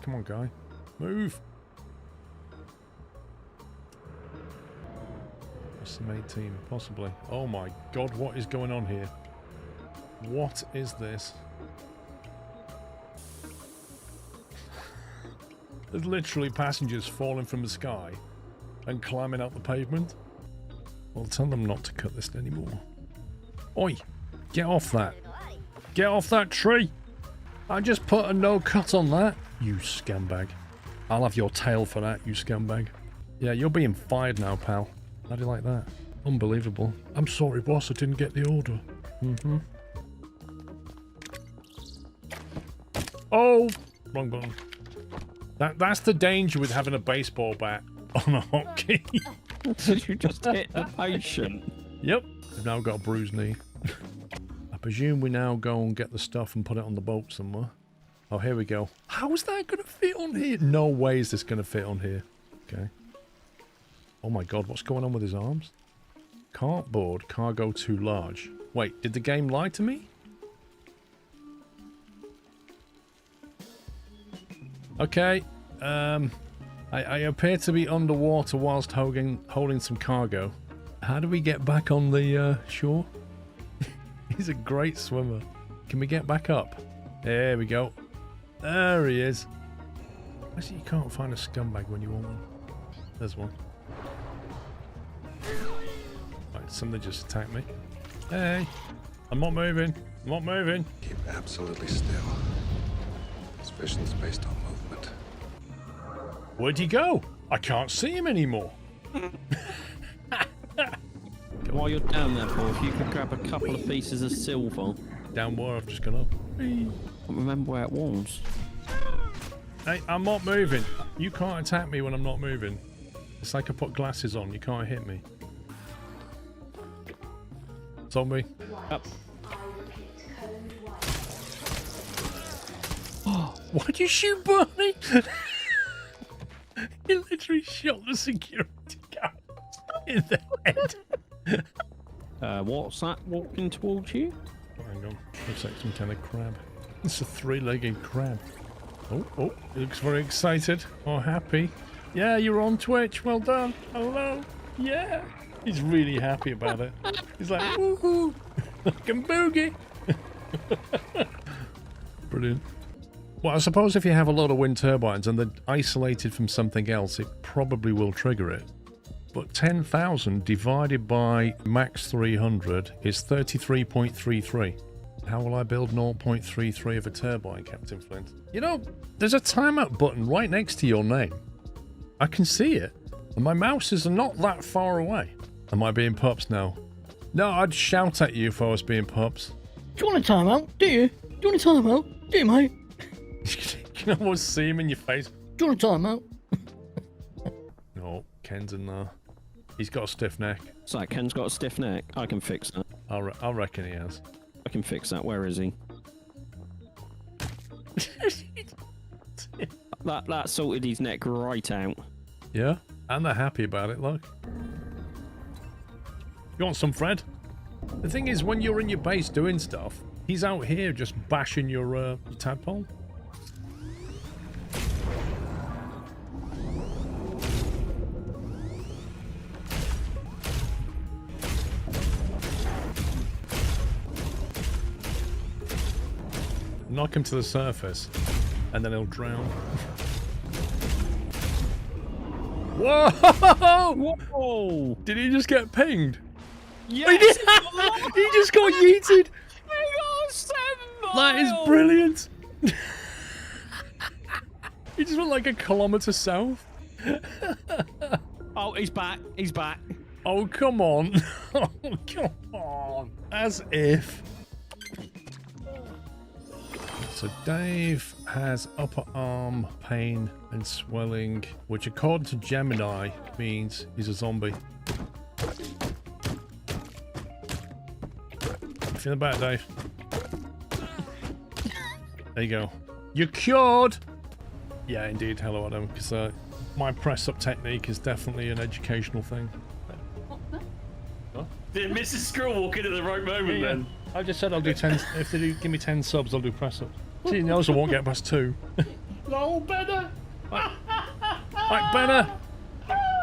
Come on, guy. Move. Estimate team, possibly. Oh my god, what is going on here? What is this? There's literally passengers falling from the sky and climbing out the pavement. Well, tell them not to cut this anymore. Oi! Get off that! Get off that tree! I just put a no cut on that, you scumbag. I'll have your tail for that, you scumbag. Yeah, you're being fired now, pal. How do you like that? Unbelievable. I'm sorry, boss, I didn't get the order. Mm-hmm. Oh! Wrong button. That's the danger with having a baseball bat on a hotkey. Did you just hit the patient? Yep. I've now got a bruised knee. I presume we now go and get the stuff and put it on the boat somewhere. Oh, here we go. How is that going to fit on here? No way is this going to fit on here. Okay. Oh my god, what's going on with his arms? Cartboard, cargo too large. Wait, did the game lie to me? Okay, I appear to be underwater whilst holding some cargo. How do we get back on the shore? He's a great swimmer. Can we get back up? There we go. There he is. I see you can't find a scumbag when you want one. There's one. Right, somebody just attacked me. Hey, I'm not moving. I'm not moving. Keep absolutely still. This vision's based on movement. Where'd he go? I can't see him anymore. While you're down there, Paul, if you could grab a couple of pieces of silver. Down where? I've just gone up. I can't remember where it was. Hey, I'm not moving. You can't attack me when I'm not moving. It's like I put glasses on. You can't hit me. Zombie. Up. Why'd you shoot Barney? He literally shot the security guard in the head. What's that walking towards you? Oh, hang on. Looks like some kind of crab. It's a three-legged crab. Oh, he looks very excited or happy. Yeah, you're on Twitch. Well done. Hello. Yeah. He's really happy about it. He's like, woohoo. I can boogie. Brilliant. Well, I suppose if you have a lot of wind turbines and they're isolated from something else, it probably will trigger it. But 10,000 divided by max 300 is 33.33. How will I build 0.33 of a turbine, Captain Flint? You know, there's a timeout button right next to your name. I can see it. And my mouse is not that far away. Am I being pups now? No, I'd shout at you if I was being pups. Do you want a timeout? Do you? Do you want a timeout? Do you, mate? You can almost see him in your face. Do you want a timeout? No, Ken's in there. He's got a stiff neck. So Ken's got a stiff neck. I can fix that. I reckon he has. I can fix that. Where is he? that sorted his neck right out. Yeah, and they're happy about it, look. You want some, Fred? The thing is, when you're in your base doing stuff, he's out here just bashing your tadpole. Knock him to the surface, and then he'll drown. Whoa! Whoa! Did he just get pinged? Yes! He did! He just got yeeted! That is brilliant! He just went like a kilometre south. Oh, he's back. He's back. Oh, come on. Oh, come on. As if. So Dave has upper arm pain and swelling, which according to Gemini means he's a zombie. Feeling better, Dave? There you go. You're cured! Yeah, indeed. Hello, Adam. Because my press-up technique is definitely an educational thing. Huh? Did Mrs. Screw walk in at the right moment then? I just said I'll do 10. If they do give me 10 subs, I'll do press-ups. She knows I won't get past 2. No, better! Right, Benner.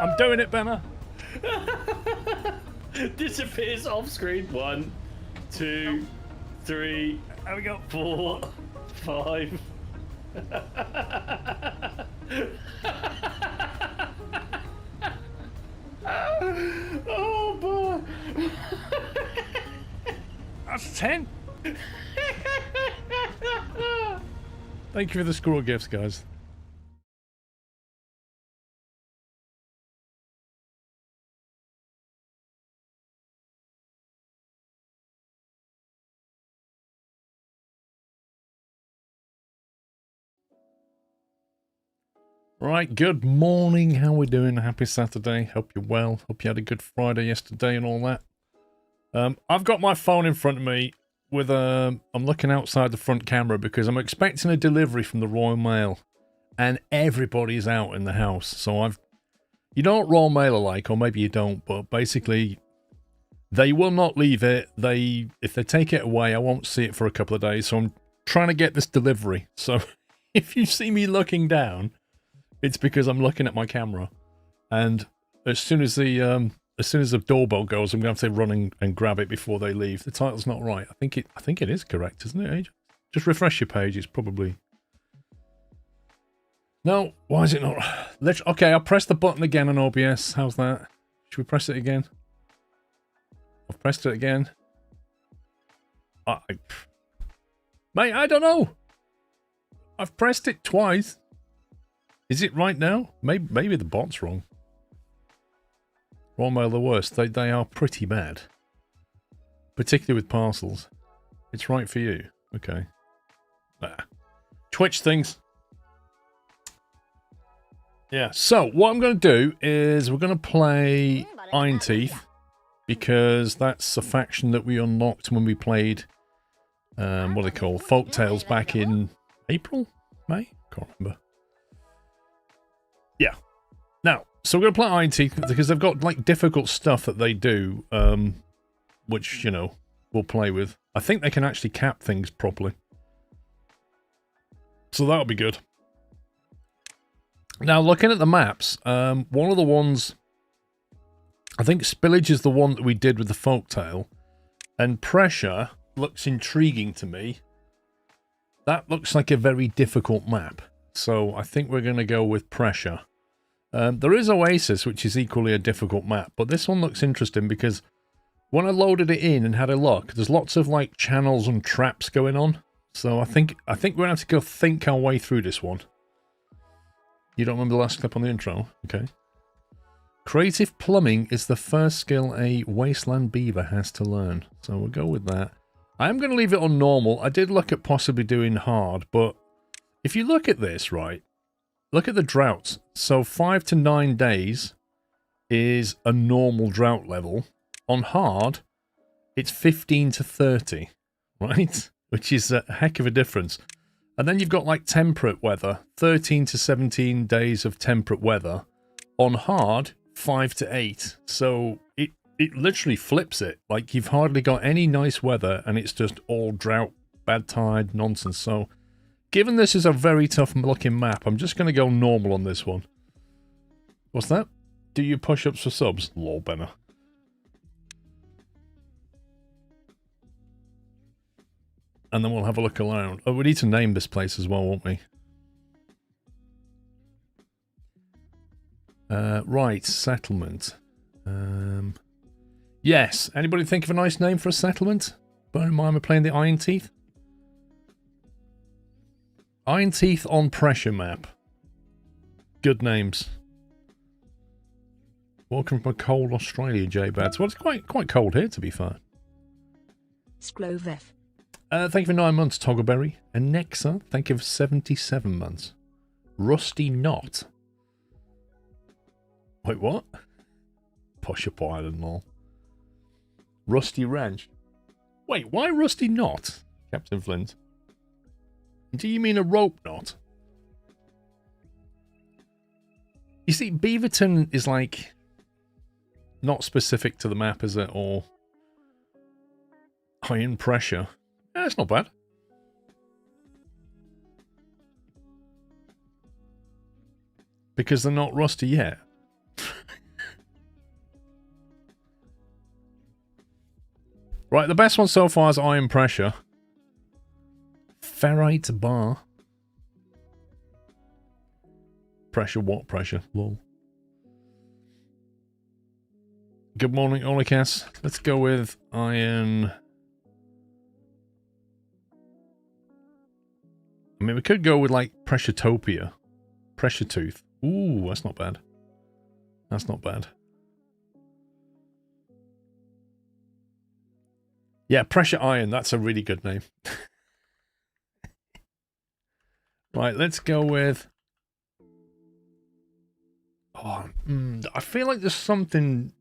I'm doing it, Benner. Disappears off screen. 1, 2, 3. There we go. 4, 5. Oh boy. That's 10. Thank you for the squirrel gifts, guys. Right, good morning. How we doing? Happy Saturday. Hope you're well. Hope you had a good Friday yesterday and all that. I've got my phone in front of me with I'm looking outside the front camera because I'm expecting a delivery from the Royal Mail, and everybody's out in the house. So you know what Royal Mail are like, or maybe you don't, but basically they will not leave it. If they take it away, I won't see it for a couple of days. So I'm trying to get this delivery. So if you see me looking down, it's because I'm looking at my camera, and as soon as the doorbell goes, I'm going to have to run and grab it before they leave. The title's not right. I think it is correct, isn't it, Age? Just refresh your page. It's probably... No, why is it not? Okay, I'll press the button again on OBS. How's that? Should we press it again? I've pressed it again. Mate, I don't know. I've pressed it twice. Is it right now? Maybe the bot's wrong. Royal Mail the worst. They are pretty bad. Particularly with parcels. It's right for you. Okay. Twitch things. Yeah, so what I'm going to do is we're going to play Iron Teeth, because that's a faction that we unlocked when we played, what are they called? Folktales back in April? May? Can't remember. Yeah. Now, so we're going to play Iron Teeth because they've got, like, difficult stuff that they do, which, you know, we'll play with. I think they can actually cap things properly. So that'll be good. Now, looking at the maps, one of the ones... I think Spillage is the one that we did with the Folktale. And Pressure looks intriguing to me. That looks like a very difficult map. So I think we're going to go with Pressure. There is Oasis, which is equally a difficult map, but this one looks interesting because when I loaded it in and had a look, there's lots of like channels and traps going on. So I think we're going to have to go think our way through this one. You don't remember the last clip on the intro? Okay. Creative plumbing is the first skill a wasteland beaver has to learn. So we'll go with that. I am going to leave it on normal. I did look at possibly doing hard, but if you look at this, right, look at the droughts. So 5 to 9 days is a normal drought level. On hard, it's 15 to 30, right? Which is a heck of a difference. And then you've got like temperate weather, 13 to 17 days of temperate weather. On hard, 5 to 8. So it literally flips it. Like you've hardly got any nice weather and it's just all drought, bad tide, nonsense. So given this is a very tough looking map, I'm just going to go normal on this one. What's that? Do you push-ups for subs? Lol, Benner. And then we'll have a look around. Oh, we need to name this place as well, won't we? Right, settlement. Yes. Anybody think of a nice name for a settlement? Bear in mind we're playing the Iron Teeth. Iron Teeth on Pressure map. Good names. Welcome from a cold Australia, J-Bads. Well, it's quite cold here, to be fair. Sklovef. Thank you for 9 months, Toggleberry. And Nexa, thank you for 77 months. Rusty Knot. Wait, what? Push-up island and all. Rusty Ranch. Wait, why Rusty Knot, Captain Flint? Do you mean a rope knot? You see, Beaverton is like not specific to the map, is it? Or Iron Pressure. Yeah, it's not bad. because they're not rusty yet. Right, the best one so far is iron pressure. Ferrite bar. Pressure, what pressure? Lol. Good morning, Olicas. Let's go with iron. I mean, we could go with, like, Pressuretopia. Pressure tooth. Ooh, that's not bad. That's not bad. Yeah, pressure iron. That's a really good name. Right, let's go with... Oh, I feel like there's something...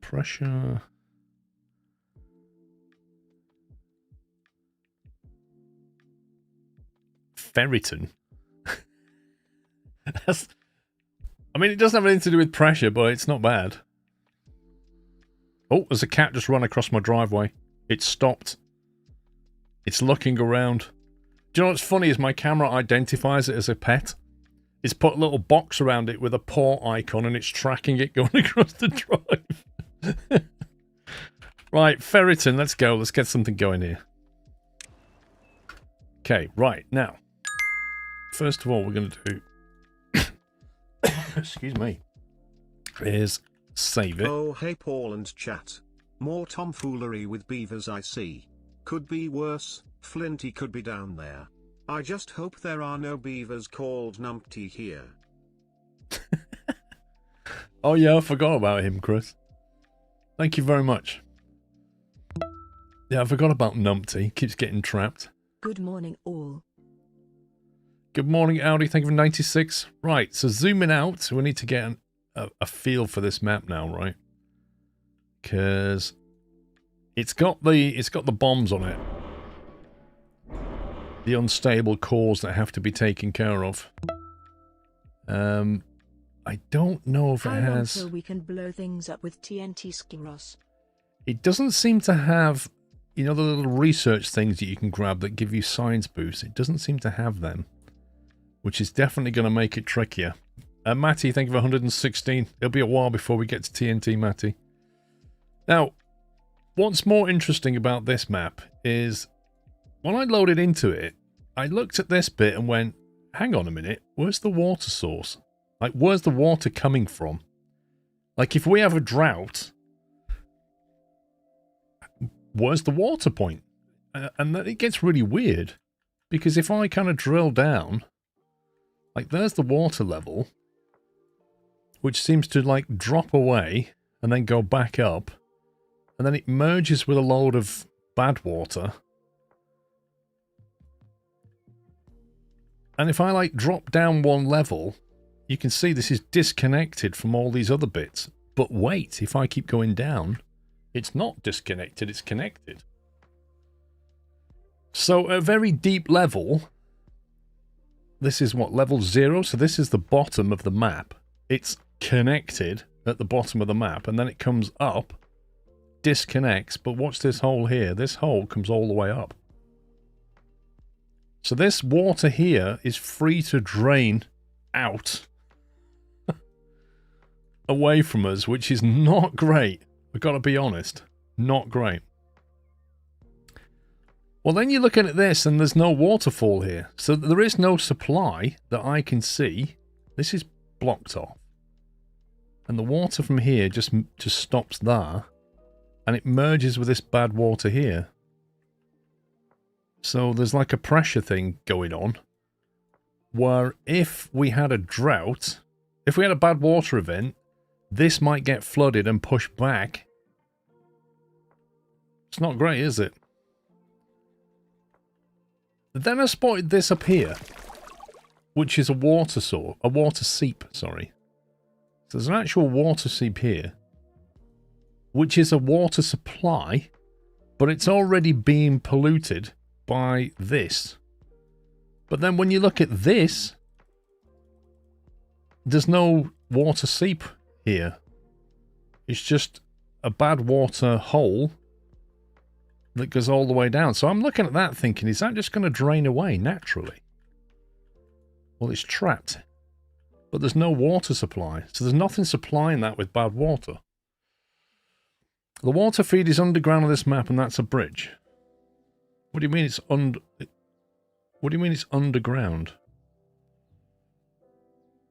Pressure... Ferritin. That's... I mean, it doesn't have anything to do with pressure, but it's not bad. Oh, there's a cat just run across my driveway. It stopped. It's looking around. Do you know what's funny is my camera identifies it as a pet. It's put a little box around it with a paw icon and it's tracking it going across the drive. Right, ferritin, let's go. Let's get something going here. Okay, right, now. First of all, we're going to do... excuse me, is save it. Oh, hey, Paul and chat. More tomfoolery with beavers I see. Could be worse, Flinty could be down there. I just hope there are no beavers called Numpty here. Oh yeah, I forgot about him, Chris. Thank you very much. Yeah, I forgot about Numpty. Keeps getting trapped. Good morning, all. Good morning, Audi. Thank you for 96. Right, so zooming out, we need to get a feel for this map now, right? Because it's got the bombs on it, the unstable cores that have to be taken care of. I don't know if it has. How long till we can blow things up with TNT Skiros? It doesn't seem to have, you know, the little research things that you can grab that give you science boosts. It doesn't seem to have them, which is definitely going to make it trickier. Matty, thank you for 116. It'll be a while before we get to TNT, Matty. Now, what's more interesting about this map is when I loaded into it, I looked at this bit and went, hang on a minute, where's the water source? Like, where's the water coming from? Like, if we have a drought, where's the water point? And then it gets really weird, because if I kind of drill down, like, there's the water level, which seems to, like, drop away and then go back up. And then it merges with a load of bad water. And if I, like, drop down one level, you can see this is disconnected from all these other bits. But wait, if I keep going down, it's not disconnected, it's connected. So, at a very deep level... This is what, level 0? So this is the bottom of the map. It's connected at the bottom of the map, and then it comes up, disconnects, but watch this hole here. This hole comes all the way up. So this water here is free to drain out away from us, which is not great. We've got to be honest. Not great. Well, then you're looking at this and there's no waterfall here. So there is no supply that I can see. This is blocked off. And the water from here just stops there. And it merges with this bad water here. So there's like a pressure thing going on. Where if we had a drought, if we had a bad water event, this might get flooded and pushed back. It's not great, is it? Then I spotted this up here, which is a water seep, sorry. So there's an actual water seep here, which is a water supply, but it's already being polluted by this. But then when you look at this, there's no water seep here. It's just a bad water hole that goes all the way down. So I'm looking at that thinking, is that just going to drain away naturally? Well, it's trapped. But there's no water supply. So there's nothing supplying that with bad water. The water feed is underground on this map, and that's a bridge. What do you mean it's What do you mean it's underground?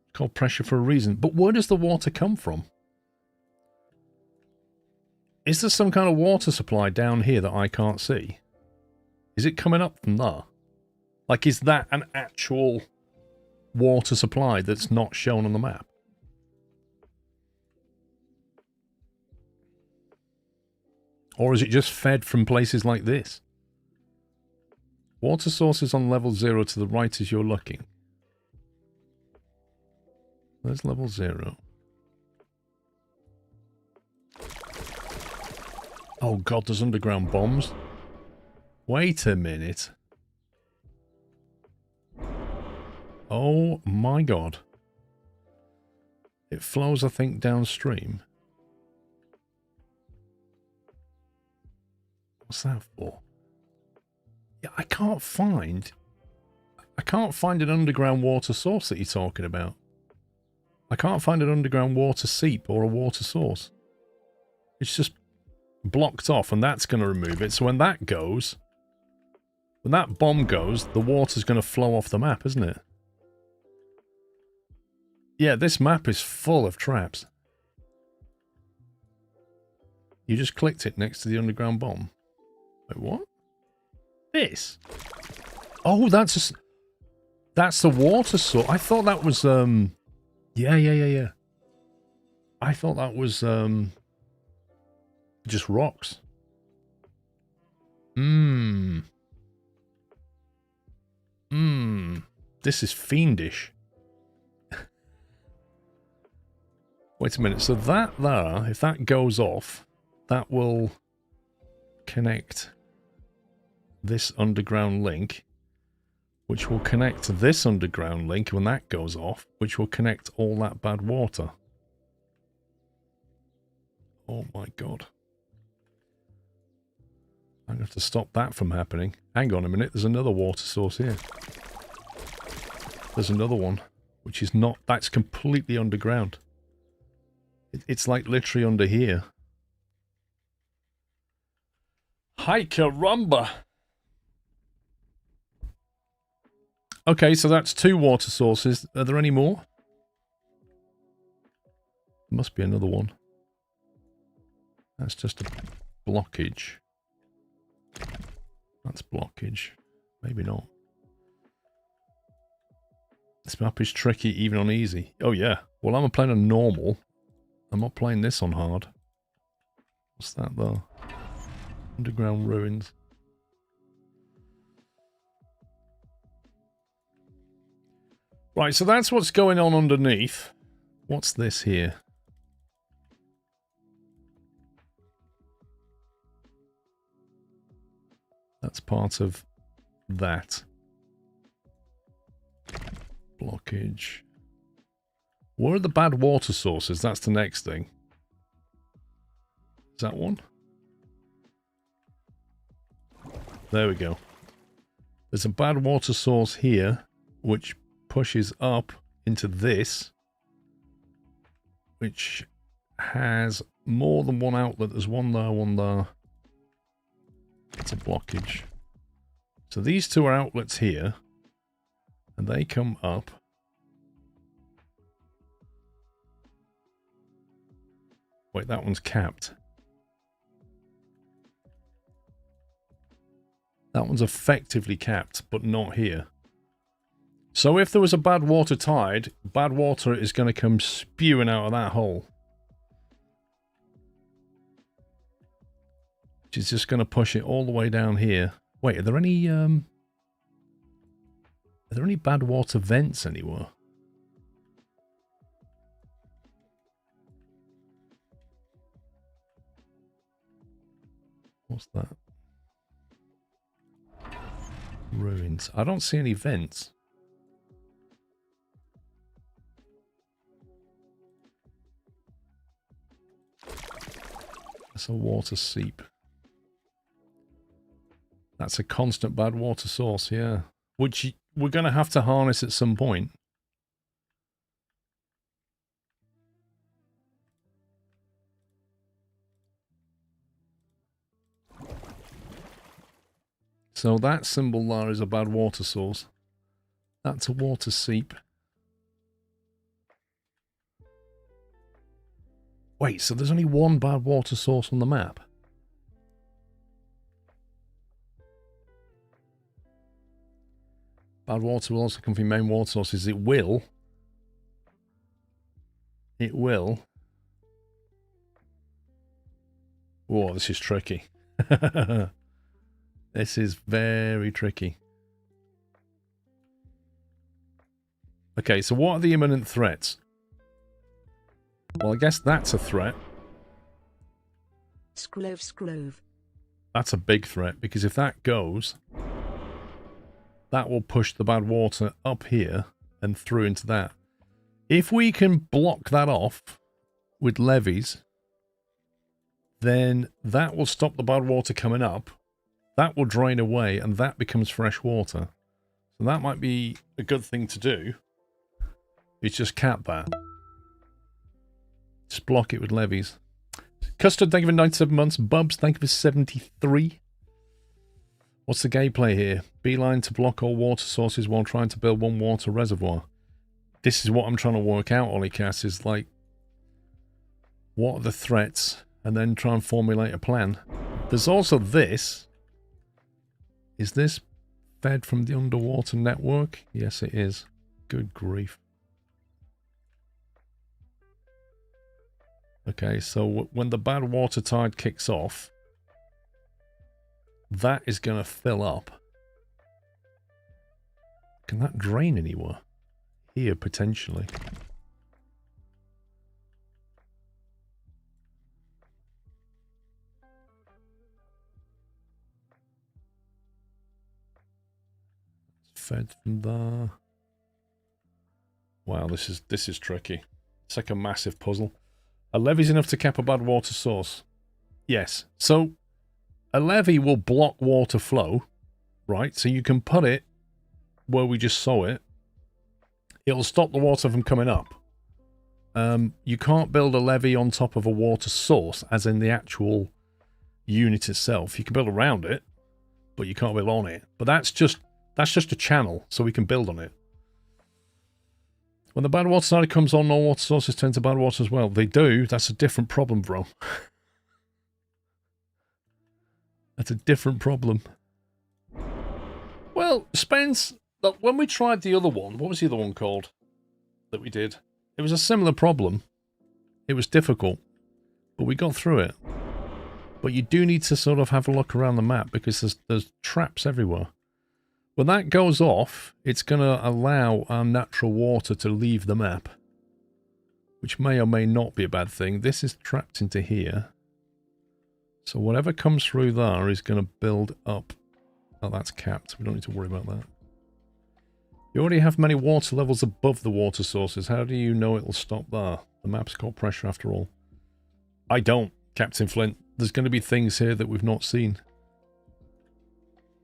It's called pressure for a reason. But where does the water come from? Is there some kind of water supply down here that I can't see? Is it coming up from there? Like, is that an actual water supply that's not shown on the map? Or is it just fed from places like this? Water sources on level 0 to the right as you're looking. There's level 0. Oh god, there's underground bombs. Wait a minute. Oh my god. It flows, I think, downstream. What's that for? Yeah, I can't find an underground water source that you're talking about. I can't find an underground water seep or a water source. It's just blocked off, and that's going to remove it. So when that goes, when that bomb goes, the water's going to flow off the map, isn't it? Yeah, this map is full of traps. You just clicked it next to the underground bomb. Wait, what? This? Oh, that's the water source. I thought that was, yeah. I thought that was, just rocks. This is fiendish. Wait a minute. So that there, if that goes off, that will connect this underground link, which will connect this underground link when that goes off, which will connect all that bad water. Oh my god. I'm going to have to stop that from happening. Hang on a minute, there's another water source here. There's another one, which is not, that's completely underground. It's like literally under here. Hi caramba! Okay, so that's 2 water sources. Are there any more? There must be another one. That's just a blockage. That's blockage. Maybe not. This map is tricky even on easy. Oh yeah. Well, I'm playing on normal. I'm not playing this on hard. What's that though? Underground ruins. Right, so that's what's going on underneath. What's this here? That's part of that. Blockage. Where are the bad water sources? That's the next thing. Is that one? There we go. There's a bad water source here, which pushes up into this, which has more than one outlet. There's one there, one there. It's a blockage. So these 2 are outlets here, and they come up. Wait, that one's capped. That one's effectively capped, but not here. So if there was a bad water tide, bad water is going to come spewing out of that hole. Which is just going to push it all the way down here. Wait, are there any bad water vents anywhere? What's that? Ruins. I don't see any vents. That's a water seep. That's a constant bad water source, yeah. Which we're going to have to harness at some point. So that symbol there is a bad water source. That's a water seep. Wait, so there's only one bad water source on the map? Bad water will also come from main water sources. It will. It will. Whoa, this is tricky. This is very tricky. Okay, so what are the imminent threats? Well, I guess that's a threat. Scrove. That's a big threat, because if that goes, that will push the bad water up here and through into that. If we can block that off with levees, then that will stop the bad water coming up. That will drain away, and that becomes fresh water. So that might be a good thing to do. It's just cap that. Just block it with levees. Custard, thank you for 97 months. Bubs, thank you for 73. What's the gameplay here? Beeline to block all water sources while trying to build one water reservoir. This is what I'm trying to work out, Ollycast, is like, what are the threats? And then try and formulate a plan. There's also this. Is this fed from the underwater network? Yes, it is. Good grief. Okay, so when the bad water tide kicks off, that is going to fill up. Can that drain anywhere? Here, potentially. Fed from there. Wow, this is tricky. It's like a massive puzzle. A levee's enough to cap a bad water source. Yes. So a levee will block water flow, right? So you can put it where we just saw it. It'll stop the water from coming up. You can't build a levee on top of a water source, as in the actual unit itself. You can build around it, but you can't build on it. But that's just a channel, so we can build on it. When the bad water side comes on, all water sources turn to bad water as well. They do. That's a different problem, bro. That's a different problem. Well, Spence, look, when we tried the other one, what was the other one called that we did? It was a similar problem. It was difficult, but we got through it. But you do need to sort of have a look around the map, because there's traps everywhere. When that goes off, it's going to allow our natural water to leave the map, which may or may not be a bad thing. This is trapped into here. So whatever comes through there is going to build up. Oh, that's capped. We don't need to worry about that. You already have many water levels above the water sources. How do you know it'll stop there? The map's got pressure after all. I don't, Captain Flint. There's going to be things here that we've not seen.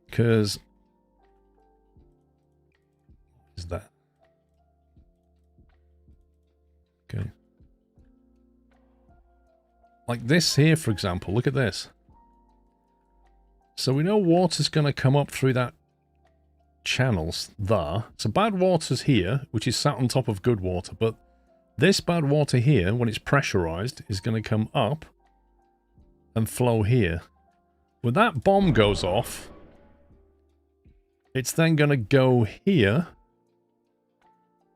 Because... is that? Okay. Like this here, for example. Look at this. So we know water's going to come up through that channels there. So bad water's here, which is sat on top of good water. But this bad water here, when it's pressurized, is going to come up and flow here. When that bomb goes off, it's then going to go here,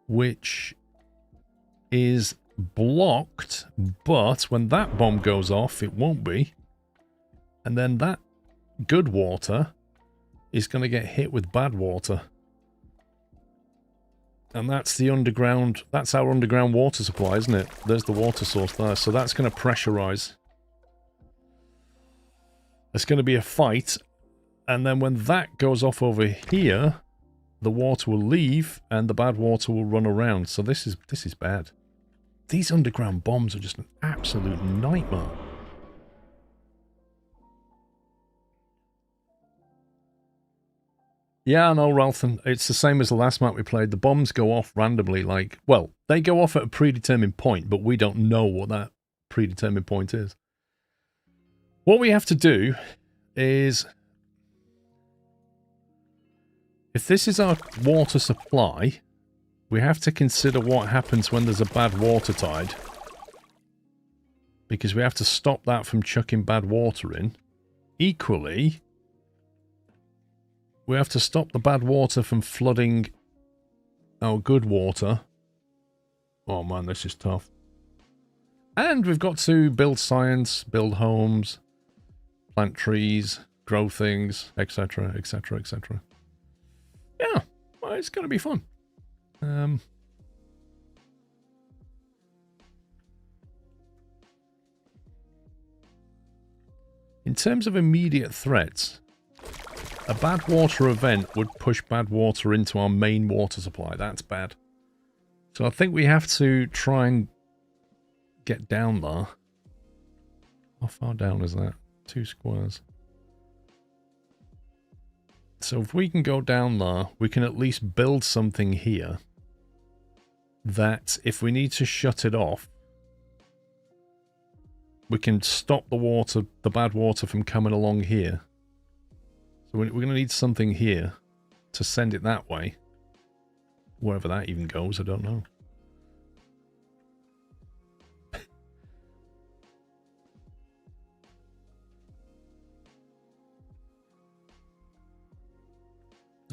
which is blocked, but when that bomb goes off, it won't be. And then that good water is going to get hit with bad water. And that's the underground, that's our underground water supply, isn't it? There's the water source there. So that's going to pressurize. There's going to be a fight. And then when that goes off over here, the water will leave and the bad water will run around. So this is bad. These underground bombs are just an absolute nightmare. Yeah, I know, Ralston. It's the same as the last map we played. The bombs go off randomly, like, well, they go off at a predetermined point, but we don't know what that predetermined point is. What we have to do is, if this is our water supply, we have to consider what happens when there's a bad water tide. Because we have to stop that from chucking bad water in. Equally, we have to stop the bad water from flooding our good water. Oh man, this is tough. And we've got to build science, build homes, plant trees, grow things, etc., etc., etc. Yeah, well, it's going to be fun. In terms of immediate threats, a bad water event would push bad water into our main water supply. That's bad. So I think we have to try and get down there. How far down is that? 2 squares. So if we can go down there, we can at least build something here that if we need to shut it off, we can stop the water, the bad water from coming along here. So we're going to need something here to send it that way. Wherever that even goes, I don't know.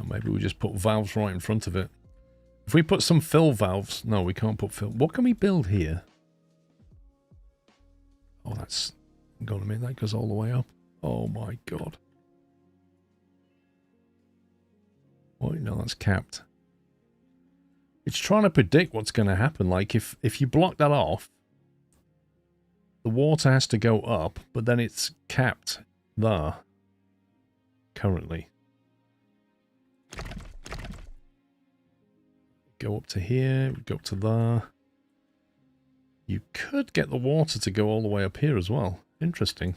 Or maybe we just put valves right in front of it. If we put some fill valves... No, we can't put fill... What can we build here? Oh, that's... Hang on a minute, that goes all the way up. Oh my god. Oh, no, that's capped. It's trying to predict what's going to happen. Like, if you block that off, the water has to go up, but then it's capped there. Currently. Go up to here, go up to there. You could get the water to go all the way up here as well. Interesting.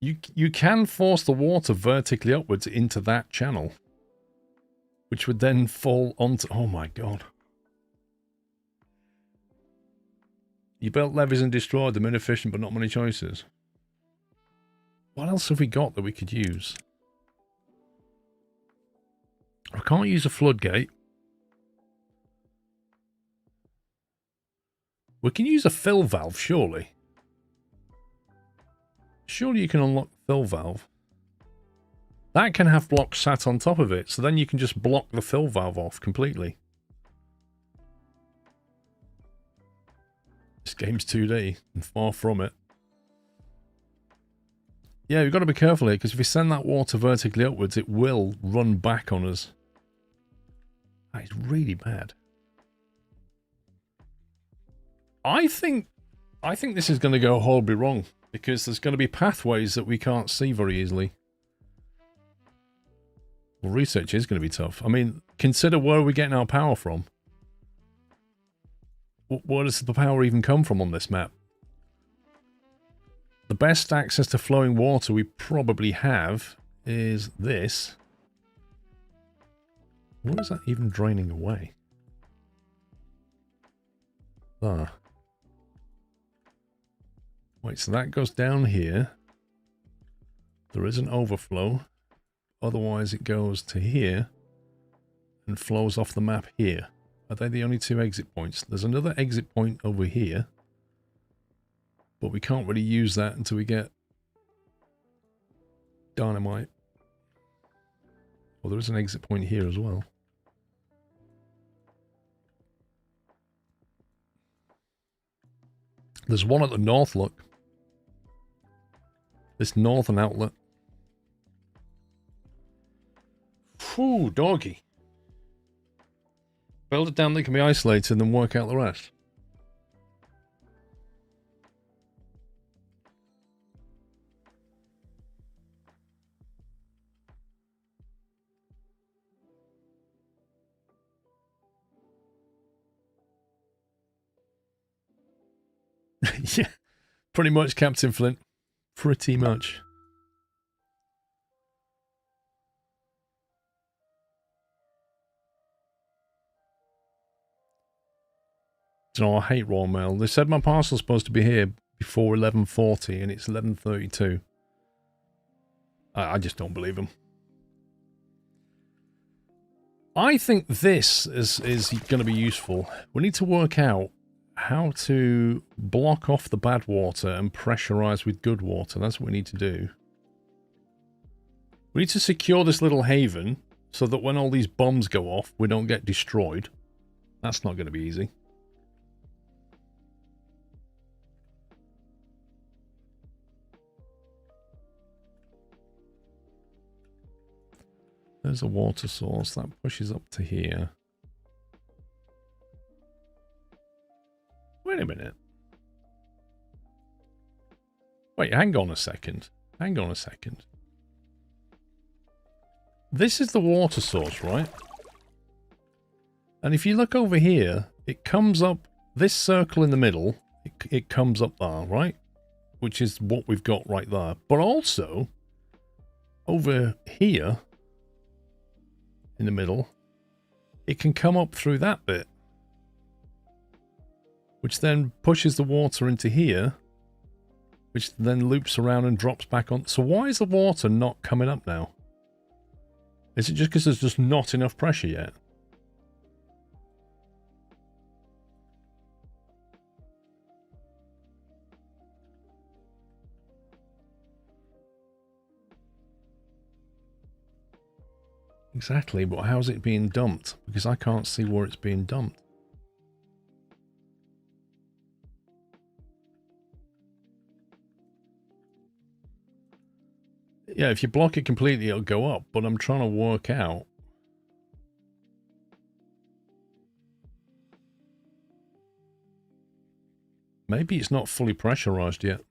You can force the water vertically upwards into that channel, which would then fall onto... Oh my god. You built levees and destroyed them, inefficient but not many choices. What else have we got that we could use? I can't use a floodgate. We can use a fill valve, surely. Surely you can unlock the fill valve. That can have blocks sat on top of it, so then you can just block the fill valve off completely. This game's 2D, and far from it. Yeah, we've got to be careful here, because if we send that water vertically upwards, it will run back on us. That is really bad. I think this is going to go horribly wrong, because there's going to be pathways that we can't see very easily. Well, research is going to be tough. I mean, consider where we're getting our power from. Where does the power even come from on this map? The best access to flowing water we probably have is this. Where is that even draining away? There. Wait, so that goes down here. There is an overflow. Otherwise it goes to here and flows off the map here. Are they the only 2 exit points? There's another exit point over here. But we can't really use that until we get dynamite. Well, there is an exit point here as well. There's one at the north, look. This northern outlet. Phew, doggy. Build it down that can be isolated and then work out the rest. Yeah, pretty much, Captain Flint. Pretty much. You know, I hate Royal Mail. They said my parcel's supposed to be here before 11:40 and it's 11:32. I just don't believe them. I think this is going to be useful. We need to work out how to block off the bad water and pressurize with good water. That's what we need to do. We need to secure this little haven so that when all these bombs go off, we don't get destroyed. That's not going to be easy. There's a water source that pushes up to here. Wait a minute. Wait, hang on a second. Hang on a second. This is the water source, right? And if you look over here, it comes up, this circle in the middle, it comes up there, right? Which is what we've got right there. But also, over here, in the middle, it can come up through that bit, which then pushes the water into here, which then loops around and drops back on. So why is the water not coming up now? Is it just because there's just not enough pressure yet? Exactly, but how's it being dumped? Because I can't see where it's being dumped. Yeah, if you block it completely, it'll go up, but I'm trying to work out. Maybe it's not fully pressurized yet.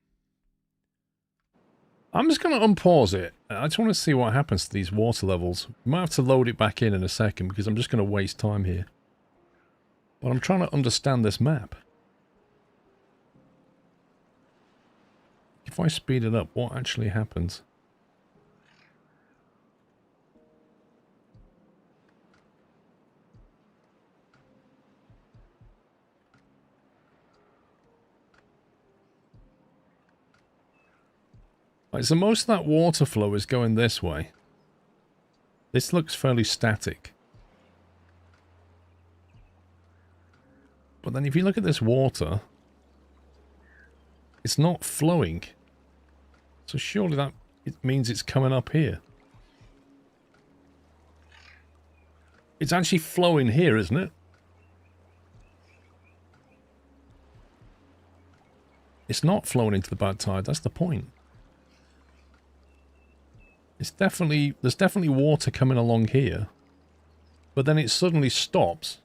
I'm just going to unpause it. I just want to see what happens to these water levels. We might have to load it back in a second because I'm just going to waste time here. But I'm trying to understand this map. If I speed it up, what actually happens? Right, so most of that water flow is going this way. This looks fairly static. But then if you look at this water, it's not flowing. So surely that it means it's coming up here. It's actually flowing here, isn't it? It's not flowing into the bad tide, that's the point. It's definitely, there's definitely water coming along here. But then it suddenly stops.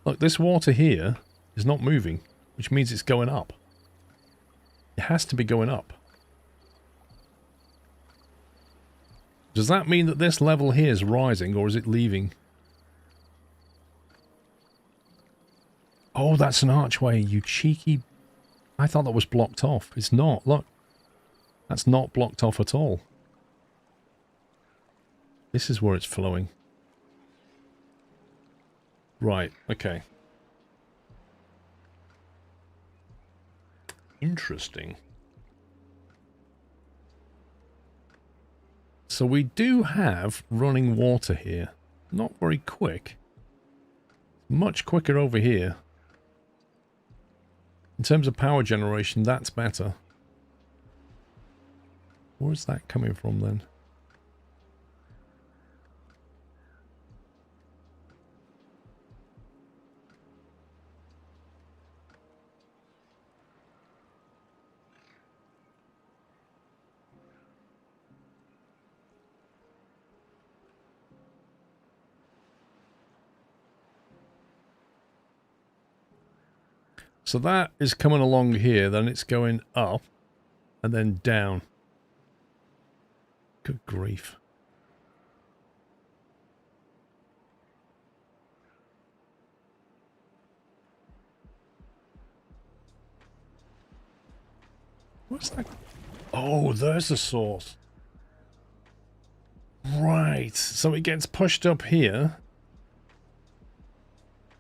Look, this water here is not moving, which means it's going up. It has to be going up. Does that mean that this level here is rising, or is it leaving? Oh, that's an archway, you cheeky... I thought that was blocked off. It's not, look. That's not blocked off at all. This is where it's flowing. Right, okay. Interesting. So we do have running water here. Not very quick. Much quicker over here. In terms of power generation, that's better. Where's that coming from then? So that is coming along here, then it's going up and then down. Good grief. What's that? Oh, there's the source. Right. So it gets pushed up here.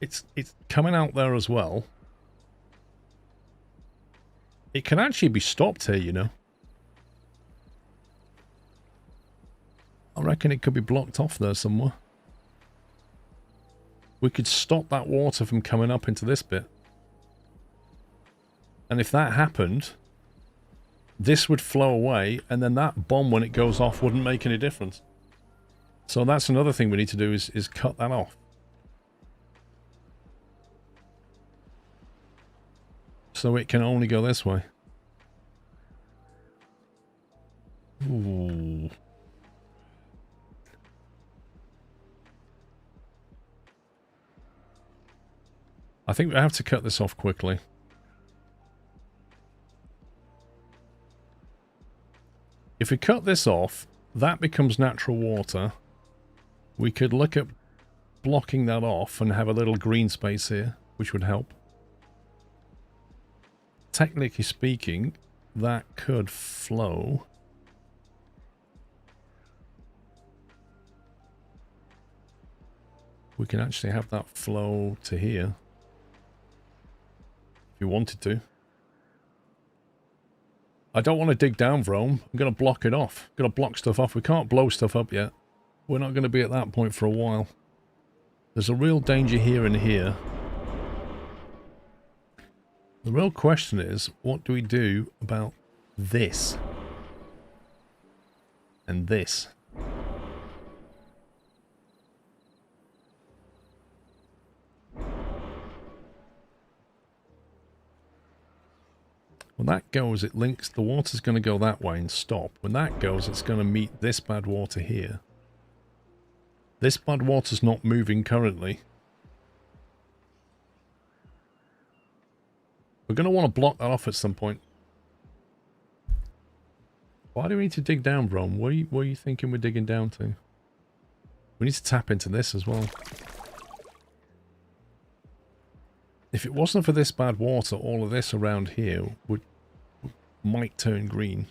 It's coming out there as well. It can actually be stopped here, you know. I reckon it could be blocked off there somewhere. We could stop that water from coming up into this bit. And if that happened, this would flow away, and then that bomb, when it goes off, wouldn't make any difference. So that's another thing we need to do is cut that off. So it can only go this way. Ooh. I think we have to cut this off quickly. If we cut this off, that becomes natural water. We could look at blocking that off and have a little green space here, which would help. Technically speaking, that could flow. We can actually have that flow to here. If you wanted to. I don't want to dig down, Vrome. I'm going to block it off. I'm going to block stuff off. We can't blow stuff up yet. We're not going to be at that point for a while. There's a real danger here and here. The real question is, what do we do about this? And this? When that goes, it links, the water's going to go that way and stop. When that goes, it's going to meet this bad water here. This bad water's not moving currently. We're going to want to block that off at some point. Why do we need to dig down, Brom? Where are you thinking we're digging down to? We need to tap into this as well. If it wasn't for this bad water, all of this around here might turn green.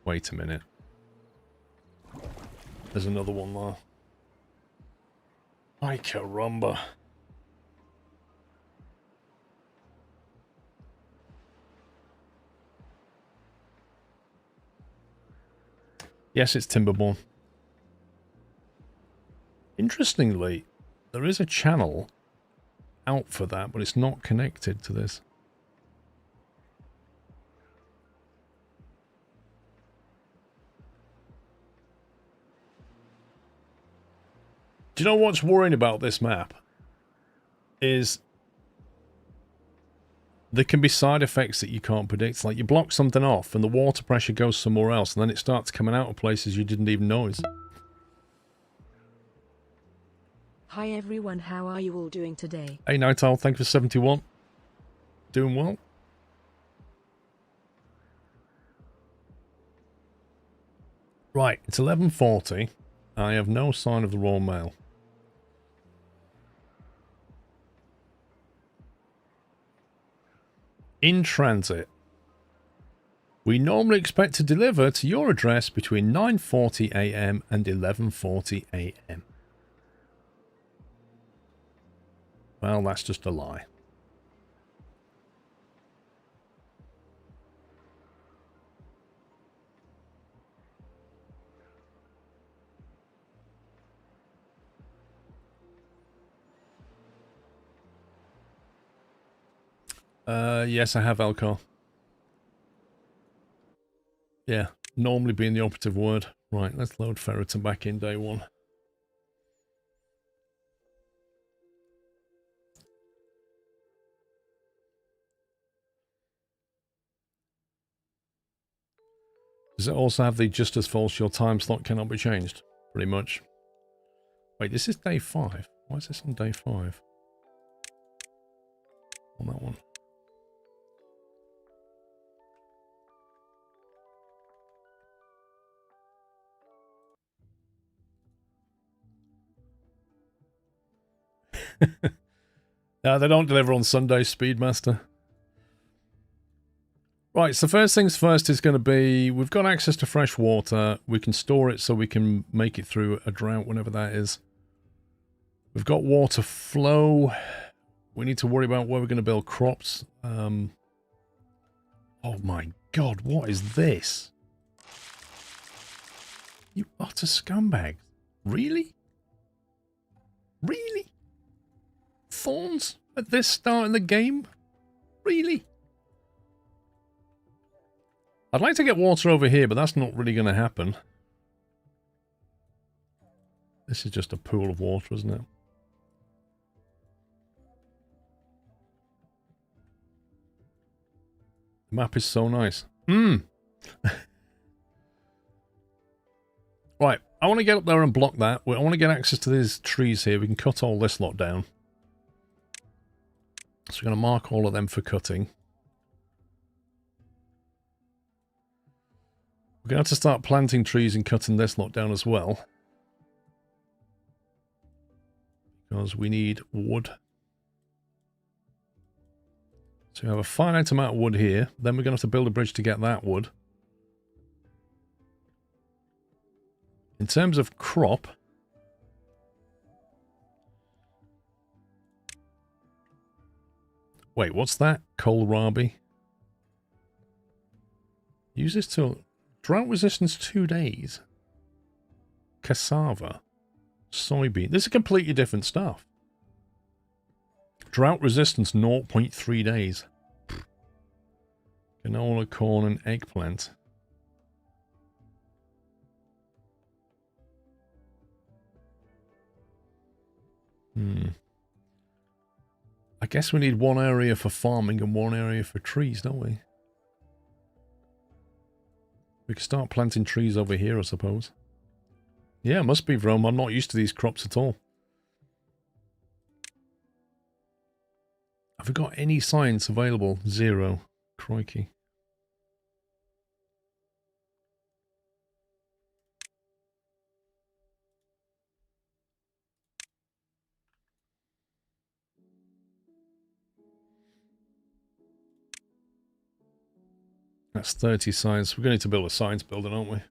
Wait a minute. There's another one there. Ay caramba. Yes, it's Timberborn. Interestingly, there is a channel out for that, but it's not connected to this. Do you know what's worrying about this map? Is there can be side effects that you can't predict. Like you block something off and the water pressure goes somewhere else and then it starts coming out of places you didn't even notice. Hi everyone, how are you all doing today? Hey Night Owl, thank you for 71. Doing well. Right, it's 11:40. I have no sign of the Royal Mail. In transit. We normally expect to deliver to your address between 9:40 AM and 11:40 AM. Well, that's just a lie. Yes, I have Elcar. Yeah, normally being the operative word. Right, let's load Ferriton back in day one. Does it also have the just as false your time slot cannot be changed? Pretty much. Wait, this is day 5. Why is this on day 5? On that one. They don't deliver on Sunday, Speedmaster. Right, so first things first is going to be, we've got access to fresh water. We can store it so we can make it through a drought, whenever that is. We've got water flow. We need to worry about where we're going to build crops. Oh my god, what is this? You utter scumbag. Really? Really? Thorns at this start in the game? Really? I'd like to get water over here, but that's not really going to happen. This is just a pool of water, isn't it? The map is so nice. Right, I want to get up there and block that. I want to get access to these trees here. We can cut all this lot down. So we're going to mark all of them for cutting. We're going to have to start planting trees and cutting this lot down as well. Because we need wood. So we have a finite amount of wood here. Then we're going to have to build a bridge to get that wood. In terms of crop... Wait, what's that? Kohlrabi. Use this to... Drought resistance 2 days. Cassava. Soybean. This is completely different stuff. Drought resistance 0.3 days. Canola, corn, and eggplant. I guess we need one area for farming and one area for trees, don't we? We can start planting trees over here, I suppose. Yeah, it must be, Rome. I'm not used to these crops at all. Have we got any science available? 0. Crikey. That's 30 science. We're going to need to build a science building, aren't we?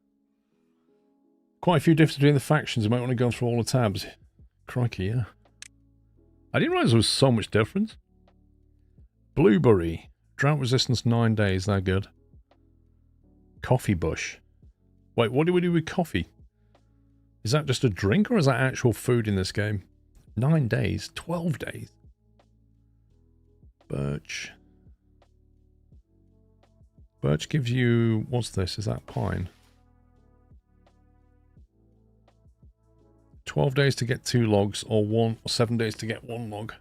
Quite a few differences between the factions. You might want to go through all the tabs. Crikey, yeah. I didn't realize there was so much difference. Blueberry. Drought resistance 9 days. They're good. Coffee bush. Wait, what do we do with coffee? Is that just a drink or is that actual food in this game? 9 days. 12 days. Birch. Birch gives you... What's this? Is that pine? 12 days to get 2 logs or 7 days to get 1 log.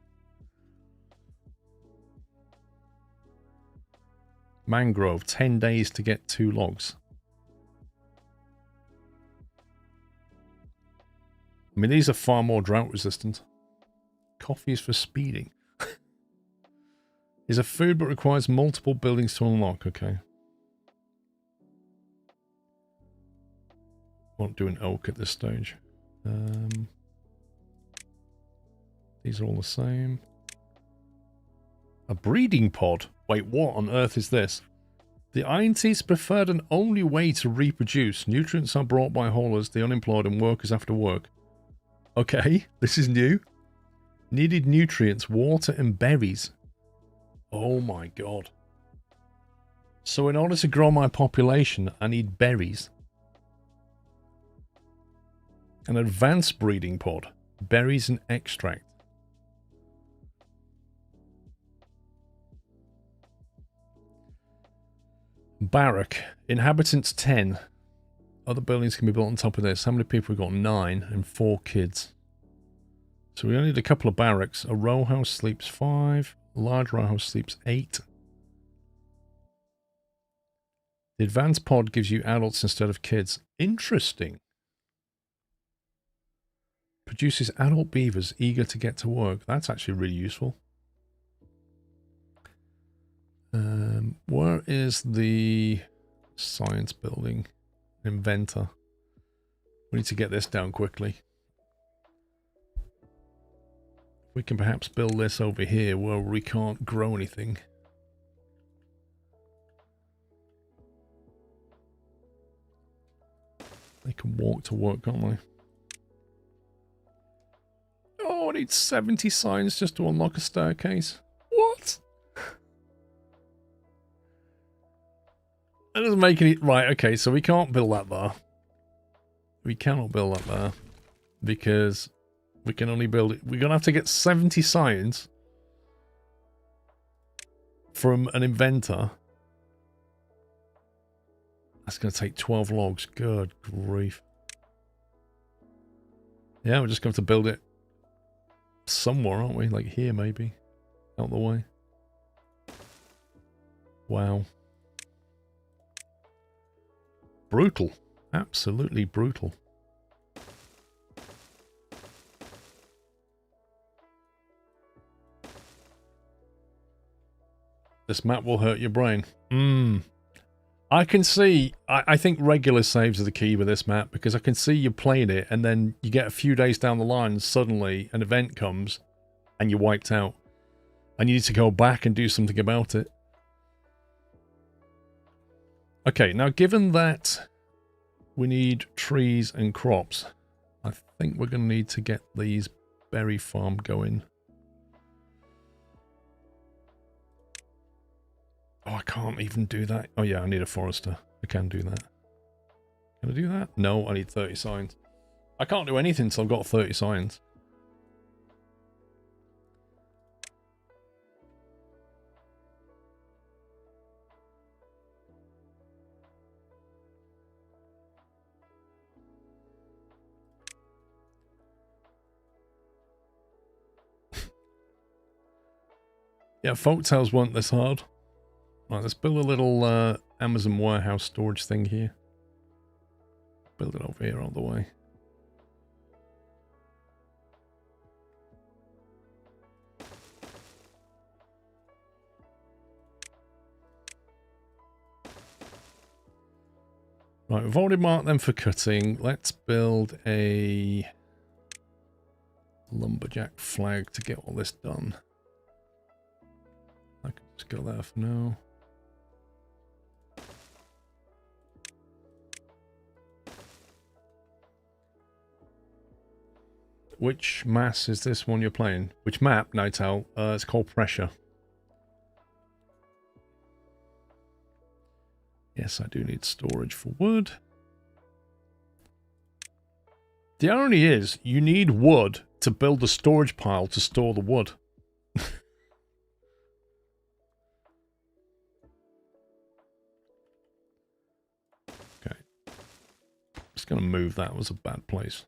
Mangrove, 10 days to get 2 logs. I mean, these are far more drought resistant. Coffee is for speeding. Is a food but requires multiple buildings to unlock. Okay. Won't do an oak at this stage. These are all the same. A breeding pod? Wait, what on earth is this? The INT's preferred and only way to reproduce. Nutrients are brought by haulers, the unemployed, and workers after work. Okay, this is new. Needed nutrients, water, and berries. Oh my god. So in order to grow my population, I need berries. An advanced breeding pod. Berries and extract. Barrack. Inhabitants 10. Other buildings can be built on top of this. How many people? We've got 9 and 4 kids. So we only need a couple of barracks. A row house sleeps 5. A large row house sleeps 8. The advanced pod gives you adults instead of kids. Interesting. Produces adult beavers eager to get to work. That's actually really useful. Where is the science building? Inventor. We need to get this down quickly. We can perhaps build this over here where we can't grow anything. They can walk to work, can't they? Oh, I need 70 signs just to unlock a staircase. What? That doesn't make any... Right, okay, so we can't build that there. We cannot build that there. Because we can only build it... We're going to have to get 70 signs from an inventor. That's going to take 12 logs. Good grief. Yeah, we're just going to have to build it somewhere, aren't we? Like here, maybe. Out the way. Wow. Brutal. Absolutely brutal. This map will hurt your brain. I can see, I think regular saves are the key with this map, because I can see you playing it and then you get a few days down the line and suddenly an event comes and you're wiped out. And you need to go back and do something about it. Okay, now given that we need trees and crops, I think we're going to need to get these berry farm going. Oh, I can't even do that. Oh yeah, I need a forester. I can do that. Can I do that? No, I need 30 signs. I can't do anything until I've got 30 signs. Yeah, folktales weren't this hard. Right, let's build a little Amazon warehouse storage thing here. Build it over here all the way. Right, we've already marked them for cutting. Let's build a lumberjack flag to get all this done. I can just go there for now. Which mass is this one you're playing? Which map, Nightowl? It's called Pressure. Yes, I do need storage for wood. The irony is, you need wood to build a storage pile to store the wood. Okay. Just gonna move that. It was a bad place.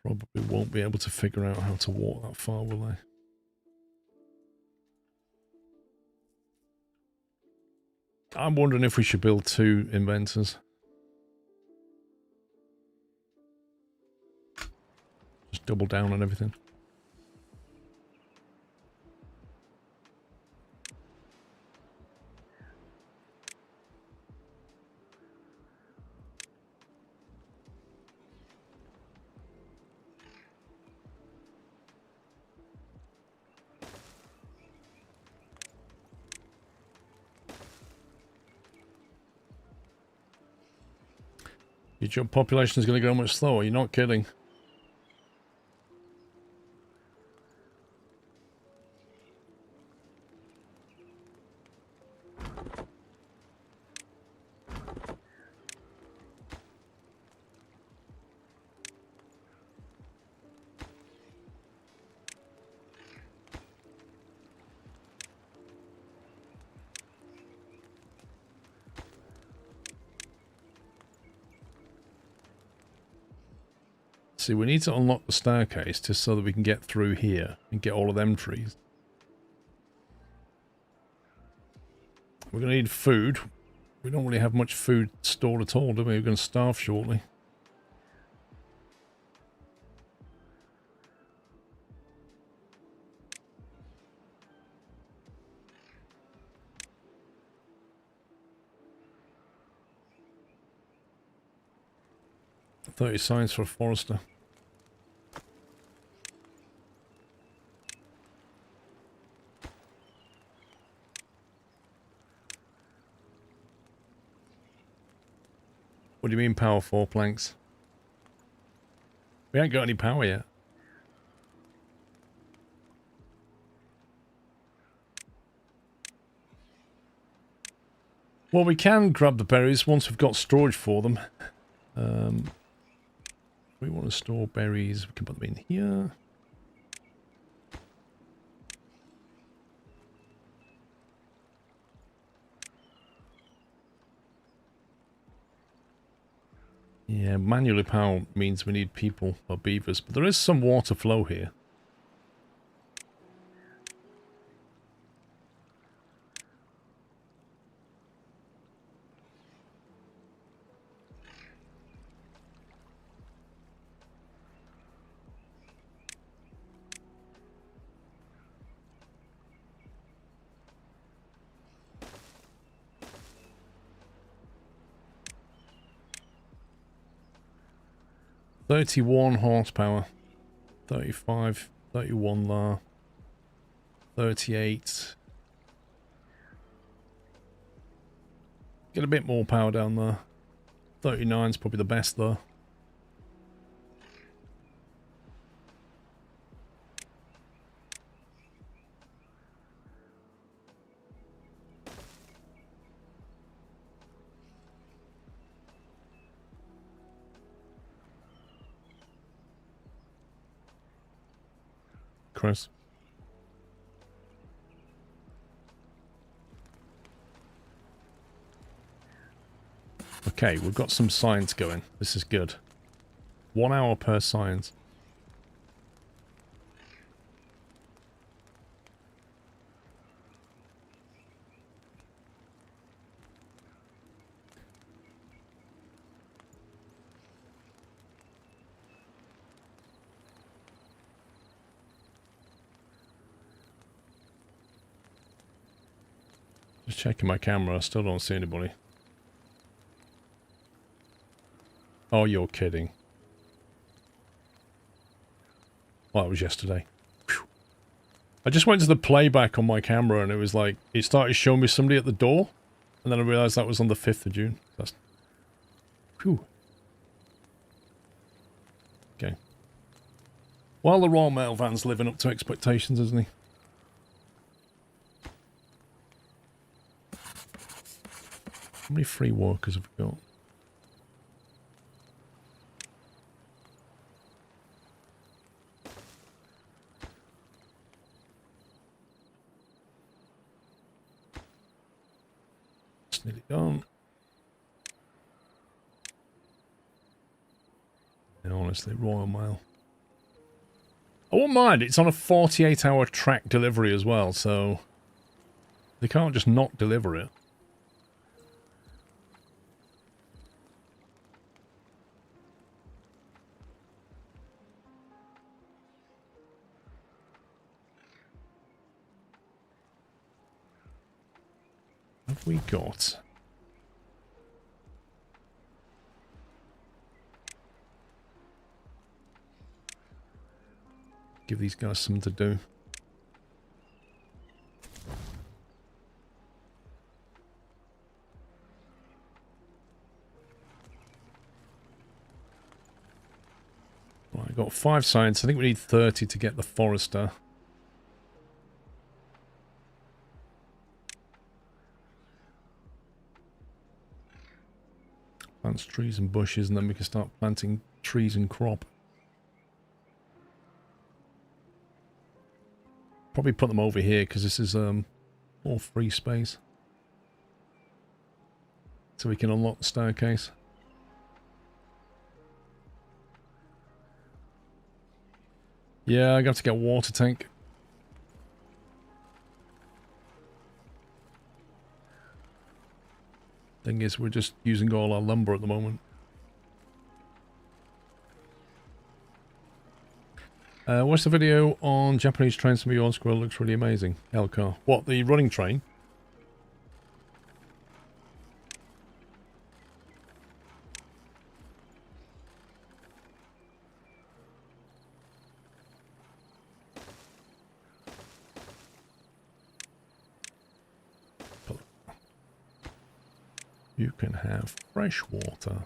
Probably won't be able to figure out how to walk that far, will they? I'm wondering if we should build 2 inventors. Just double down on everything. Your job population is going to go much slower. You're not kidding. See, we need to unlock the staircase just so that we can get through here and get all of them trees. We're going to need food. We don't really have much food stored at all, do we? We're going to starve shortly. 30 signs for a forester. What do you mean power 4 planks? We ain't got any power yet. Well, we can grab the berries once we've got storage for them. We want to store berries. We can put them in here. Yeah, manually power means we need people or beavers, but there is some water flow here. $31 horsepower, 35, 31 there, 38. Get a bit more power down there. 39 is probably the best though. Chris. Okay, we've got some science going. This is good. 1 hour per science. Just checking my camera, I still don't see anybody. Oh, you're kidding. Well, that was yesterday. Whew. I just went to the playback on my camera and it was like, it started showing me somebody at the door. And then I realized that was on the 5th of June. That's... Phew. Okay. Well, the Royal Mail van's living up to expectations, isn't he? How many free workers have we got? It's nearly done. Yeah, honestly, Royal Mail. I won't mind, it's on a 48-hour track delivery as well, so they can't just not deliver it. Have we got? Give these guys something to do. Right, got 5 science. I think we need 30 to get the forester. Plants trees and bushes, and then we can start planting trees and crop. Probably put them over here because this is more free space. So we can unlock the staircase. Yeah, I got to get a water tank. Thing is, we're just using all our lumber at the moment. Watch the video on Japanese trains from your squirrel. Looks really amazing. L-car. What, the running train? You can have fresh water.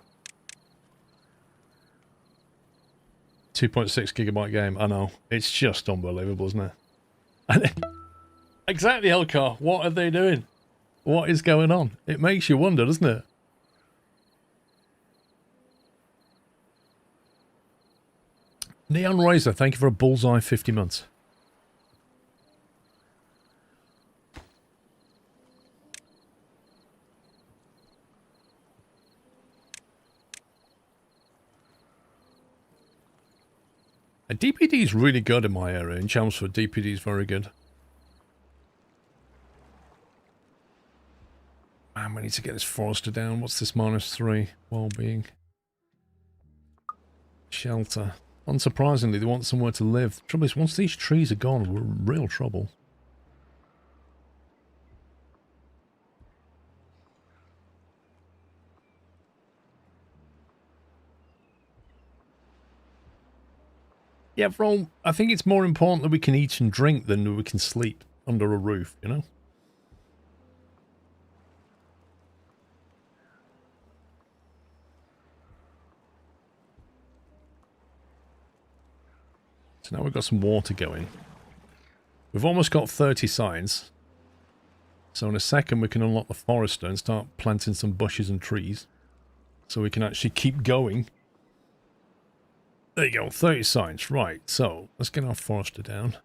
2.6 gigabyte game. I know. It's just unbelievable, isn't it? And exactly, Elcar. What are they doing? What is going on? It makes you wonder, doesn't it? Neon Razor, thank you for a bullseye 50 months. And DPD is really good in my area. In Chelmsford, DPD is very good. Man, we need to get this Forester down. What's this -3? Well-being. Shelter. Unsurprisingly, they want somewhere to live. The trouble is, once these trees are gone, we're in real trouble. Yeah, Ron, I think it's more important that we can eat and drink than that we can sleep under a roof, you know? So now we've got some water going. We've almost got 30 signs. So in a second we can unlock the Forester and start planting some bushes and trees. So we can actually keep going. There you go, 30 signs. Right, so let's get our Forester down.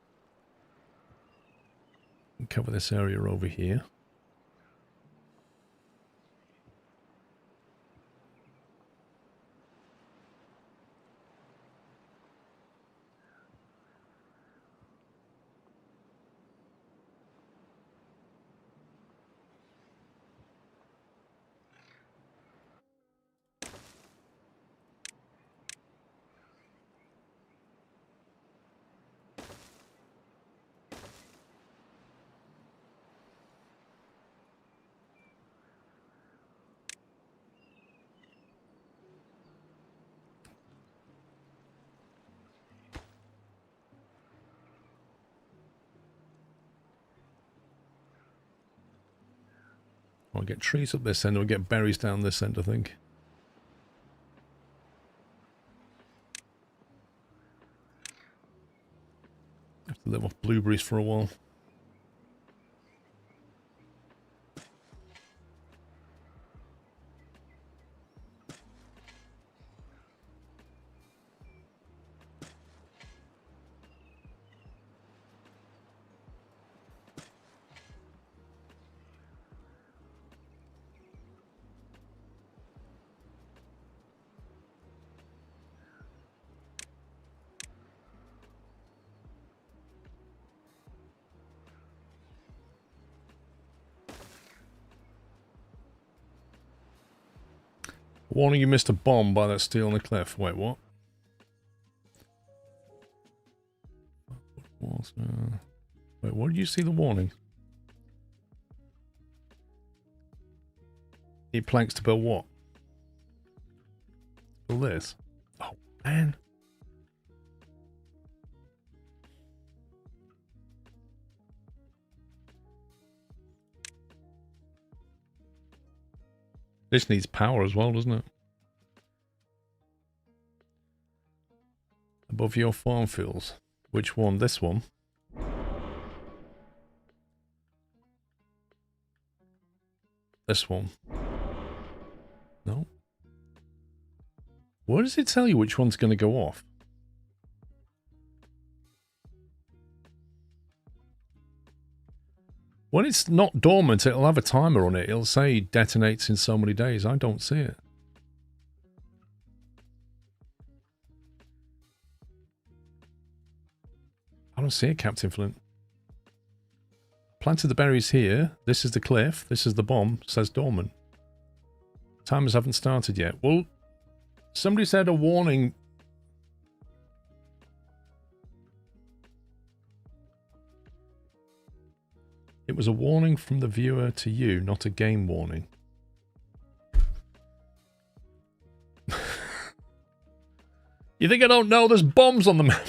And cover this area over here. We'll get trees up this end, we'll get berries down this end, I think. Have to live off blueberries for a while. Warning, you missed a bomb by that steel on the cliff. Wait, what? Wait, what did you see the warning? Need planks to build what? Build this? Oh, man. This needs power as well, doesn't it? Above your farm fields. Which one? This one? This one? No? Where does it tell you which one's going to go off? When it's not dormant, it'll have a timer on it. It'll say detonates in so many days. I don't see it. I don't see it, Captain Flint. Planted the berries here. This is the cliff. This is the bomb. It says dormant. Timers haven't started yet. Well, somebody said a warning. It was a warning from the viewer to you, not a game warning. You think I don't know there's bombs on the map?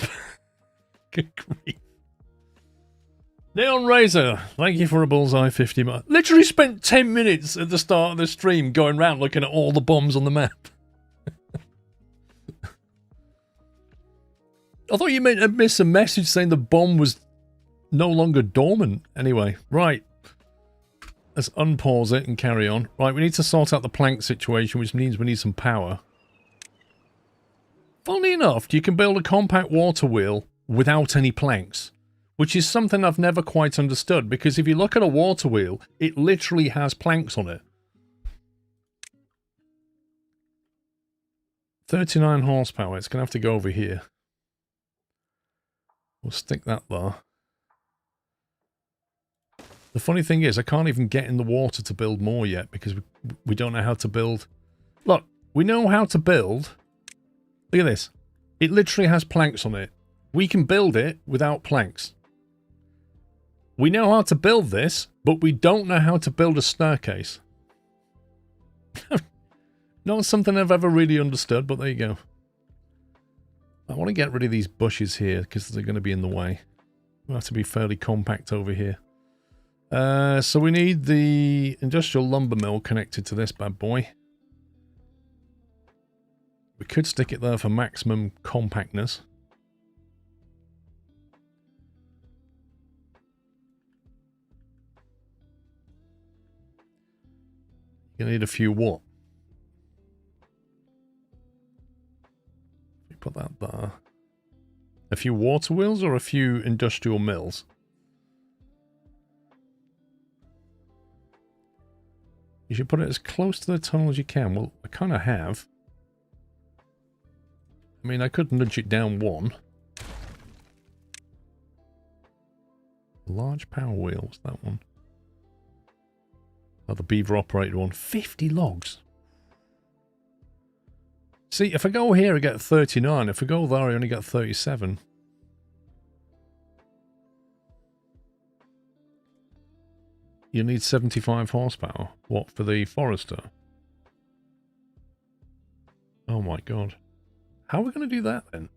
Good grief. Neon Razor, thank you for a bullseye 50 mark. Literally spent 10 minutes at the start of the stream going around looking at all the bombs on the map. I thought you meant to miss a message saying the bomb was no longer dormant. Anyway, right. Let's unpause it and carry on. Right, we need to sort out the plank situation, which means we need some power. Funnily enough, you can build a compact water wheel without any planks, which is something I've never quite understood, because if you look at a water wheel, it literally has planks on it. 39 horsepower. It's going to have to go over here. We'll stick that there. The funny thing is, I can't even get in the water to build more yet, because we don't know how to build. Look, we know how to build. Look at this. It literally has planks on it. We can build it without planks. We know how to build this, but we don't know how to build a staircase. Not something I've ever really understood, but there you go. I want to get rid of these bushes here because they're going to be in the way. We'll have to be fairly compact over here. So we need the industrial lumber mill connected to this bad boy. We could stick it there for maximum compactness. You need a few what? You put that there. A few water wheels or a few industrial mills? You should put it as close to the tunnel as you can. Well, I kind of have. I mean, I could nudge it down one. Large power wheels, that one. Oh, the beaver operated one. 50 logs. See, if I go here, I get 39. If I go there, I only get 37. You need 75 horsepower. What, for the Forester? Oh my god. How are we going to do that then?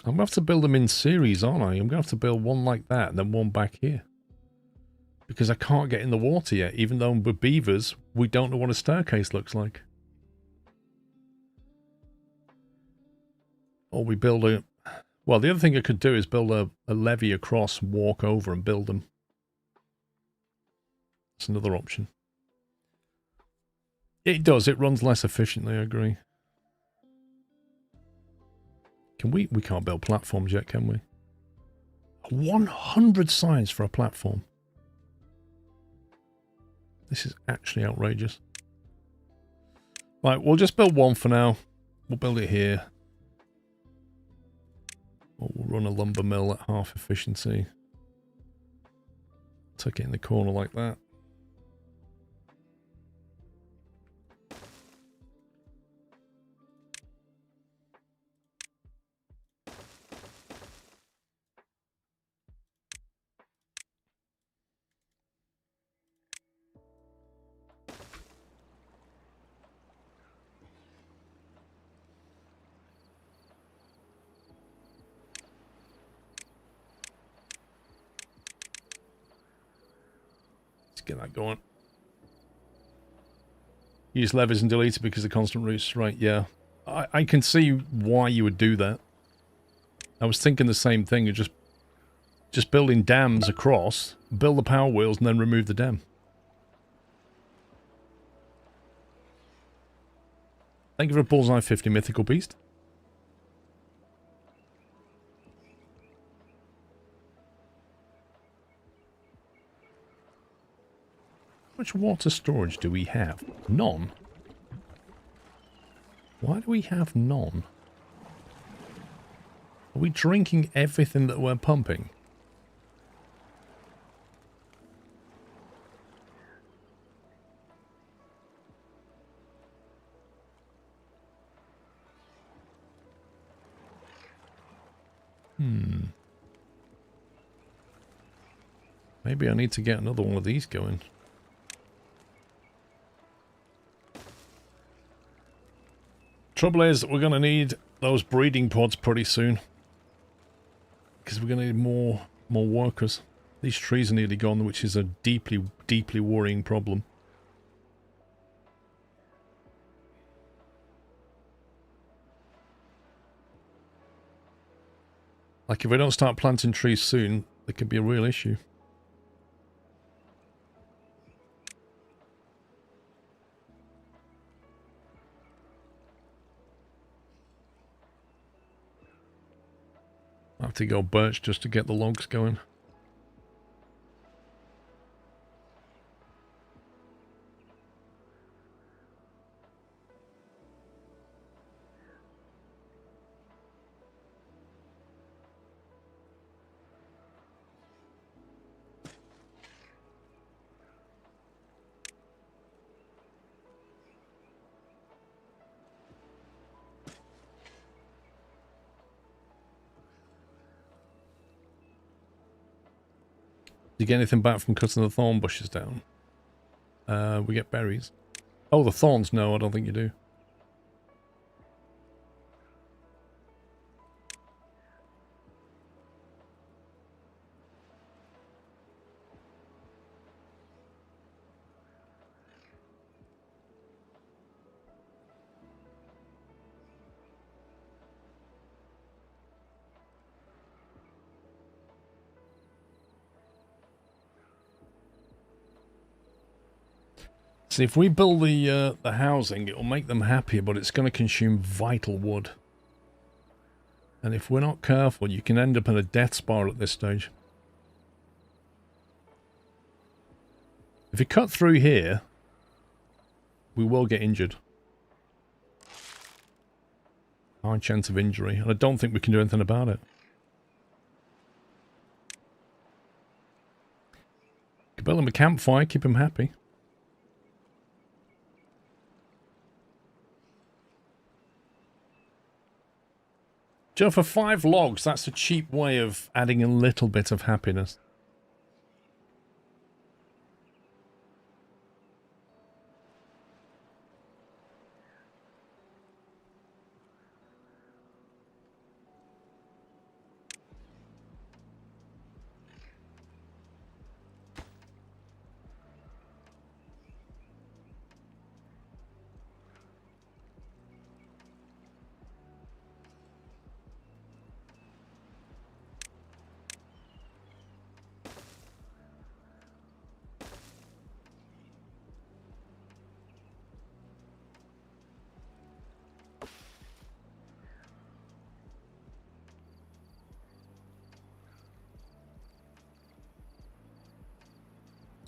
I'm going to have to build them in series, aren't I? I'm going to have to build one like that and then one back here. Because I can't get in the water yet, even though with beavers, we don't know what a staircase looks like. Or we build a... Well, the other thing I could do is build a levee across, walk over and build them. That's another option. It does, it runs less efficiently, I agree. Can we can't build platforms yet, can we? 100 signs for a platform. This is actually outrageous. Right, we'll just build one for now. We'll build it here. Or we'll run a lumber mill at half efficiency. Tuck it in the corner like that. Get that going. Use levers and delete it because of constant routes. Right, yeah. I can see why you would do that. I was thinking the same thing. You're just building dams across, build the power wheels, and then remove the dam. Thank you for a bullseye 50 mythical beast. How much water storage do we have? None. Why do we have none? Are we drinking everything that we're pumping? Maybe I need to get another one of these going. Trouble is, we're going to need those breeding pods pretty soon. Because we're going to need more workers. These trees are nearly gone, which is a deeply, deeply worrying problem. Like, if we don't start planting trees soon, there could be a real issue. I have to go birch just to get the logs going. Do you get anything back from cutting the thorn bushes down? We get berries. Oh, the thorns? No, I don't think you do. See, if we build the housing, it'll make them happier, but it's going to consume vital wood. And if we're not careful, you can end up in a death spiral at this stage. If you cut through here, we will get injured. High chance of injury, and I don't think we can do anything about it. You can build him a campfire, keep him happy. Joe, for 5 logs, that's a cheap way of adding a little bit of happiness.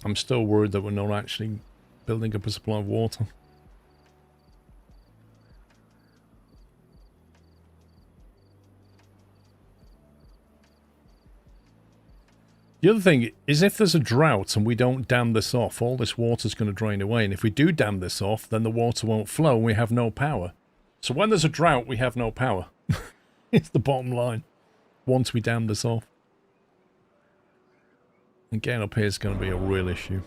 I'm still worried that we're not actually building up a supply of water. The other thing is, if there's a drought and we don't dam this off, all this water's going to drain away. And if we do dam this off, then the water won't flow and we have no power. So when there's a drought, we have no power. It's the bottom line. Once we dam this off. And getting up here is going to be a real issue.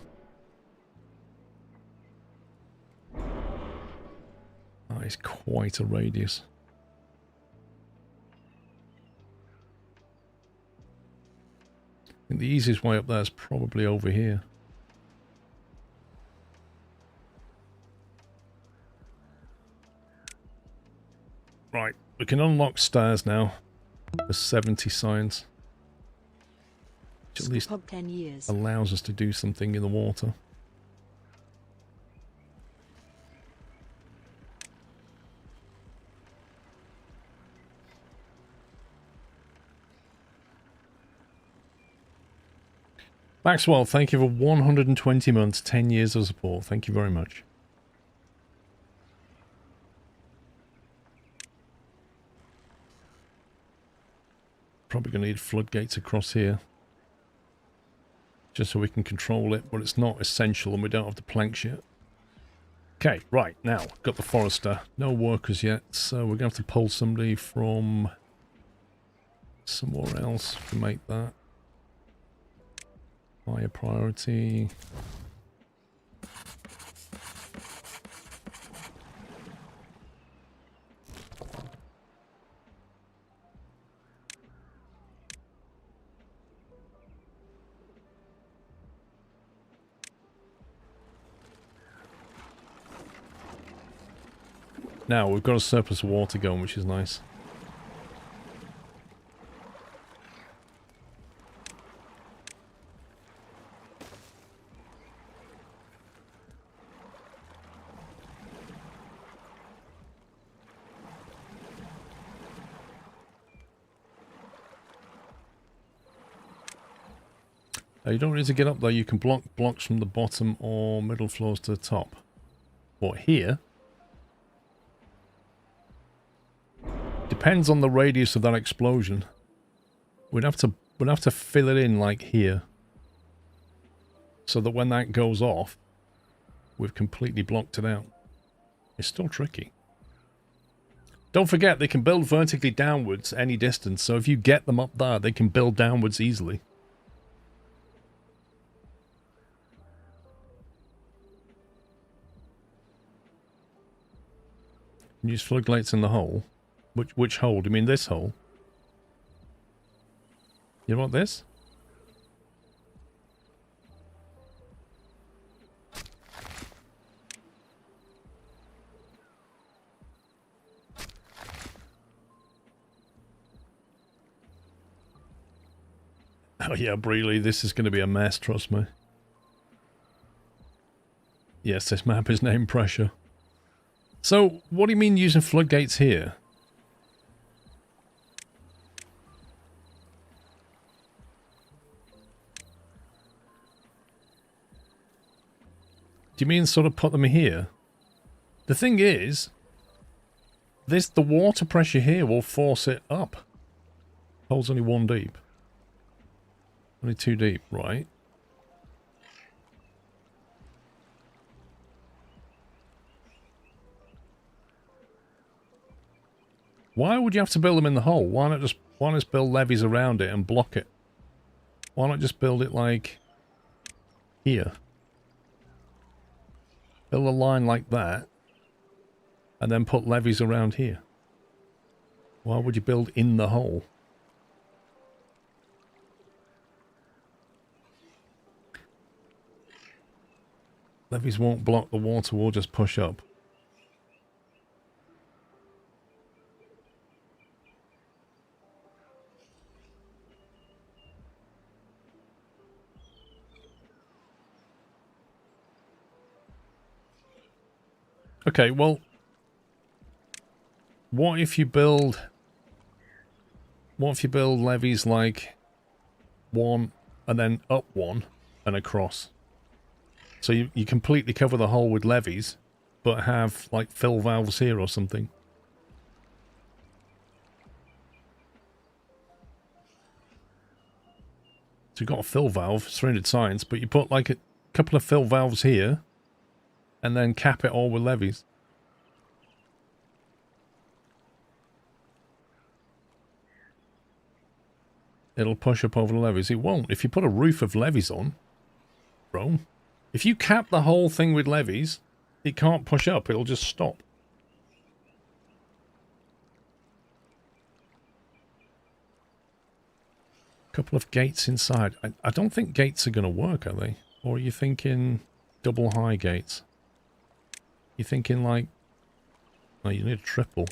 That is quite a radius. I think the easiest way up there is probably over here. Right, we can unlock stairs now. For 70 signs. Which at least 10 years. allows us to do something in the water. Maxwell, thank you for 120 months, 10 years of support. Thank you very much. Probably going to need floodgates across here. Just so we can control it, but it's not essential and we don't have the planks yet. Okay, right, now, got the forester. No workers yet, so we're going to have to pull somebody from somewhere else to make that. Higher priority. Now, we've got a surplus of water going, which is nice. You don't need to get up there. You can block blocks from the bottom or middle floors to the top. But here... depends on the radius of that explosion. We'd have to fill it in like here. So that when that goes off, we've completely blocked it out. It's still tricky. Don't forget, they can build vertically downwards any distance. So if you get them up there, they can build downwards easily. Use floodlights in the hole. Which hole? Do you mean this hole? You want this? Oh yeah, Breely, this is going to be a mess, trust me. Yes, this map is named Pressure. So, what do you mean using floodgates here? Do you mean sort of put them here? The thing is, the water pressure here will force it up. Hole's only 1 deep. Only 2 deep, right? Why would you have to build them in the hole? Why not just build levees around it and block it? Why not just build it like here? Build a line like that and then put levees around here. Why would you build in the hole? Levees won't block the water, we'll just push up. Okay, well, what if you build levees like 1 and then up 1 and across? So you completely cover the hole with levees, but have like fill valves here or something. So you've got a fill valve, 300 science, but you put like a couple of fill valves here, and then cap it all with levees. It'll push up over the levees. It won't. If you put a roof of levees on, bro, if you cap the whole thing with levees, it can't push up. It'll just stop. Couple of gates inside. I don't think gates are going to work, are they? Or are you thinking double high gates? You thinking like... Oh, you need a triple.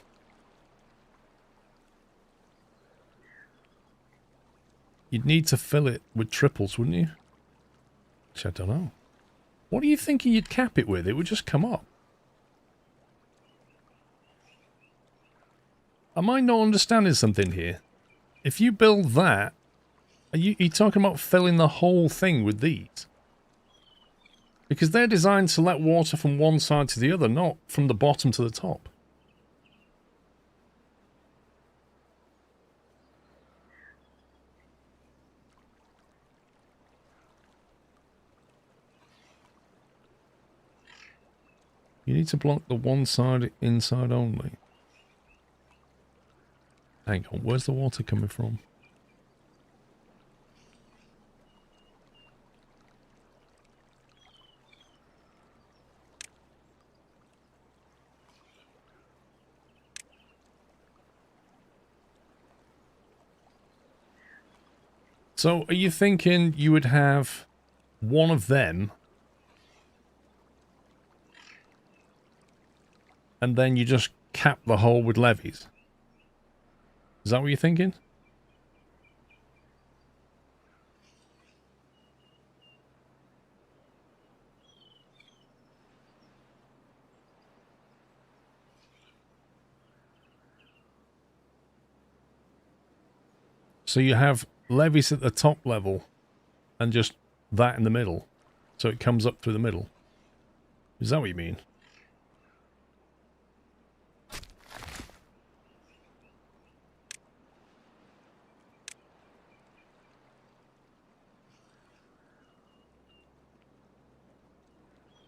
You'd need to fill it with triples, wouldn't you? Which I don't know. What are you thinking you'd cap it with? It would just come up. Am I not understanding something here? If you build that, are you talking about filling the whole thing with these? Because they're designed to let water from one side to the other, not from the bottom to the top. You need to block the one side inside only. Hang on, where's the water coming from? So, are you thinking you would have one of them and then you just cap the hole with levees. Is that what you're thinking? So you have levees at the top level and just that in the middle. So it comes up through the middle. Is that what you mean?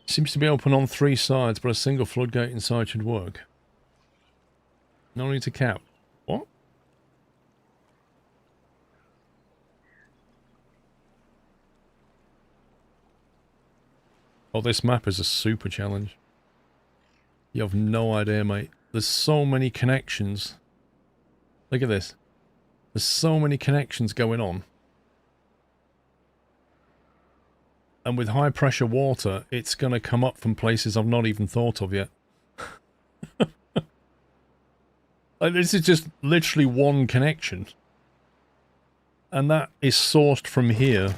Seems to be open on 3 sides, but a single floodgate inside should work. No need to cap. What? Oh, this map is a super challenge. You have no idea, mate. There's so many connections. Look at this. There's so many connections going on. And with high pressure water, it's going to come up from places I've not even thought of yet. Like, this is just literally one connection. And that is sourced from here.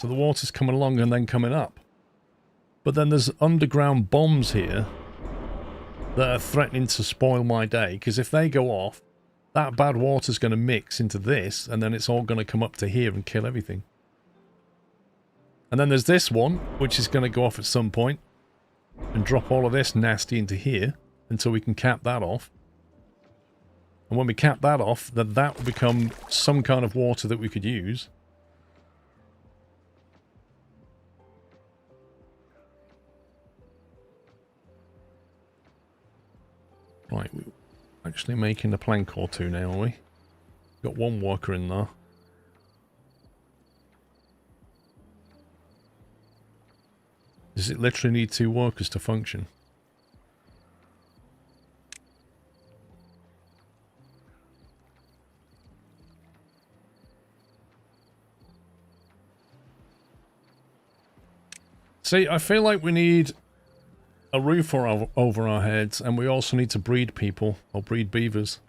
So the water's coming along and then coming up. But then there's underground bombs here that are threatening to spoil my day. Because if they go off, that bad water's going to mix into this. And then it's all going to come up to here and kill everything. And then there's this one, which is going to go off at some point and drop all of this nasty into here until we can cap that off. And when we cap that off, then that will become some kind of water that we could use. Right, we're actually making a plank or two now, are we? Got one worker in there. Does it literally need 2 workers to function? See, I feel like we need a roof over our heads, and we also need to breed people, or breed beavers.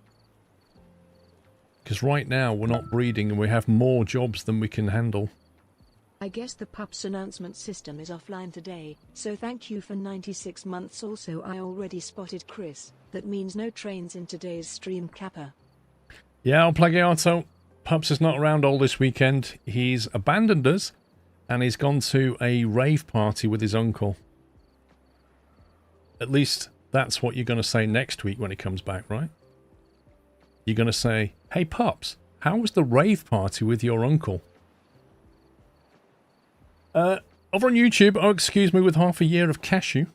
Because right now, we're not breeding, and we have more jobs than we can handle. I guess the pup's announcement system is offline today, so thank you for 96 months. Also, I already spotted Chris. That means no trains in today's stream, Kappa. Yeah, I'll plug it out. So, Pups is not around all this weekend. He's abandoned us, and he's gone to a rave party with his uncle. At least, that's what you're going to say next week when he comes back, right? You're going to say, hey, Pups, how was the rave party with your uncle? Over on YouTube, oh, excuse me, with half a year of cashew.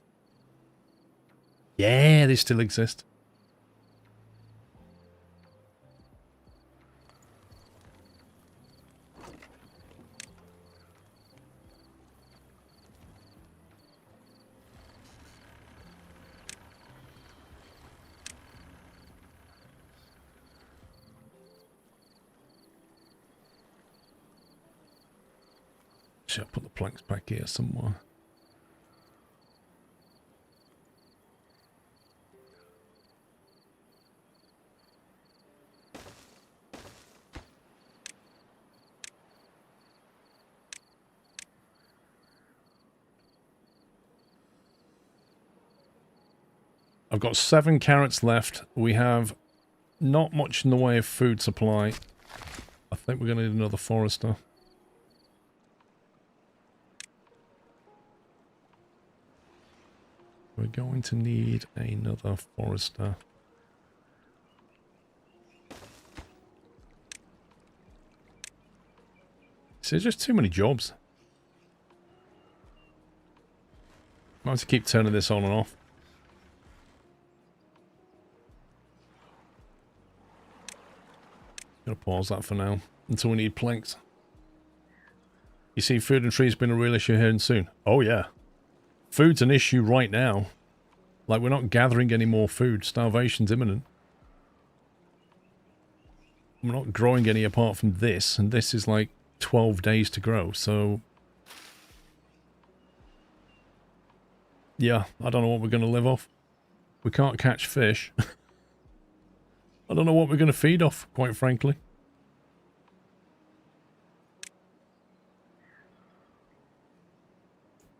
Yeah, they still exist. Should I put the planks back here somewhere? I've got 7 carrots left. We have not much in the way of food supply. I think we're going to need another forester. We're going to need another forester. So there's just too many jobs. I have to keep turning this on and off. Gonna pause that for now until we need planks. You see, food and trees been a real issue here and soon. Oh yeah. Food's an issue right now. Like, we're not gathering any more food. Starvation's imminent. We're not growing any apart from this, and this is like 12 days to grow, so... yeah, I don't know what we're going to live off. We can't catch fish. I don't know what we're going to feed off, quite frankly.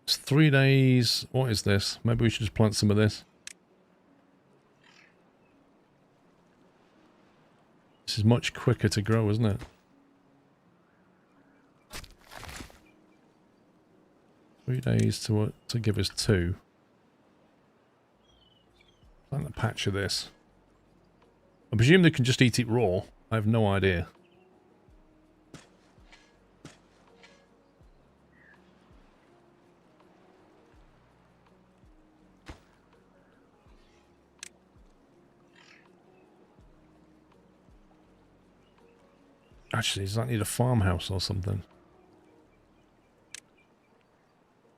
It's 3 days. What is this? Maybe we should just plant some of this. This is much quicker to grow, isn't it? 3 days to give us 2. Plant a patch of this. I presume they can just eat it raw. I have no idea. Actually, does that need a farmhouse or something?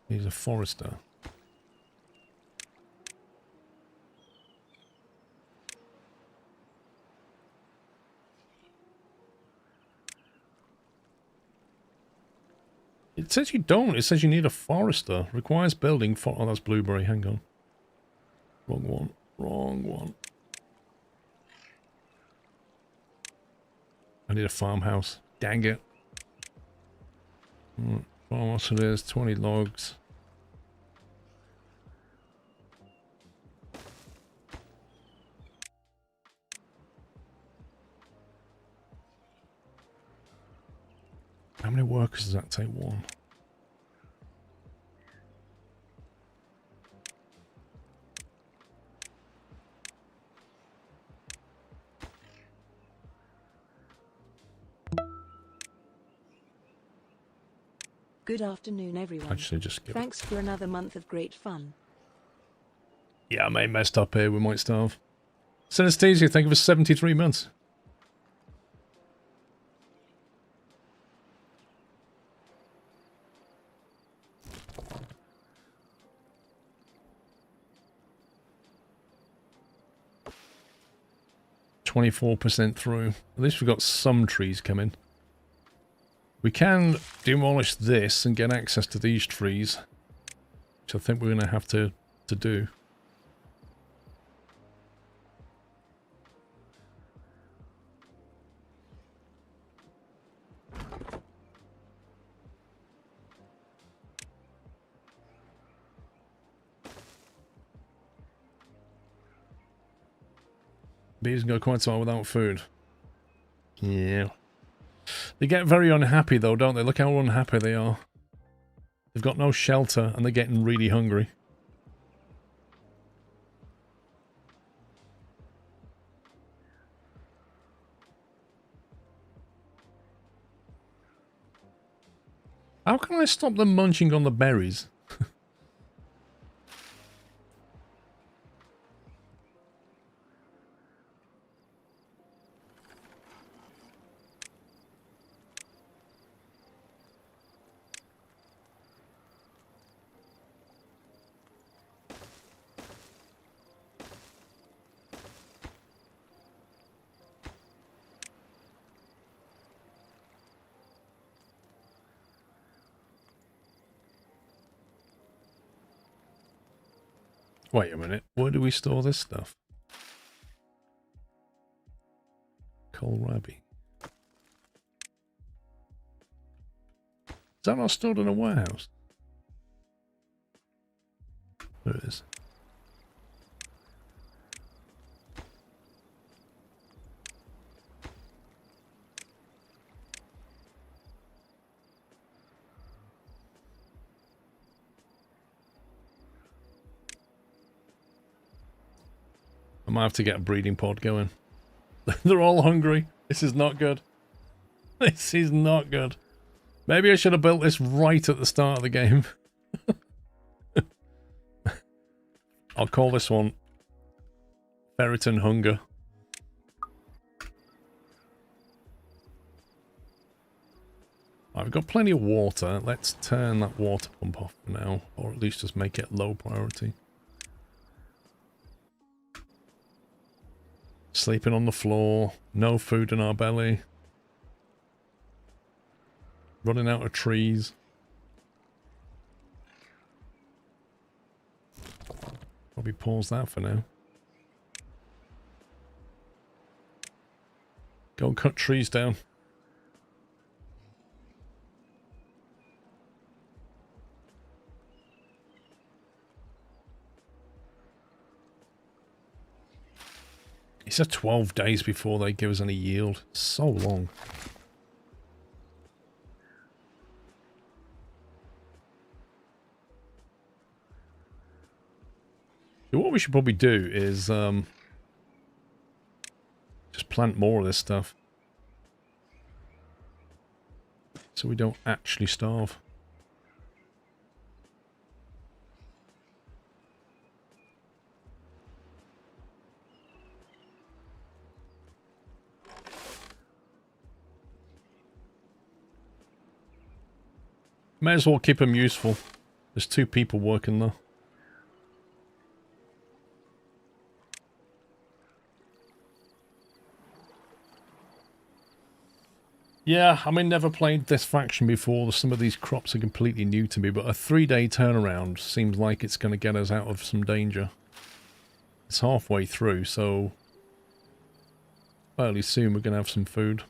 He's a forester. It says you don't. It says you need a forester. Requires building for... Oh, that's blueberry. Hang on. Wrong one. Wrong one. I need a farmhouse. Dang it. Farmhouse it is. 20 logs. How many workers does that take? 1. Good afternoon, everyone. Actually, just give Thanks for another month of great fun. Yeah, I may have messed up here. We might starve. Synesthesia, thank you for 73 months. %through. At least we've got some trees coming. We can demolish this and get access to these trees, which I think we're going to have to do. Bees can go quite a while without food. Yeah. They get very unhappy though, don't they? Look how unhappy they are. They've got no shelter and they're getting really hungry. How can I stop them munching on the berries? Wait a minute, where do we store this stuff? Kohlrabi. Is that not stored in a warehouse? There it is. I might have to get a breeding pod going. They're all hungry. This is not good. This is not good. Maybe I should have built this right at the start of the game. I'll call this one Ferritin Hunger. I've got plenty of water. Let's turn that water pump off for now, or at least just make it low priority. Sleeping on the floor, no food in our belly. Running out of trees. Probably pause that for now. Go and cut trees down. He said 12 days before they give us any yield. So long. So what we should probably do is just plant more of this stuff. So we don't actually starve. May as well keep them useful. There's 2 people working there. Yeah, I mean, never played this faction before. Some of these crops are completely new to me, but a 3-day turnaround seems like it's going to get us out of some danger. It's halfway through, so fairly soon we're going to have some food.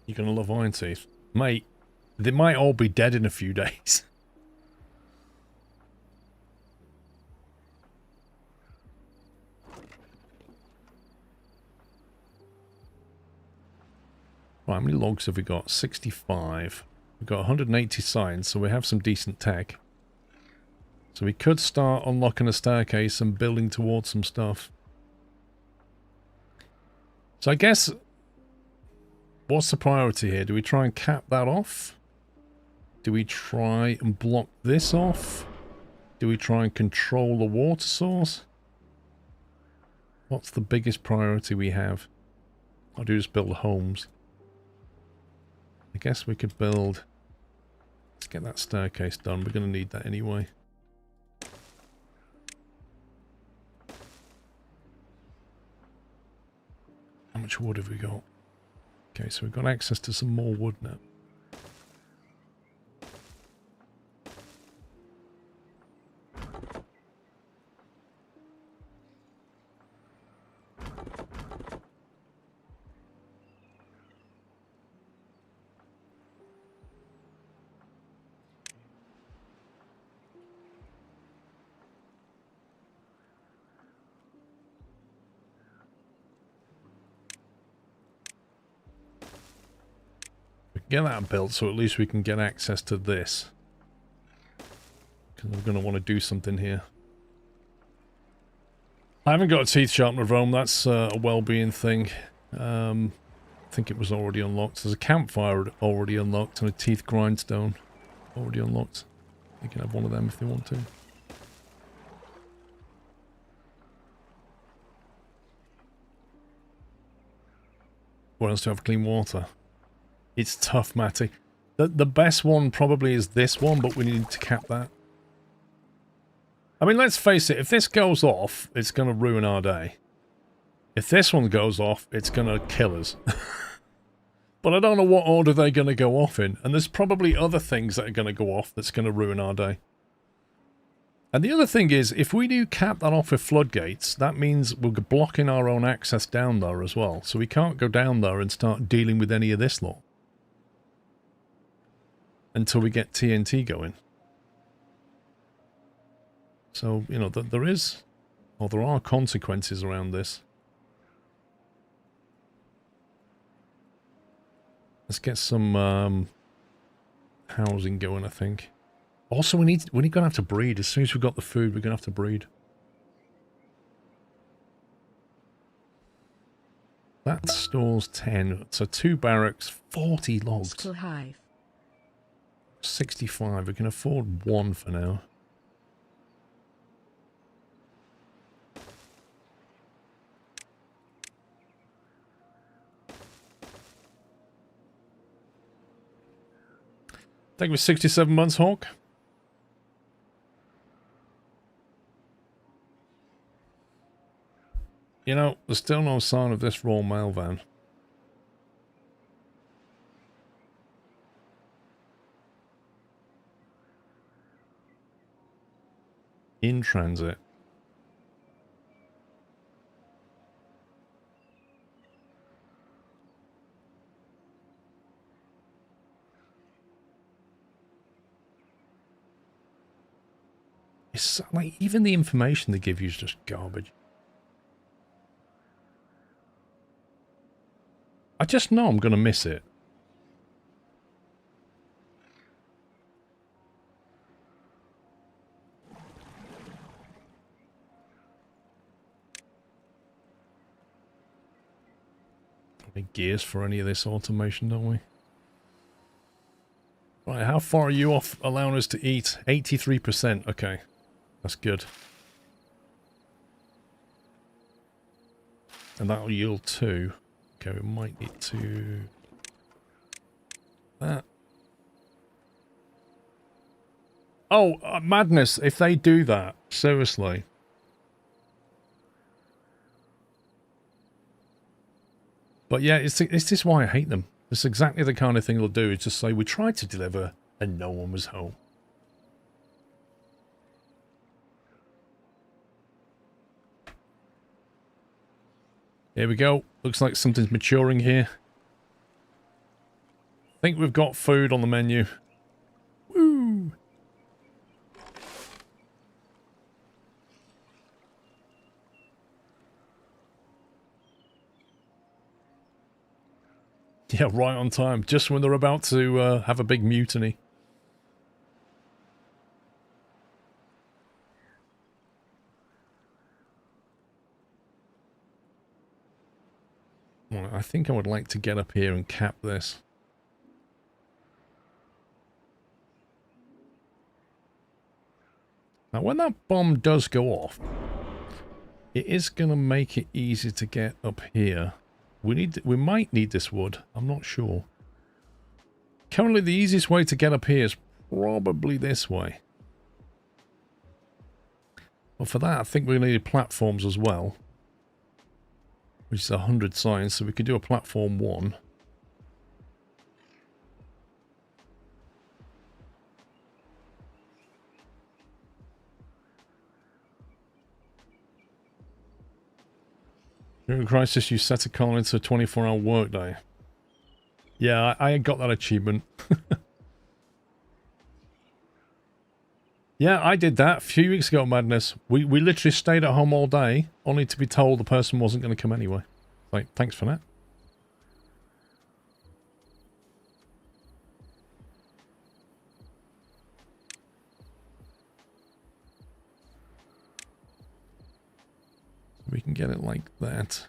You're going to love Iron Teeth. Mate, they might all be dead in a few days. Right, how many logs have we got? 65. We've got 180 signs, so we have some decent tech. So we could start unlocking a staircase and building towards some stuff. So I guess... what's the priority here? Do we try and cap that off? Do we try and block this off? Do we try and control the water source? What's the biggest priority we have? Or do we just build homes? I guess we could build... let's get that staircase done. We're going to need that anyway. How much wood have we got? Okay, so we've got access to some more wood now. Get that built so at least we can get access to this. Because we're going to want to do something here. I haven't got a teeth sharpener of Rome. That's a well-being thing. I think it was already unlocked. There's a campfire already unlocked and a teeth grindstone already unlocked. They can have one of them if they want to. Where else do I have clean water? It's tough, Matty. The best one probably is this one, but we need to cap that. I mean, let's face it, if this goes off, it's going to ruin our day. If this one goes off, it's going to kill us. But I don't know what order they're going to go off in, and there's probably other things that are going to go off that's going to ruin our day. And the other thing is, if we do cap that off with floodgates, that means we're blocking our own access down there as well. So we can't go down there and start dealing with any of this lot. Until we get TNT going. So, you know, there is... or there are consequences around this. Let's get some housing going, I think. Also, we're going to have to breed. As soon as we've got the food, we're going to have to breed. That stores 10. So 2 barracks, 40 logs. Still hive. 65. We can afford 1 for now. Thank you for 67 months, Hawk. You know, there's still no sign of this raw mail van. in transit. It's like, even the information they give you is just garbage. I just know I'm going to miss it. We need gears for any of this automation, don't we? Right, how far are you off allowing us to eat? 83%. Okay, that's good. And that'll yield 2. Okay, we might need to... that. Oh, madness, if they do that. Seriously. But yeah, it's just why I hate them. It's exactly the kind of thing they'll do. Is just say, we tried to deliver and no one was home. Here we go. Looks like something's maturing here. I think we've got food on the menu. Woo! Yeah, right on time. Just when they're about to have a big mutiny. Well, I think I would like to get up here and cap this. Now, when that bomb does go off, it is going to make it easy to get up here. We might need this wood. I'm not sure. Currently, the easiest way to get up here is probably this way. But for that, I think we need platforms as well. Which is 100 science, so we could do a platform 1. During Crisis, you set a colony to a 24-hour workday. Yeah, I got that achievement. Yeah, I did that a few weeks ago, Madness. We literally stayed at home all day, only to be told the person wasn't going to come anyway. Like, thanks for that. We can get it like that.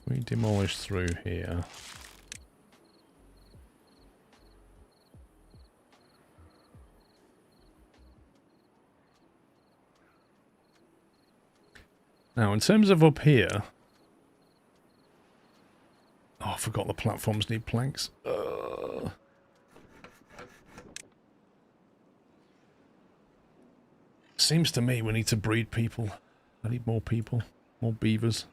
We demolish through here. Now, in terms of up here... Oh, I forgot the platforms need planks. Seems to me we need to breed people. I need more people. More beavers.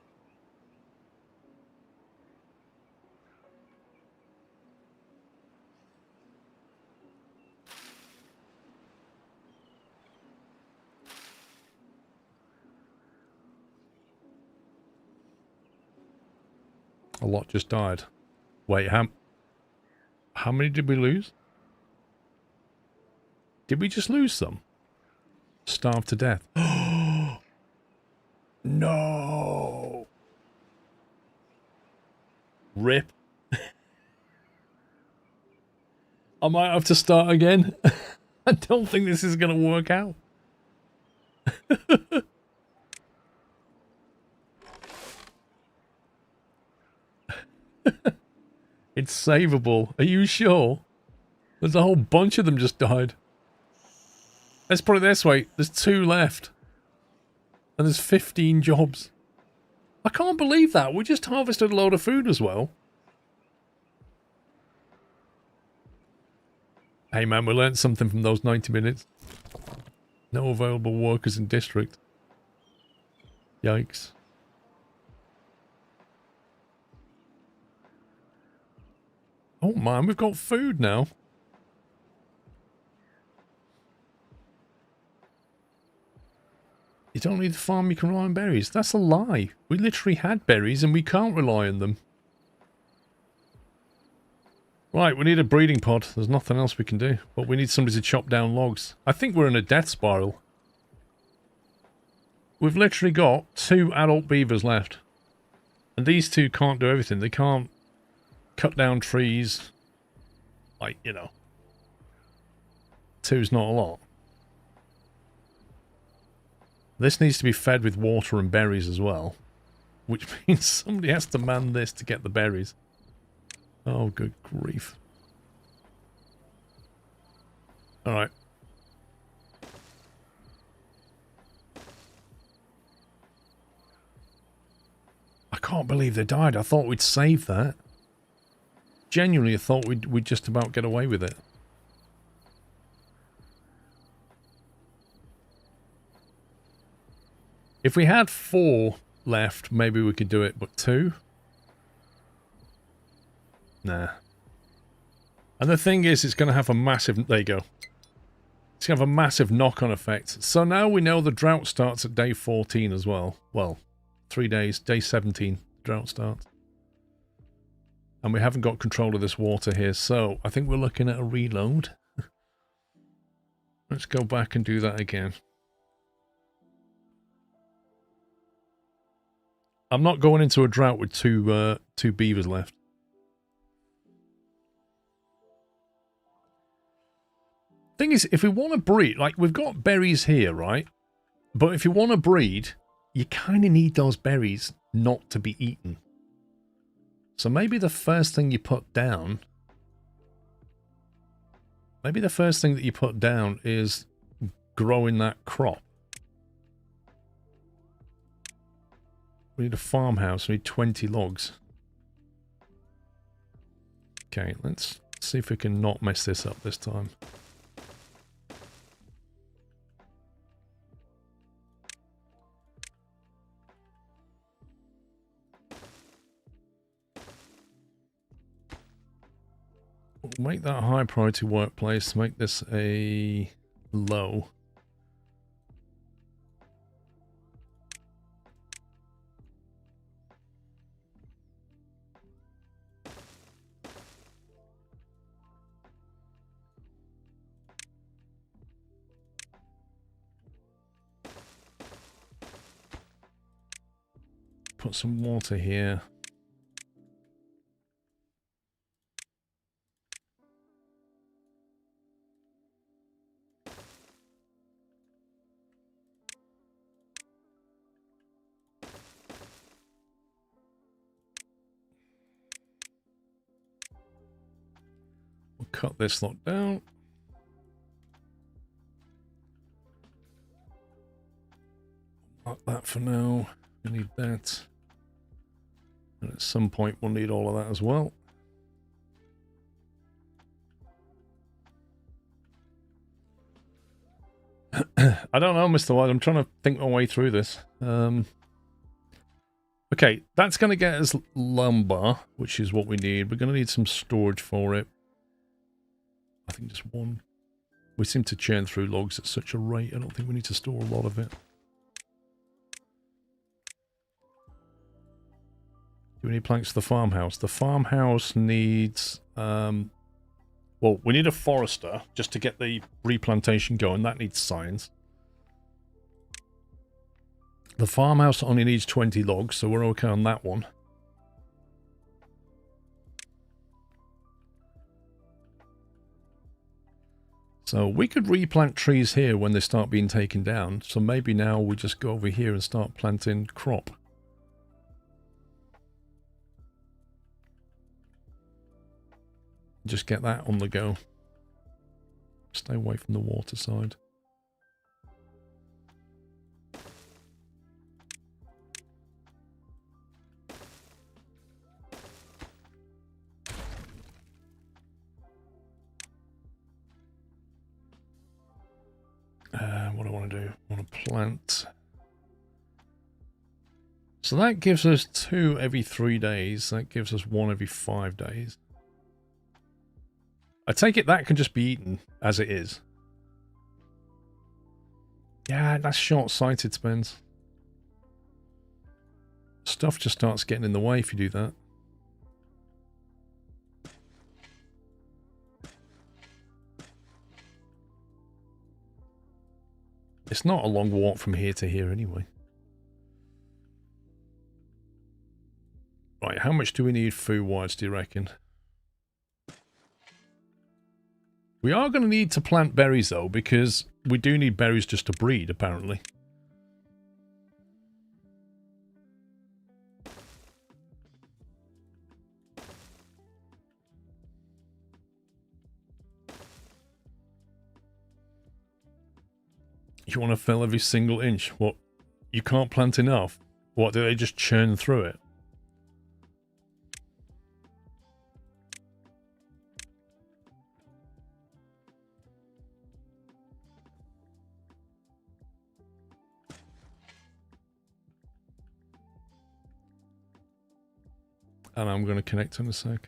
A lot just died. Wait, how many did we lose? Did we just lose some? Starved to death. No! Rip. I might have to start again. I don't think this is going to work out. It's savable. Are you sure? There's a whole bunch of them just died. Let's put it this way. There's 2 left. And there's 15 jobs. I can't believe that. We just harvested a load of food as well. Hey man, we learned something from those 90 minutes. No available workers in district. Yikes. Oh man, we've got food now. You don't need to farm, you can rely on berries. That's a lie. We literally had berries and we can't rely on them. Right, we need a breeding pod. There's nothing else we can do. But we need somebody to chop down logs. I think we're in a death spiral. We've literally got 2 adult beavers left. And these 2 can't do everything. They can't cut down trees. Like, you know. 2's not a lot. This needs to be fed with water and berries as well. Which means somebody has to man this to get the berries. Oh, good grief. Alright. I can't believe they died. I thought we'd save that. Genuinely, I thought we'd just about get away with it. If we had 4 left, maybe we could do it, but 2? Nah. And the thing is, it's going to have a massive... There you go. It's going to have a massive knock-on effect. So now we know the drought starts at day 14 as well. Well, 3 days. Day 17, drought starts. And we haven't got control of this water here, so I think we're looking at a reload. Let's go back and do that again. I'm not going into a drought with two beavers left. Thing is, if we want to breed, like we've got berries here, right? But if you want to breed, you kind of need those berries not to be eaten. So maybe the first thing you put down... Maybe the first thing that you put down is growing that crop. We need a farmhouse. We need 20 logs. Okay, let's see if we can not mess this up this time. We'll make that a high priority workplace. Make this a low. Put some water here. We'll cut this lot down. Like that for now. We need that. And at some point we'll need all of that as well. I don't know, Mr. White. I'm trying to think my way through this. Okay, that's going to get us lumber, which is what we need. We're going to need some storage for it. I think just one. We seem to churn through logs at such a rate. I don't think we need to store a lot of it. Do we need planks for the farmhouse? The farmhouse needs... well, we need a forester just to get the replantation going. That needs science. The farmhouse only needs 20 logs, so we're okay on that one. So we could replant trees here when they start being taken down. So maybe now we just go over here and start planting crop. Just get that on the go. Stay away from the water side. want to do? I want to plant. So that gives us 2 every 3 days. That gives us 1 every 5 days. I take it that can just be eaten as it is. Yeah, that's short-sighted, Spence. Stuff just starts getting in the way if you do that. It's not a long walk from here to here anyway. Right, how much do we need food-wise, do you reckon? We are going to need to plant berries, though, because we do need berries just to breed, apparently. You want to fill every single inch? What? You can't plant enough? What, do they just churn through it? And I'm going to connect in a sec.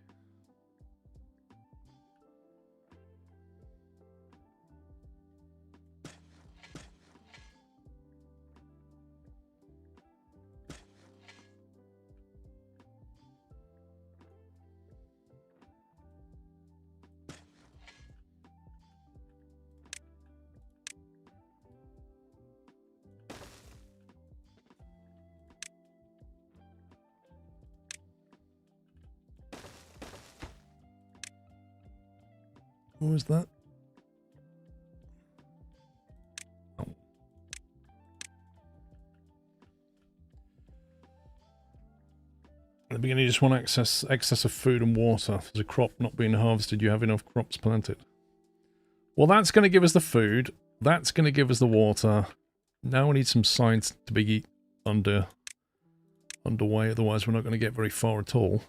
What was that? Oh. At the beginning, you just want excess of food and water. If there's a crop not being harvested, you have enough crops planted. Well, that's going to give us the food. That's going to give us the water. Now we need some science to be underway, otherwise we're not going to get very far at all.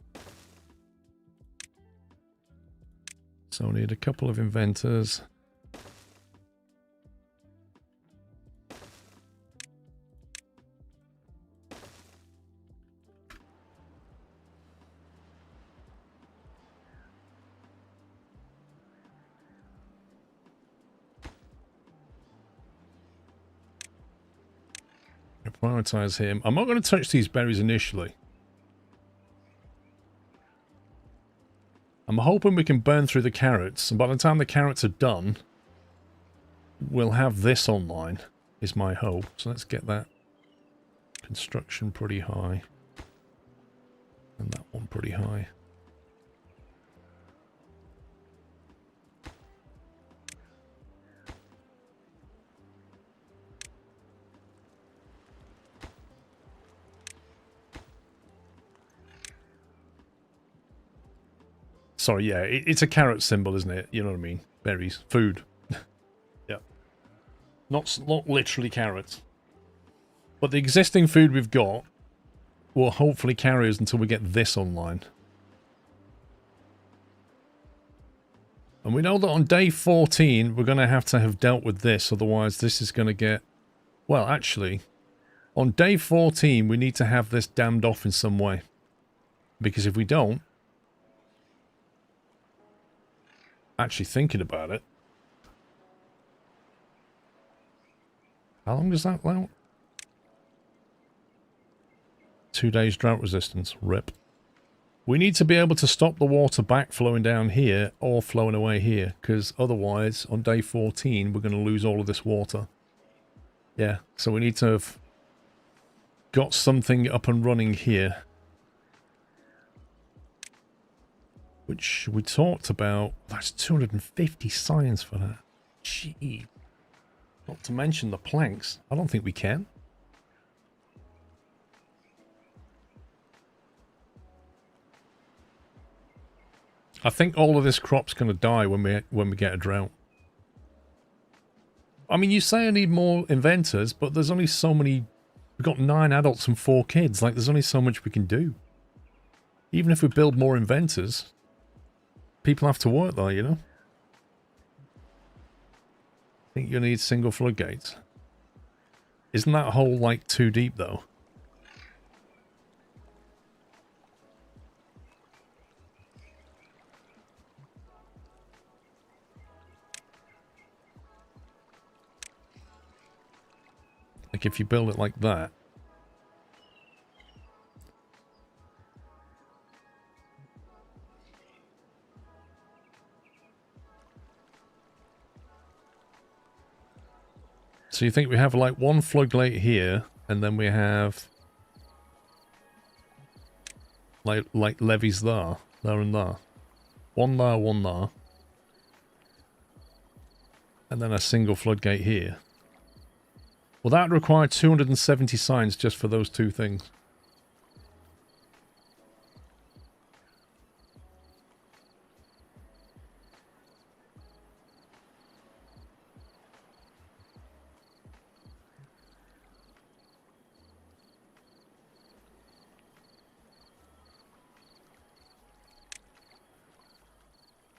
So we need a couple of inventors. Prioritize him. I'm not going to touch these berries initially. I'm hoping we can burn through the carrots, and by the time the carrots are done, we'll have this online, is my hope. So let's get that construction pretty high. And that one pretty high. Sorry, yeah, it's a carrot symbol, isn't it? You know what I mean? Berries. Food. Yeah. Not literally carrots. But the existing food we've got will hopefully carry us until we get this online. And we know that on day 14, we're going to have dealt with this, otherwise this is going to get... Well, actually, on day 14, we need to have this dammed off in some way. Because if we don't... Actually thinking about it. How long does that last? 2 days drought resistance. RIP. We need to be able to stop the water back flowing down here or flowing away here, because otherwise on day 14 we're going to lose all of this water. Yeah, so we need to have got something up and running here. Which we talked about. That's 250 science for that. Gee. Not to mention the planks. I don't think we can. I think all of this crop's going to die when we get a drought. I mean, you say I need more inventors, but there's only so many... We've got 9 adults and 4 kids. Like, there's only so much we can do. Even if we build more inventors... People have to work though, you know? I think you'll need single floodgates. Isn't that hole like too deep though? Like if you build it like that. So you think we have like one floodgate here, and then we have like levees there and there. One there, one there. And then a single floodgate here. Well, that would require 270 signs just for those two things.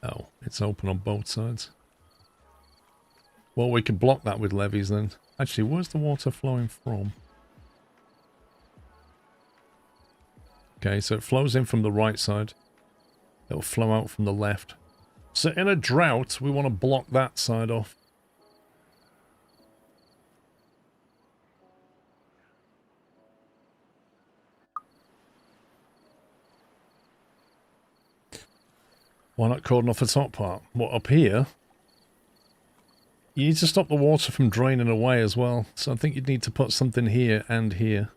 Oh, it's open on both sides. Well, we could block that with levees then. Actually, where's the water flowing from? Okay, so it flows in from the right side. It'll flow out from the left. So in a drought, we want to block that side off. Why not cordon off the top part? What, up here? You need to stop the water from draining away as well. So I think you'd need to put something here and here.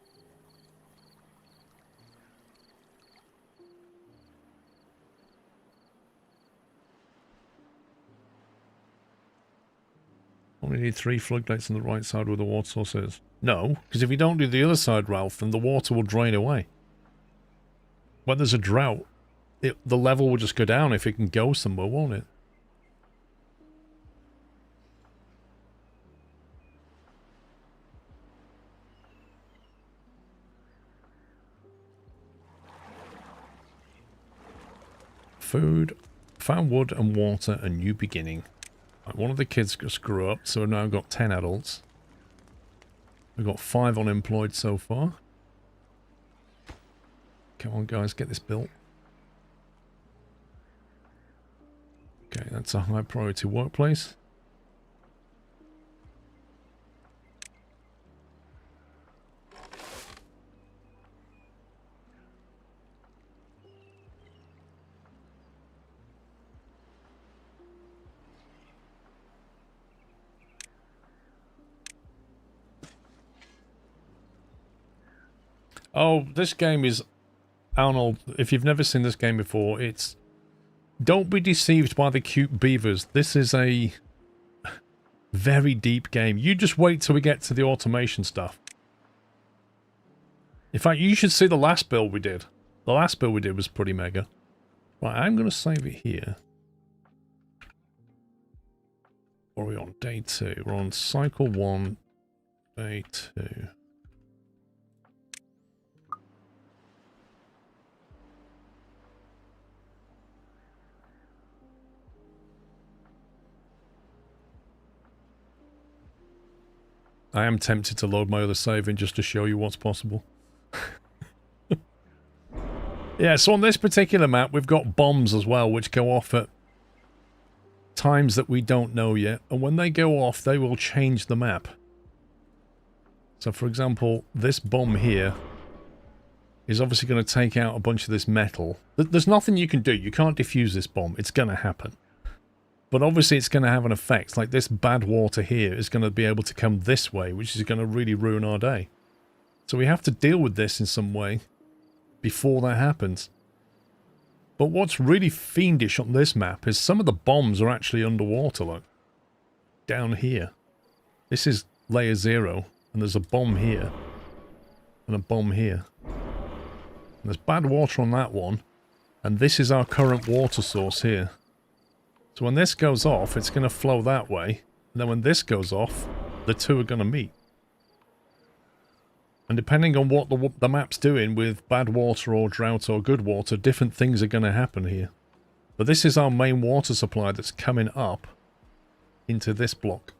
Only need 3 floodgates on the right side where the water source is. No, because if you don't do the other side, Ralph, then the water will drain away. When there's a drought, the level will just go down if it can go somewhere, won't it? Food, found wood and water, a new beginning. Right, one of the kids just grew up, so we've now got 10 adults. We've got 5 unemployed so far. Come on, guys, get this built. Okay, that's a high priority workplace. Oh, this game is... Arnold, if you've never seen this game before, it's... Don't be deceived by the cute beavers. This is a very deep game. You just wait till we get to the automation stuff. In fact, you should see the last build we did. The last build we did was pretty mega. Right, I'm going to save it here. What are we on? Day 2. We're on cycle 1, day 2. I am tempted to load my other save in just to show you what's possible. Yeah, so on this particular map, we've got bombs as well, which go off at times that we don't know yet. And when they go off, they will change the map. So, for example, this bomb here is obviously going to take out a bunch of this metal. There's nothing you can do. You can't defuse this bomb. It's going to happen. But obviously it's going to have an effect. Like this bad water here is going to be able to come this way, which is going to really ruin our day. So we have to deal with this in some way before that happens. But what's really fiendish on this map is some of the bombs are actually underwater, look. Down here. This is layer 0, and there's a bomb here. And a bomb here. And there's bad water on that one. And this is our current water source here. So when this goes off, it's going to flow that way. And then when this goes off, the two are going to meet. And depending on what the map's doing with bad water or drought or good water, different things are going to happen here. But this is our main water supply that's coming up into this block.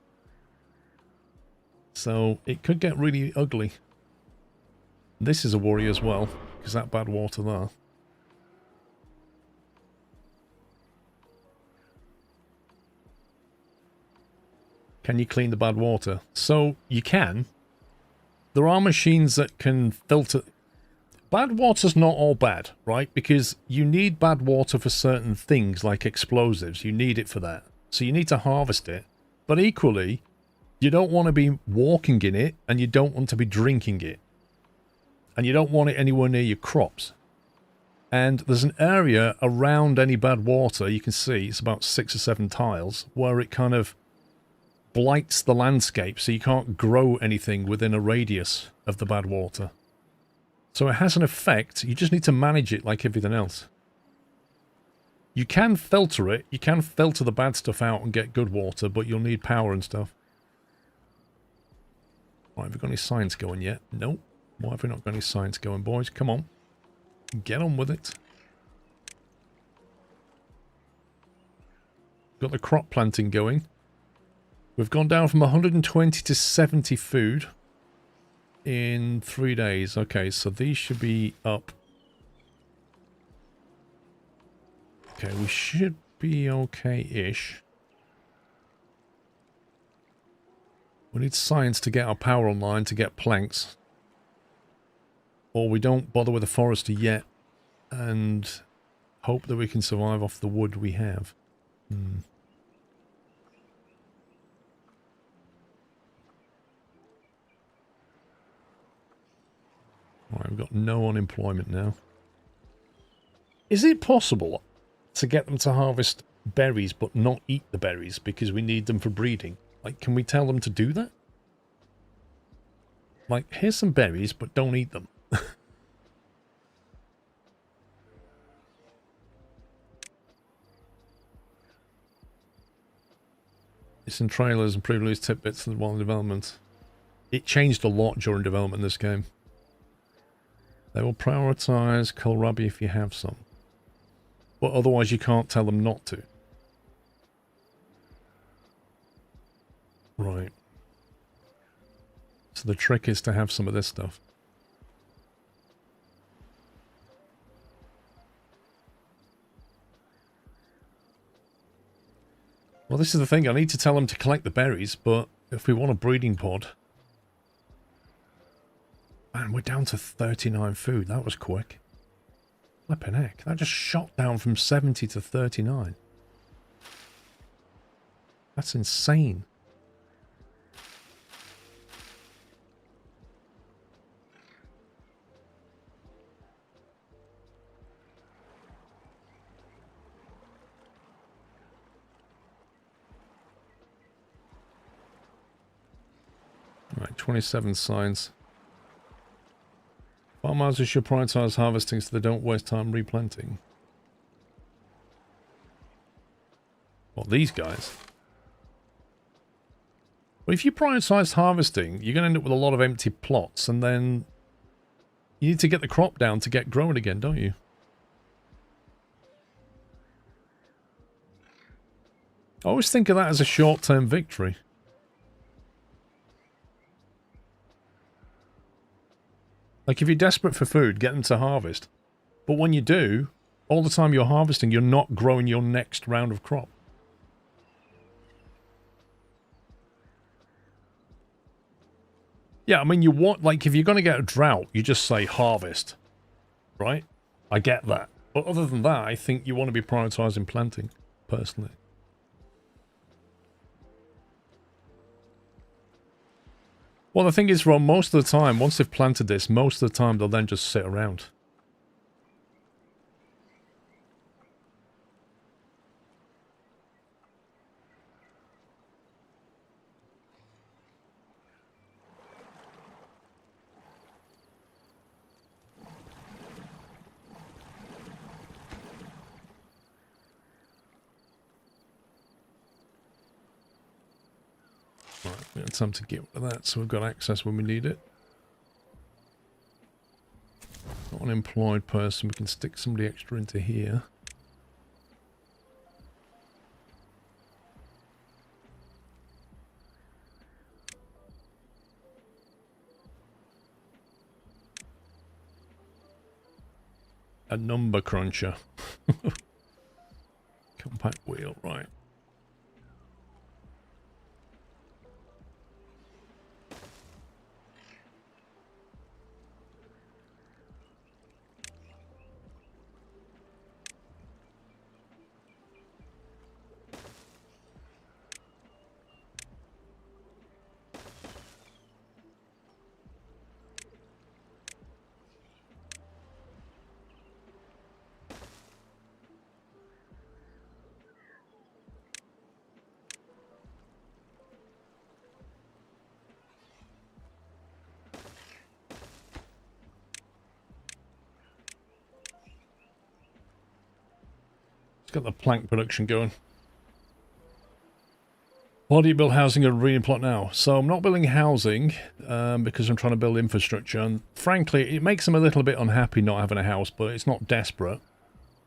So it could get really ugly. This is a worry as well, because that bad water there. Can you clean the bad water? So you can. There are machines that can filter. Bad water's not all bad, right? Because you need bad water for certain things like explosives. You need it for that. So you need to harvest it. But equally, you don't want to be walking in it and you don't want to be drinking it. And you don't want it anywhere near your crops. And there's an area around any bad water, you can see, it's about 6 or 7 tiles, where it kind of blights the landscape so you can't grow anything within a radius of the bad water. So it has an effect, you just need to manage it like everything else. You can filter it, you can filter the bad stuff out and get good water, but you'll need power and stuff. Right, have we got any science going yet? Nope. Why have we not got any science going, boys? Come on. Get on with it. Got the crop planting going. We've gone down from 120 to 70 food in 3 days. Okay, so these should be up. Okay, we should be okay-ish. We need science to get our power online to get planks. Or we don't bother with the forester yet and hope that we can survive off the wood we have. Alright, we've got no unemployment now. Is it possible to get them to harvest berries but not eat the berries because we need them for breeding? Like, can we tell them to do that? Like, here's some berries, but don't eat them. It's in trailers and pre-release tidbits while in development. It changed a lot during development in this game. They will prioritize kohlrabi if you have some. But otherwise you can't tell them not to. Right. So the trick is to have some of this stuff. Well, this is the thing. I need to tell them to collect the berries, but if we want a breeding pod... Man, we're down to 39 food. That was quick. Flippin' heck. That just shot down from 70 to 39. That's insane. Right, 27 signs. Farmers should prioritize harvesting so they don't waste time replanting. Well, these guys. Well, if you prioritize harvesting, you're going to end up with a lot of empty plots, and then you need to get the crop down to get growing again, don't you? I always think of that as a short-term victory. Like, if you're desperate for food, get them to harvest. But when you do, all the time you're harvesting, you're not growing your next round of crop. Yeah, I mean, you want, like, if you're going to get a drought, you just say harvest. Right? I get that. But other than that, I think you want to be prioritizing planting, personally. Well, the thing is, Ron, most of the time, once they've planted this, most of the time they'll then just sit around. Right, we have time to get rid of that, so we've got access when we need it. Not an employed person, we can stick somebody extra into here. A number cruncher. Compact wheel, right. Let's get the plank production going. Why do you build housing and a breeding plot now? So I'm not building housing because I'm trying to build infrastructure. And frankly, it makes them a little bit unhappy not having a house, but it's not desperate.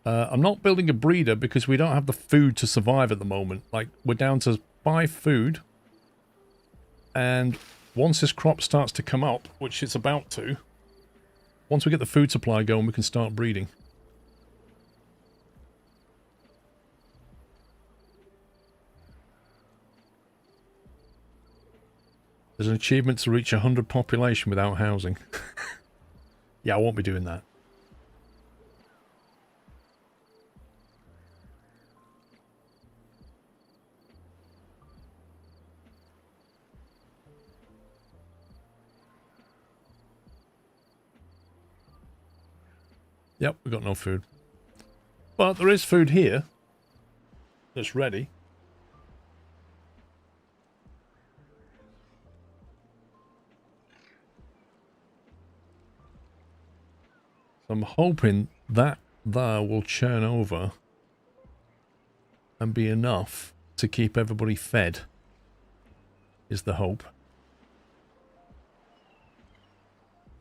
I'm not building a breeder because we don't have the food to survive at the moment. Like, we're down to 5 food. And once this crop starts to come up, which it's about to, once we get the food supply going, we can start breeding. There's an achievement to reach 100 population without housing. Yeah, I won't be doing that. Yep, we've got no food. But there is food here that's ready. I'm hoping that there will churn over and be enough to keep everybody fed, is the hope.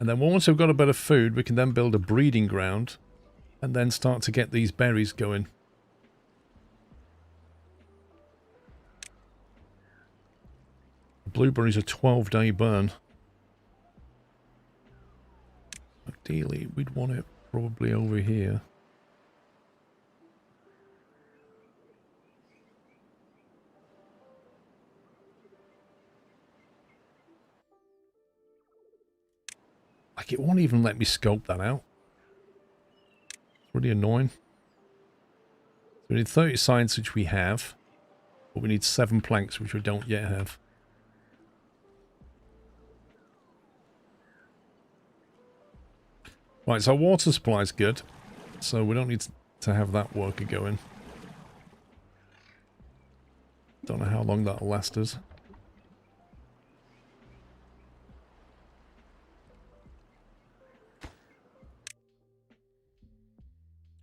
And then once we've got a bit of food, we can then build a breeding ground and then start to get these berries going. Blueberries are 12-day burn. Ideally, we'd want it probably over here. Like, it won't even let me scope that out. It's really annoying. So we need 30 science, which we have. But we need 7 planks, which we don't yet have. Right, so our water supply is good. So we don't need to have that worker going. Don't know how long that'll last us.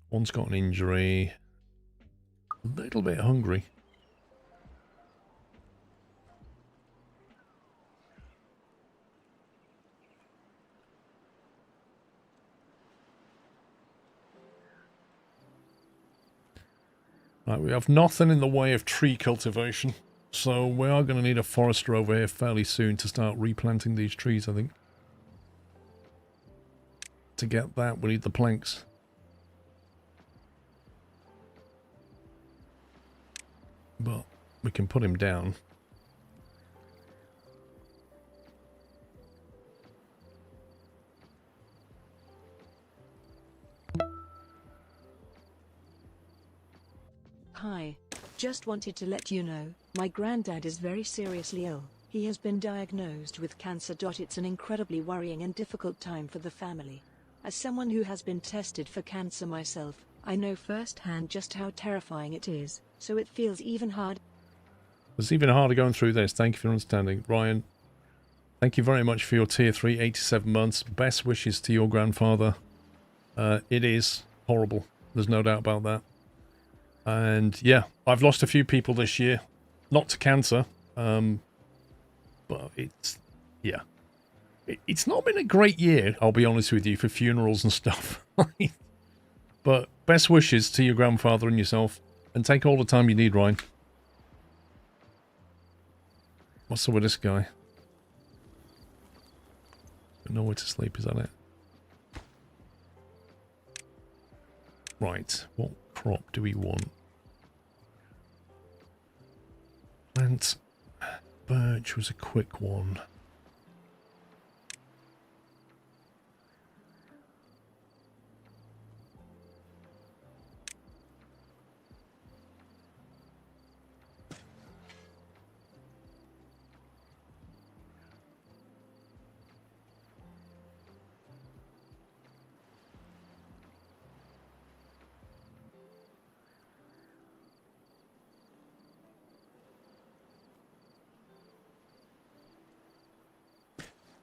One's got an injury. A little bit hungry. Right, we have nothing in the way of tree cultivation, so we are going to need a forester over here fairly soon to start replanting these trees, I think. To get that, we need the planks. But we can put him down. Hi. Just wanted to let you know, my granddad is very seriously ill. He has been diagnosed with cancer. It's an incredibly worrying and difficult time for the family. As someone who has been tested for cancer myself, I know firsthand just how terrifying it is, so it feels even hard. It's even harder going through this. Thank you for understanding. Ryan, thank you very much for your tier 3, 87 months. Best wishes to your grandfather. It is horrible. There's no doubt about that. And yeah, I've lost a few people this year. Not to cancer. But it's, yeah. It's not been a great year, I'll be honest with you, for funerals and stuff. But best wishes to your grandfather and yourself. And take all the time you need, Ryan. What's up with this guy? Nowhere to sleep, is that it? Right, what crop do we want? Plant birch was a quick one.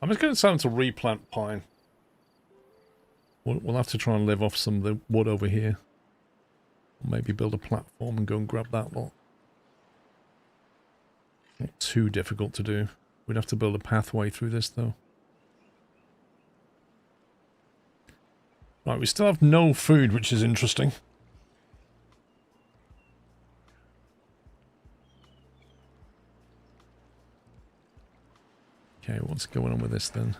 I'm just going to time to replant pine. We'll have to try and live off some of the wood over here. Maybe build a platform and go and grab that lot. Not too difficult to do. We'd have to build a pathway through this though. Right, we still have no food, which is interesting. Okay, what's going on with this then?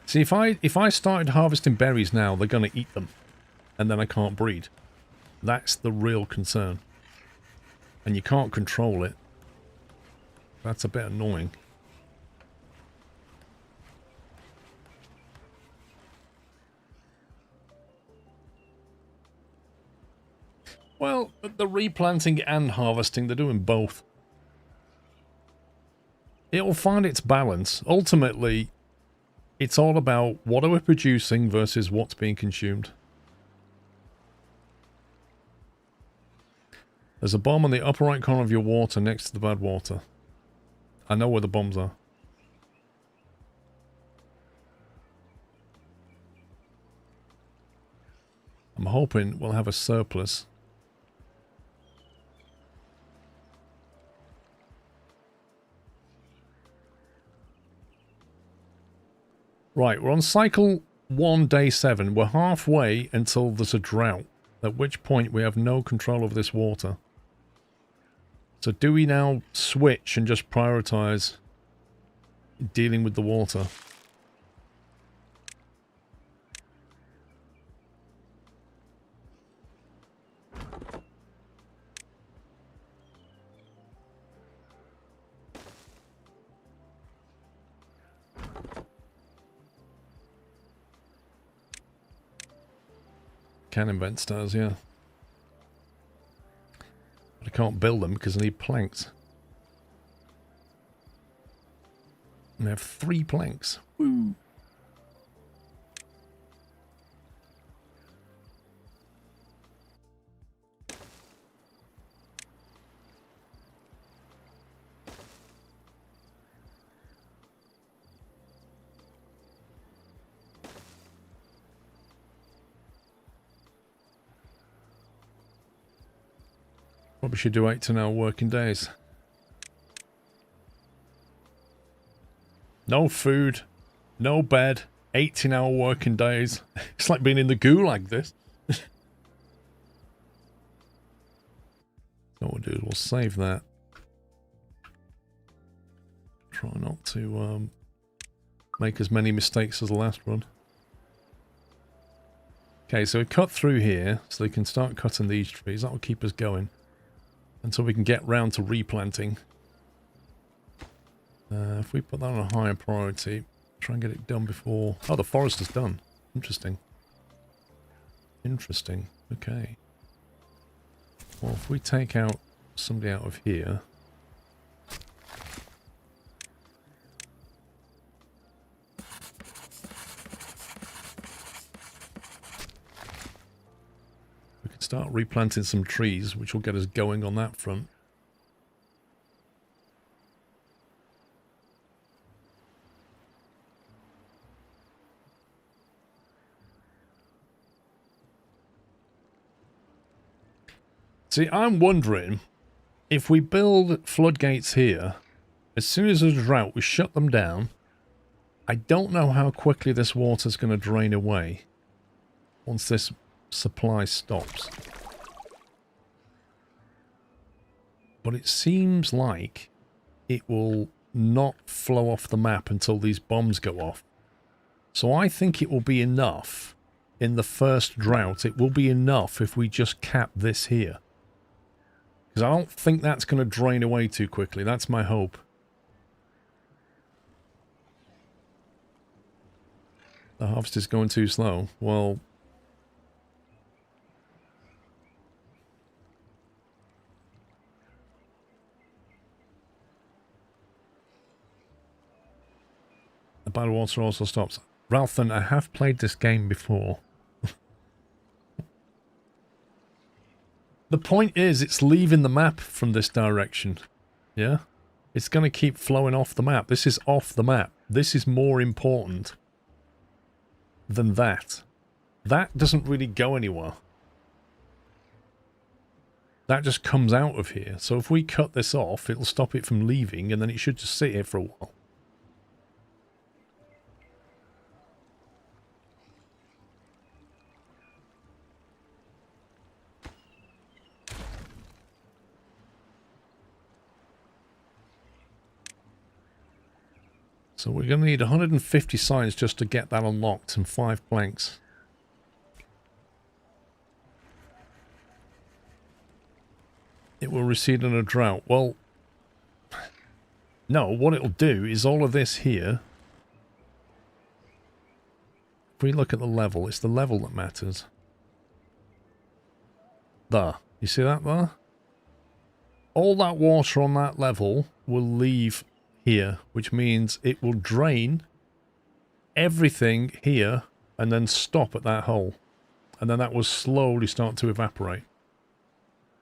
See, if I started harvesting berries now, they're going to eat them. And then I can't breed. That's the real concern. And you can't control it. That's a bit annoying. Well, the replanting and harvesting, they're doing both. It will find its balance. Ultimately, it's all about what are we producing versus what's being consumed. There's a bomb on the upper right corner of your water next to the bad water. I know where the bombs are. I'm hoping we'll have a surplus. Right, we're on cycle 1, day 7. We're halfway until there's a drought, at which point we have no control over this water. So do we now switch and just prioritize dealing with the water? Can invent stars, yeah. But I can't build them because I need planks. And I have 3 planks. Woo! Probably should do 8-10-hour working days. No food, no bed, 18-hour working days. It's like being in the gulag, this. So what we'll do is we'll save that. Try not to make as many mistakes as the last run. Okay, so we cut through here, so they can start cutting these trees. That will keep us going until we can get round to replanting. If we put that on a higher priority, try and get it done before... Oh, the forest is done. Interesting. Interesting. Okay. Well, if we take out somebody out of here... we could start replanting some trees, which will get us going on that front. See, I'm wondering, if we build floodgates here, as soon as there's a drought, we shut them down. I don't know how quickly this water's going to drain away once this supply stops. But it seems like it will not flow off the map until these bombs go off. So I think it will be enough in the first drought. It will be enough if we just cap this here. Because I don't think that's going to drain away too quickly. That's my hope. The harvest is going too slow. Well... the bad water also stops. Ralphan, I have played this game before. The point is, it's leaving the map from this direction. Yeah? It's going to keep flowing off the map. This is off the map. This is more important than that. That doesn't really go anywhere. That just comes out of here. So if we cut this off, it'll stop it from leaving, and then it should just sit here for a while. So we're going to need 150 signs just to get that unlocked and 5 planks. It will recede in a drought. Well, no, what it'll do is all of this here. If we look at the level, it's the level that matters. There. You see that there? All that water on that level will leave here, which means it will drain everything here and then stop at that hole. And then that will slowly start to evaporate.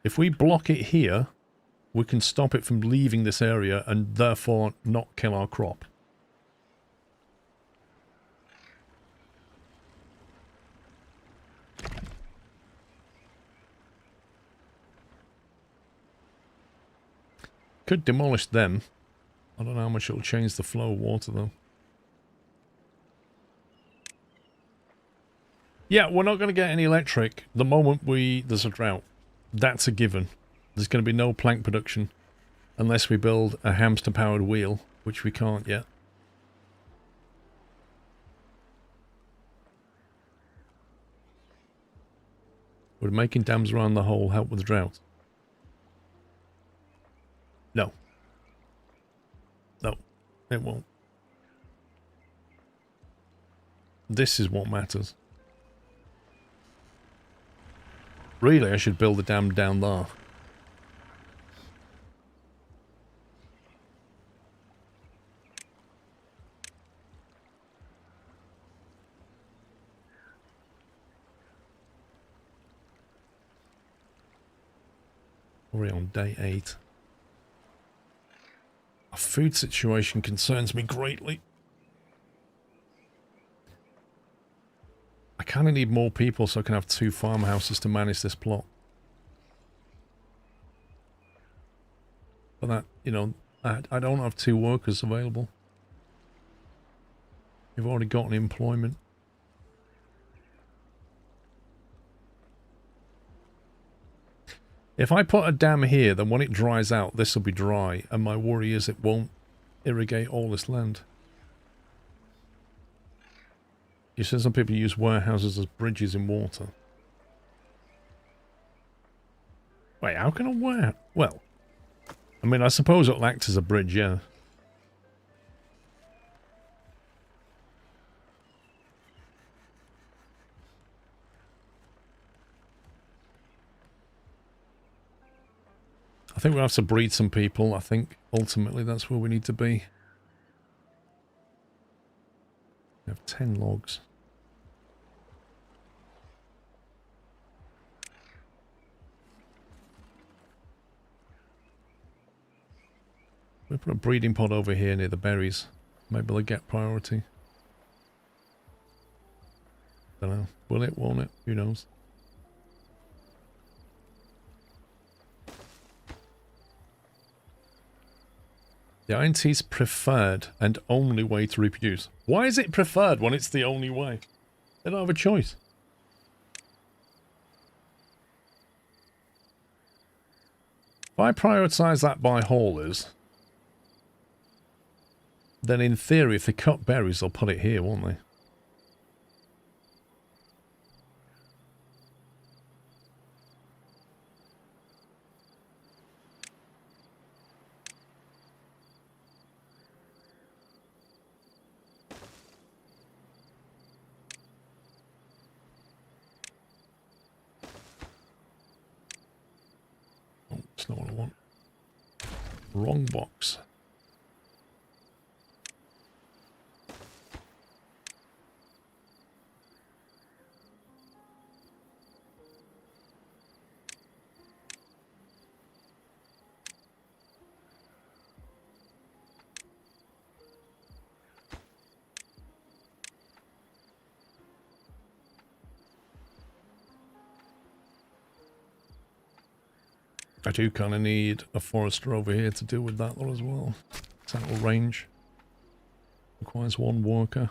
If we block it here, we can stop it from leaving this area and therefore not kill our crop. Could demolish them. I don't know how much it'll change the flow of water, though. Yeah, we're not going to get any electric the moment there's a drought. That's a given. There's going to be no plank production unless we build a hamster-powered wheel, which we can't yet. Would making dams around the hole help with the drought? No. No, it won't. This is what matters. Really, I should build a dam down there. We're on day 8. Our food situation concerns me greatly. I kind of need more people so I can have 2 farmhouses to manage this plot. But that, you know, I don't have 2 workers available. You've already got an employment. If I put a dam here, then when it dries out, this will be dry, and my worry is it won't irrigate all this land. You said some people use warehouses as bridges in water. Wait, how can a warehouse... Well, I mean, I suppose it'll act as a bridge, yeah. I think we'll have to breed some people. I think ultimately that's where we need to be. We have 10 logs. We put a breeding pod over here near the berries. Maybe they'll get priority. Don't know. Will it? Won't it? Who knows? The INT's preferred and only way to reproduce. Why is it preferred when it's the only way? They don't have a choice. If I prioritise that by haulers, then in theory, if they cut berries, they'll put it here, won't they? Wrong box. I do kind of need a forester over here to deal with that one as well. Central range. Requires one worker.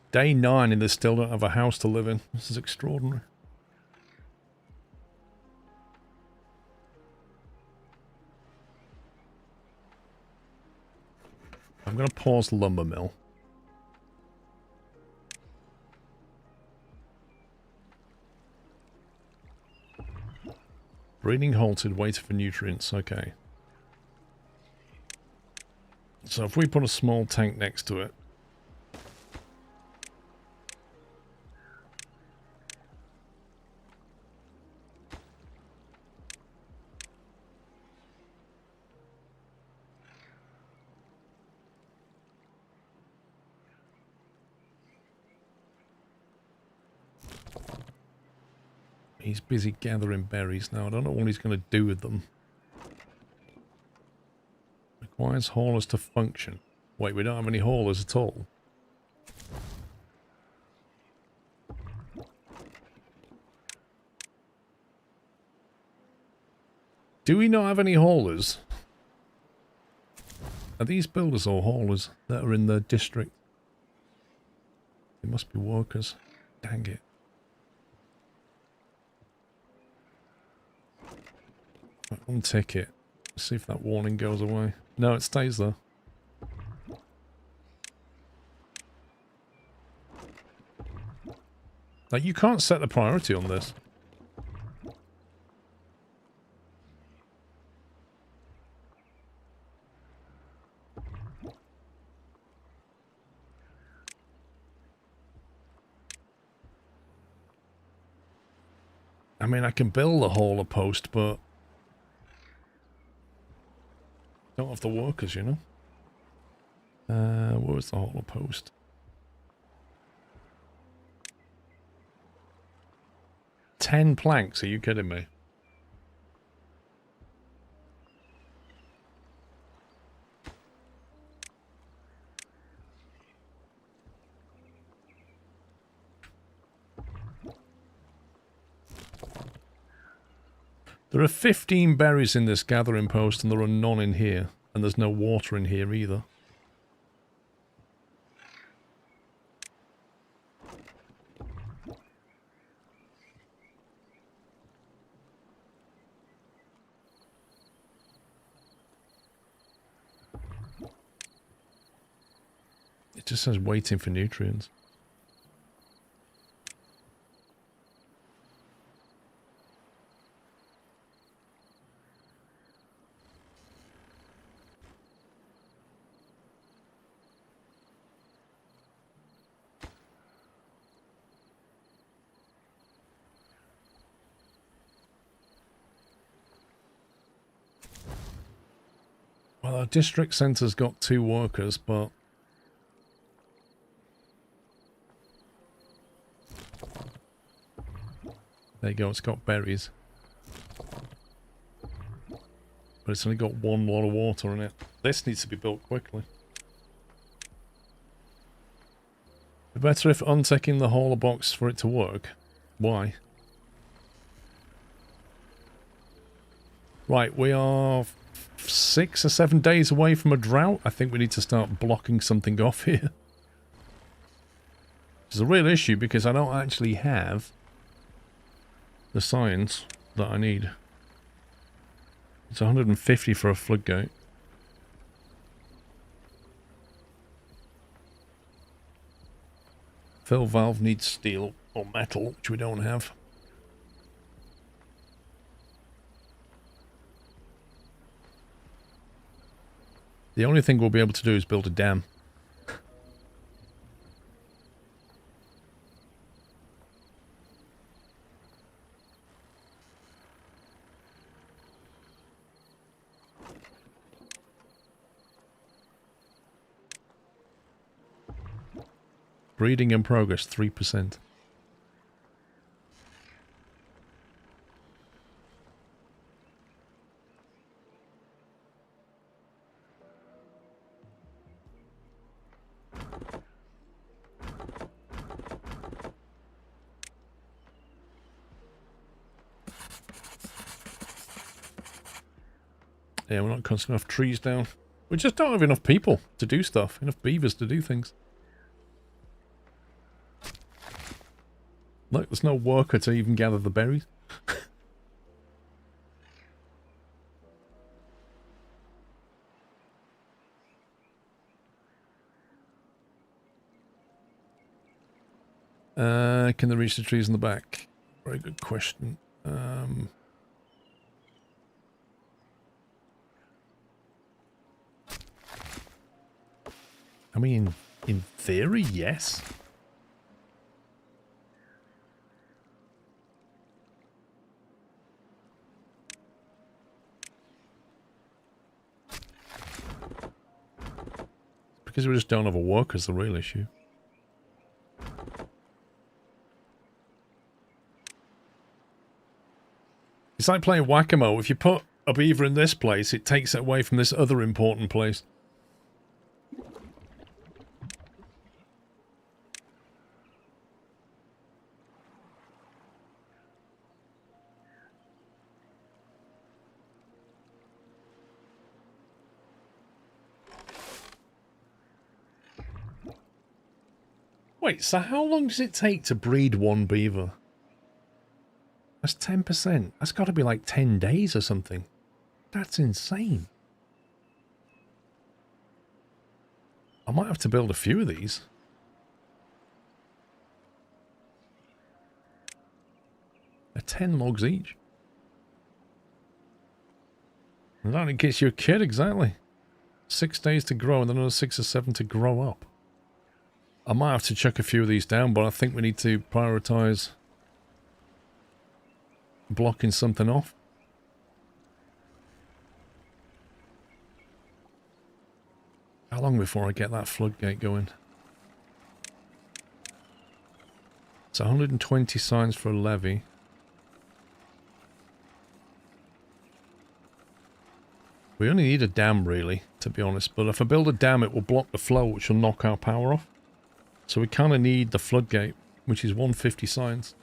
Day 9 and they still don't have a house to live in. This is extraordinary. I'm going to pause the lumber mill. Breeding halted, waiting for nutrients. Okay. So if we put a small tank next to it, he's busy gathering berries now. I don't know what he's going to do with them. Requires haulers to function. Wait, we don't have any haulers at all. Do we not have any haulers? Are these builders or haulers that are in the district? They must be workers. Dang it. Untick it. See if that warning goes away. No, it stays there. Like, you can't set the priority on this. I mean, I can build a hauler post, but don't have the workers, you know? Where was the hauler post? Ten planks, are you kidding me? There are 15 berries in this gathering post and there are none in here. And there's no water in here either. It just says waiting for nutrients. Well, our district centre's got 2 workers, but there you go, it's got berries. But it's only got 1 lot of water in it. This needs to be built quickly. It'd be better if unticking the hauler box for it to work. Why? Right, we are 6 or 7 days away from a drought. I think we need to start blocking something off here. It's a real issue because I don't actually have the science that I need. It's 150 for a floodgate. Fill valve needs steel or metal, which we don't have. The only thing we'll be able to do is build a dam. Breeding in progress, 3%. Yeah, we're not cutting enough trees down. We just don't have enough people to do stuff. Enough beavers to do things. Look, there's no worker to even gather the berries. Can they reach the trees in the back? Very good question. I mean, in theory, yes. Because we just don't have a worker is the real issue. It's like playing whack-a-mole. If you put a beaver in this place, it takes it away from this other important place. Wait, so how long does it take to breed one beaver? That's 10%. That's got to be like 10 days or something. That's insane. I might have to build a few of these. They're 10 logs each. And that gets you a kid, exactly. 6 days to grow and then another 6 or 7 to grow up. I might have to chuck a few of these down, but I think we need to prioritize blocking something off. How long before I get that floodgate going? It's 120 signs for a levy. We only need a dam, really, to be honest. But if I build a dam, it will block the flow, which will knock our power off. So we kind of need the floodgate, which is 150 signs.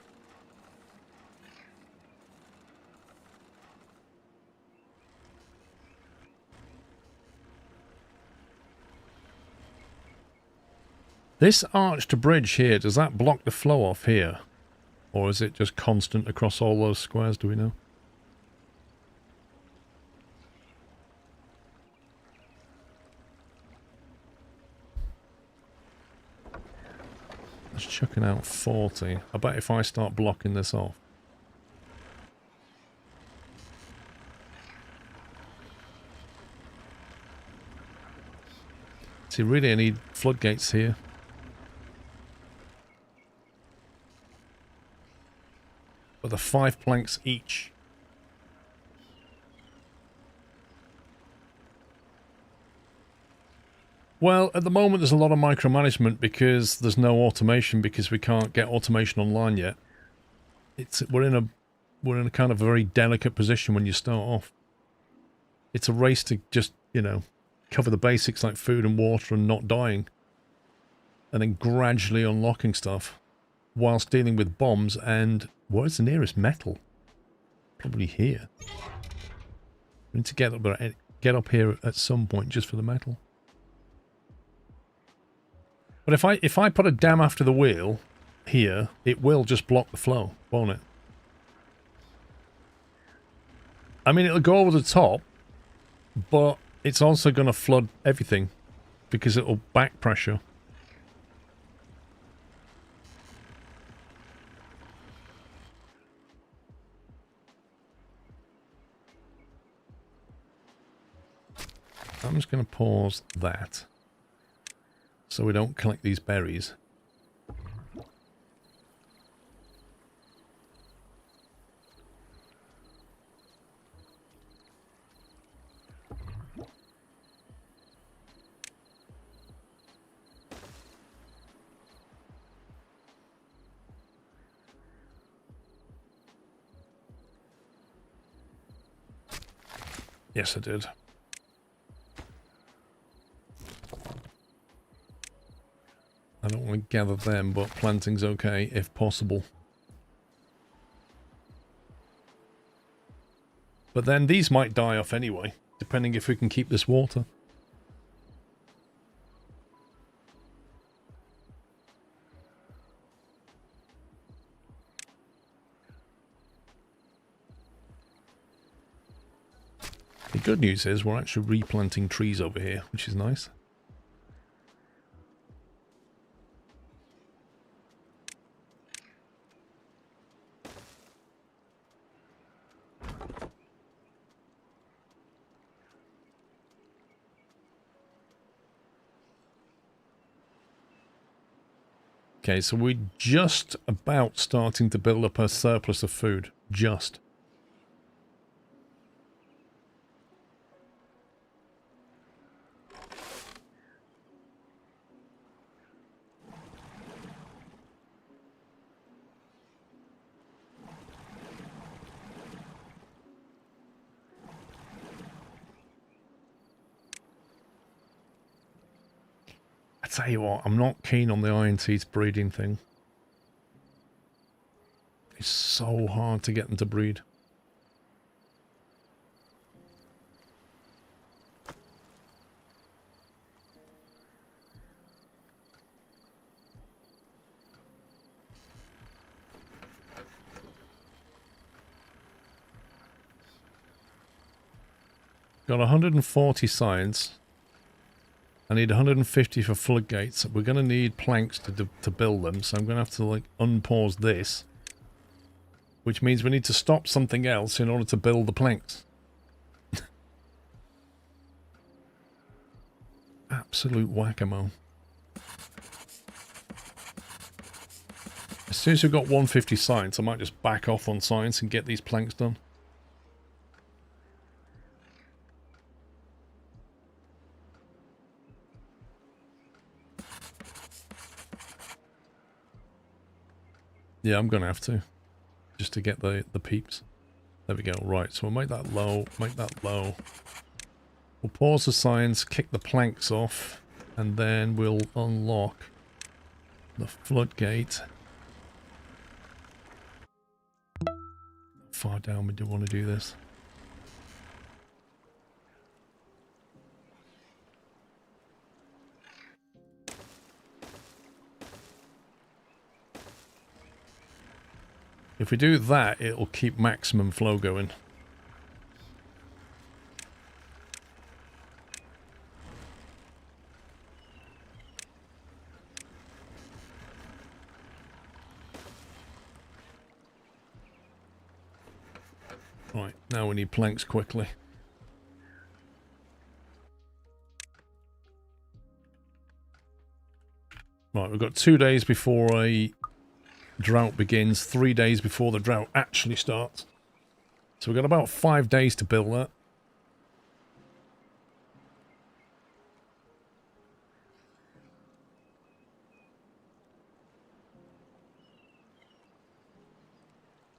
This arched bridge here, does that block the flow off here? Or is it just constant across all those squares, do we know? It's chucking out 40. I bet if I start blocking this off. See, really I need floodgates here. But they're 5 planks each. Well, at the moment there's a lot of micromanagement because there's no automation, because we can't get automation online yet. We're in a kind of very delicate position when you start off. It's a race to just, you know, cover the basics like food and water and not dying. And then gradually unlocking stuff whilst dealing with bombs and where's the nearest metal? Probably here. We need to get up here at some point just for the metal. But if I put a dam after the wheel here, it will just block the flow, won't it? I mean, it'll go over the top, but it's also going to flood everything because it'll back pressure. I'm just going to pause that so we don't collect these berries. Yes, I did. I don't want to gather them, but planting's okay, if possible. But then these might die off anyway, depending if we can keep this water. The good news is we're actually replanting trees over here, which is nice. Okay, so we're just about starting to build up a surplus of food. Just. I tell you what, I'm not keen on the iron teeth breeding thing. It's so hard to get them to breed. Got 140 science. I need 150 for floodgates. We're going to need planks to build them, so I'm going to have to like unpause this. Which means we need to stop something else in order to build the planks. Absolute whack-a-mole. As soon as we've got 150 science, I might just back off on science and get these planks done. Yeah, I'm going to have to. Just to get the peeps. There we go. Right, so we'll make that low. Make that low. We'll pause the science, kick the planks off, and then we'll unlock the floodgate. How far down we do want to do this? If we do that, it'll keep maximum flow going. Right, now we need planks quickly. Right, we've got 2 days before a drought begins, 3 days before the drought actually starts. So we've got about 5 days to build that.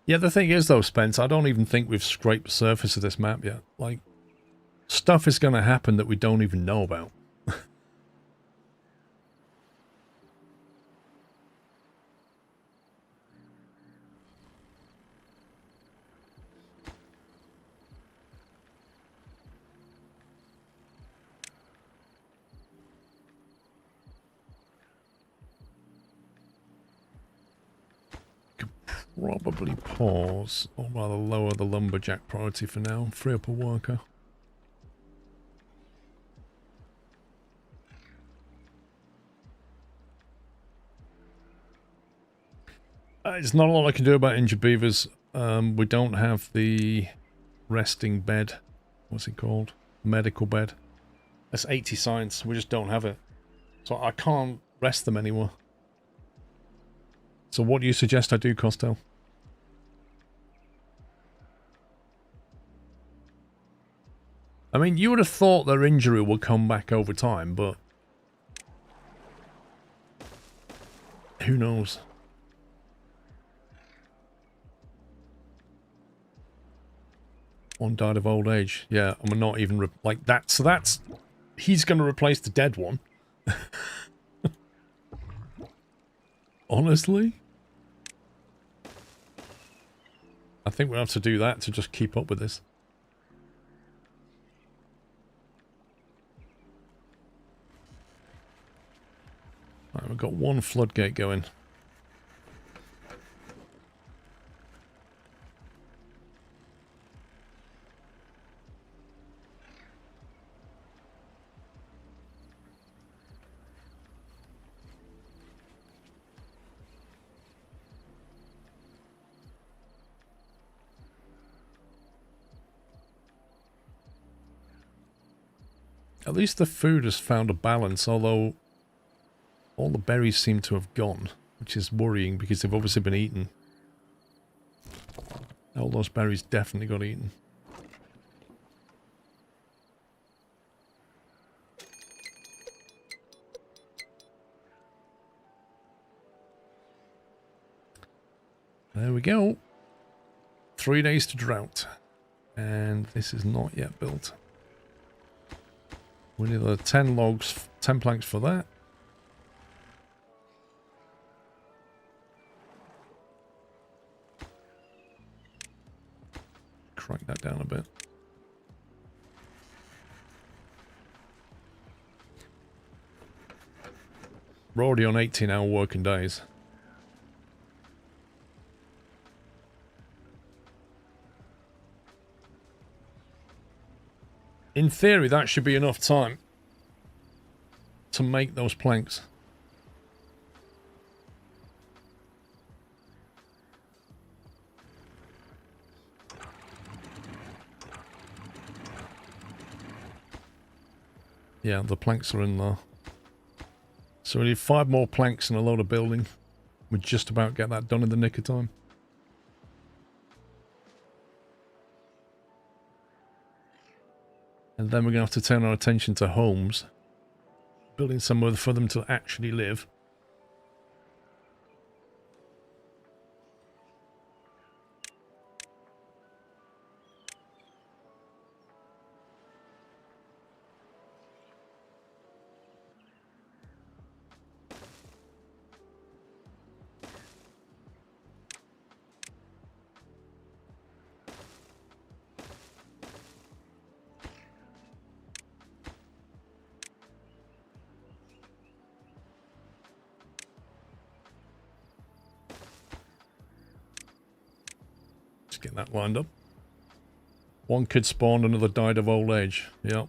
Yeah, the thing is though, Spence, I don't even think we've scraped the surface of this map yet. Like, stuff is going to happen that we don't even know about. probably pause, or rather lower the lumberjack priority for now. Free up a worker. There's not a lot I can do about injured beavers. We don't have the resting bed. What's it called? Medical bed. That's 80 science. We just don't have it. So I can't rest them anymore. So what do you suggest I do, Costello? I mean, you would have thought their injury would come back over time, but who knows? One died of old age. Yeah, I'm not even like that. So that's... He's going to replace the dead one. Honestly? I think we'll have to do that to just keep up with this. Right, we've got one floodgate going. At least the food has found a balance, although all the berries seem to have gone, which is worrying because they've obviously been eaten. All those berries definitely got eaten. There we go. 3 days to drought. And this is not yet built. We need 10 logs, 10 planks for that. Crank that down a bit. We're already on 18-hour working days. In theory, that should be enough time to make those planks. Yeah, the planks are in there. So we need 5 more planks and a load of building. We just about get that done in the nick of time. And then we're going to have to turn our attention to homes. Building somewhere for them to actually live. Get that lined up. One kid spawned, another died of old age. Yep.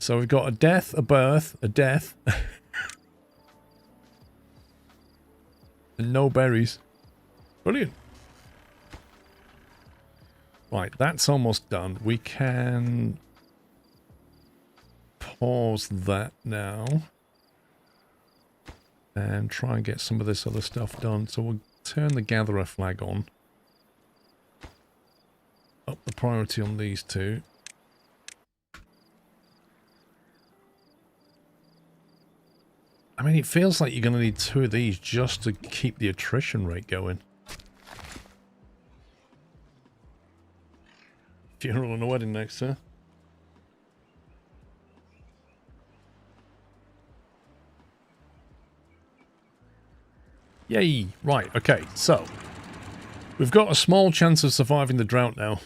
So we've got a death, a birth, a death. And no berries. Brilliant. Right, that's almost done. We can pause that now. And try and get some of this other stuff done. So we'll turn the gatherer flag on. Up the priority on these two. I mean, it feels like you're going to need 2 of these just to keep the attrition rate going. Funeral and a wedding next, huh? Yay! Right, okay, so we've got a small chance of surviving the drought now.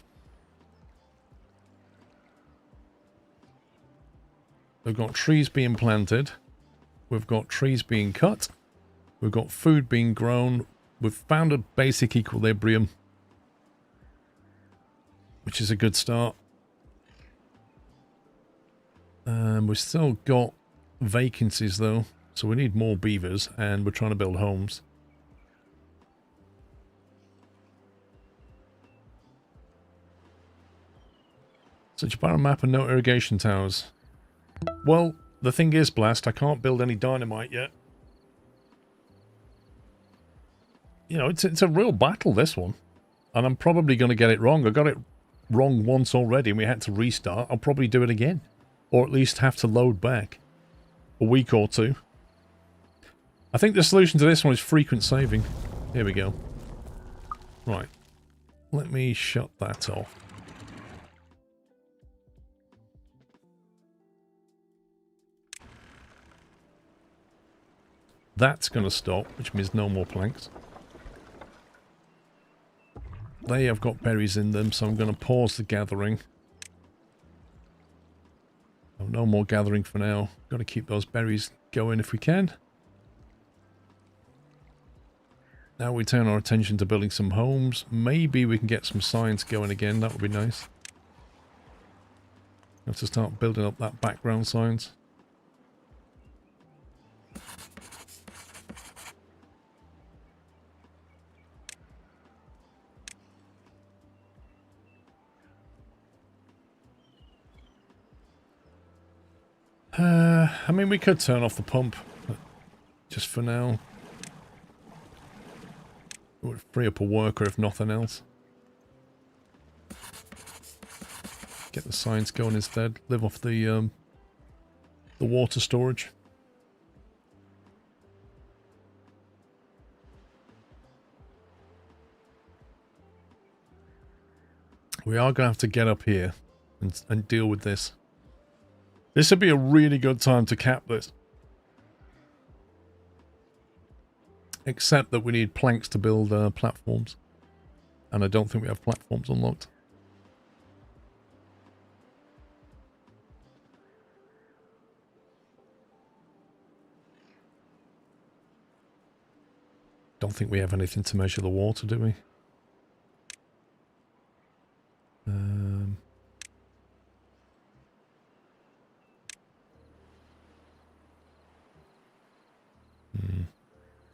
We've got trees being planted. We've got trees being cut. We've got food being grown. We've found a basic equilibrium, which is a good start. We've still got vacancies though, so we need more beavers, and we're trying to build homes. Such a barren map and no irrigation towers. Well, the thing is, Blast, I can't build any dynamite yet. You know, it's a real battle, this one. And I'm probably going to get it wrong. I got it wrong once already and we had to restart. I'll probably do it again. Or at least have to load back. A week or two. I think the solution to this one is frequent saving. Here we go. Right. Let me shut that off. That's going to stop, which means no more planks. They have got berries in them, so I'm going to pause the gathering. Oh, no more gathering for now. Got to keep those berries going if we can. Now we turn our attention to building some homes. Maybe we can get some signs going again. That would be nice. Have to start building up that background signs. I mean, we could turn off the pump, but just for now. It would free up a worker if nothing else. Get the signs going instead. Live off the water storage. We are going to have to get up here and deal with this. This would be a really good time to cap this. Except that we need planks to build platforms. And I don't think we have platforms unlocked. Don't think we have anything to measure the water, do we?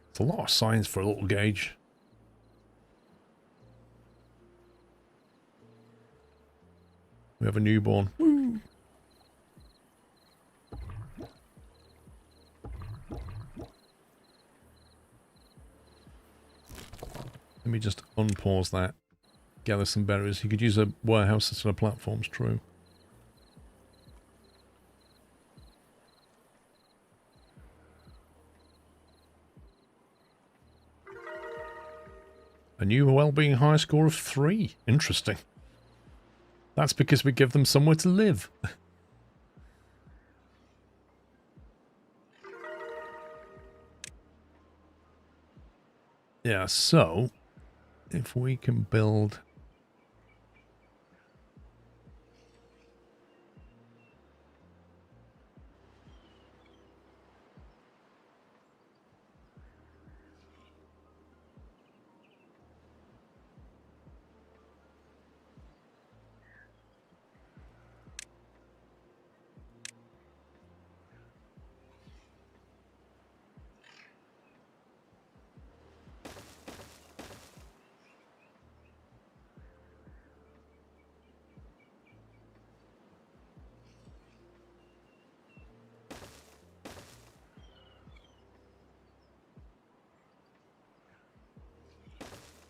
It's a lot of signs for a little gauge. We have a newborn. Woo! Let me just unpause that. Gather some berries. You could use a warehouse instead of platforms, true. A new well-being high score of 3. Interesting. That's because we give them somewhere to live. Yeah, so if we can build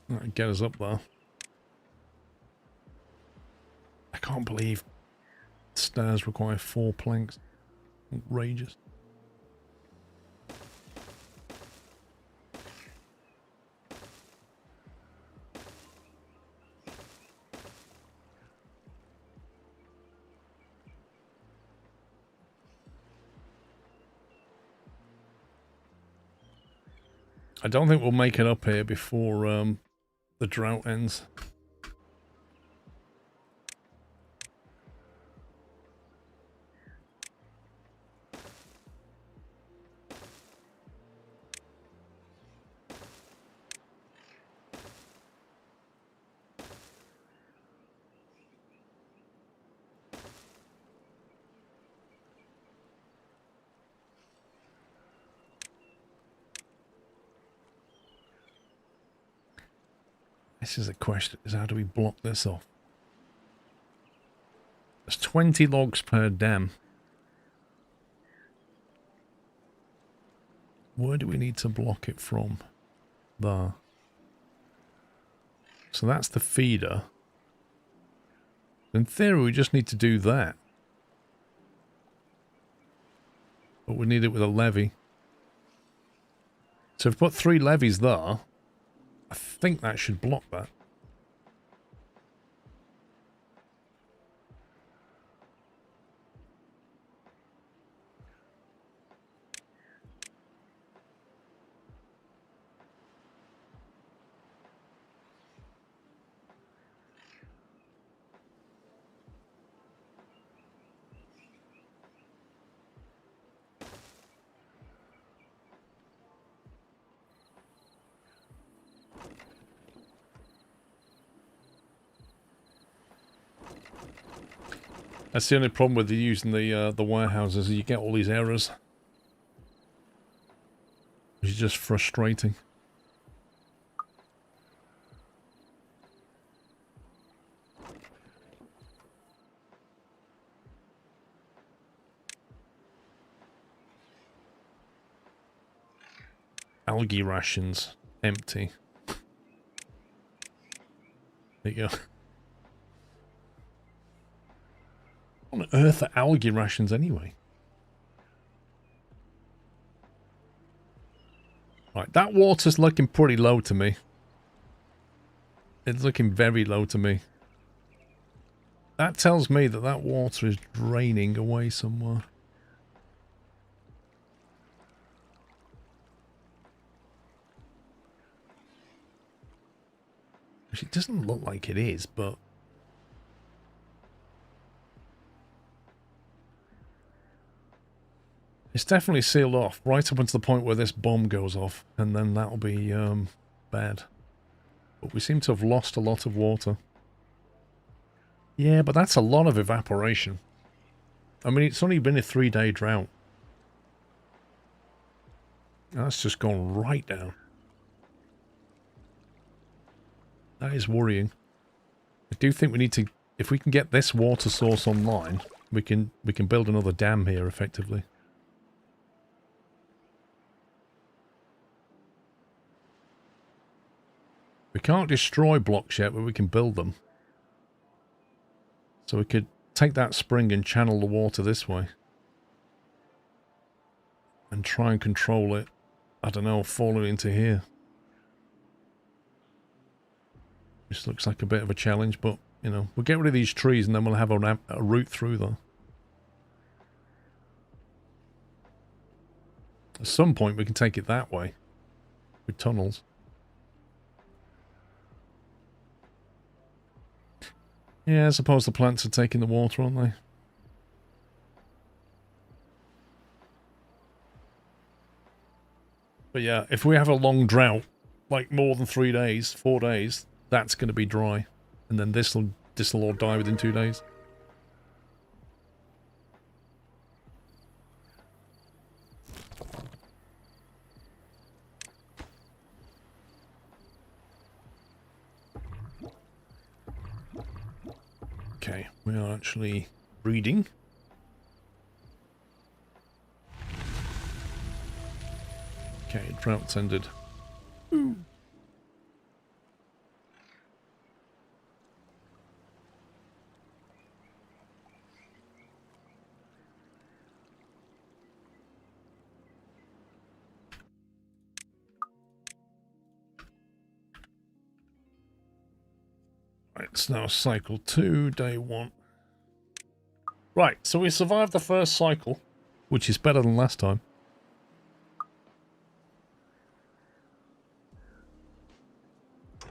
that'll get us up there. I can't believe stairs require 4 planks. Outrageous. I don't think we'll make it up here before the drought ends. This is a question, is how do we block this off? There's 20 logs per dam. Where do we need to block it from? There. So that's the feeder. In theory, we just need to do that. But we need it with a levee. So if we put 3 levees there, I think that should block that. That's the only problem with using the warehouses, is you get all these errors. Which is just frustrating. Algae rations. Empty. There you go. What on earth are algae rations anyway? Right, that water's looking pretty low to me. It's looking very low to me. That tells me that that water is draining away somewhere. Which it doesn't look like it is, but... it's definitely sealed off, right up until the point where this bomb goes off, and then that'll be bad. But we seem to have lost a lot of water. Yeah, but that's a lot of evaporation. I mean, it's only been a 3-day drought. That's just gone right down. That is worrying. I do think we need to, if we can get this water source online, we can build another dam here effectively. We can't destroy blocks yet, but we can build them. So we could take that spring and channel the water this way. And try and control it, I don't know, falling into here. This looks like a bit of a challenge, but, you know, we'll get rid of these trees and then we'll have a route through there. At some point we can take it that way. With tunnels. Yeah, I suppose the plants are taking the water, aren't they? But yeah, if we have a long drought, like more than 3 days, 4 days, that's going to be dry. And then this'll all die within 2 days. Okay, we are actually breeding. Okay, drought's ended. Ooh. Right, it's now cycle 2, day 1. Right, so we survived the first cycle, which is better than last time.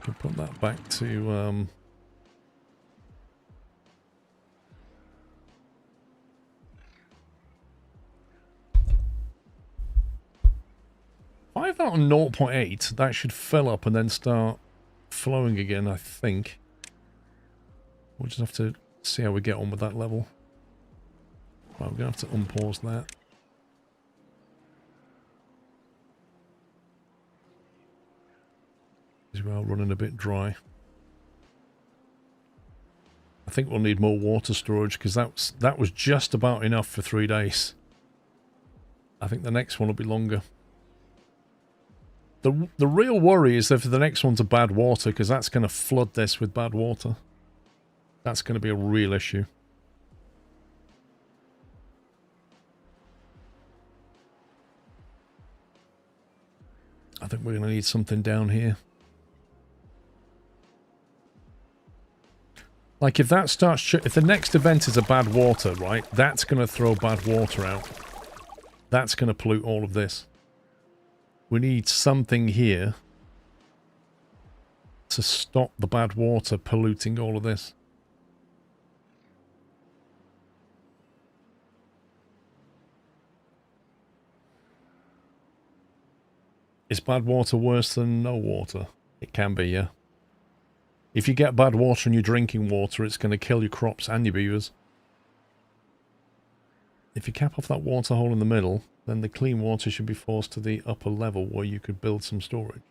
Can put that back to 5 out of 0.8, that should fill up and then start flowing again, I think. We'll just have to see how we get on with that level. Right, we're going to have to unpause that. Because we are running a bit dry. I think we'll need more water storage because that was just about enough for 3 days. I think the next one will be longer. The real worry is if the next one's a bad water, because that's going to flood this with bad water. That's going to be a real issue. I think we're going to need something down here. Like if that starts, if the next event is a bad water, right? That's going to throw bad water out. That's going to pollute all of this. We need something here to stop the bad water polluting all of this. Is bad water worse than no water? It can be, yeah. If you get bad water in your drinking water, it's going to kill your crops and your beavers. If you cap off that water hole in the middle, then the clean water should be forced to the upper level where you could build some storage.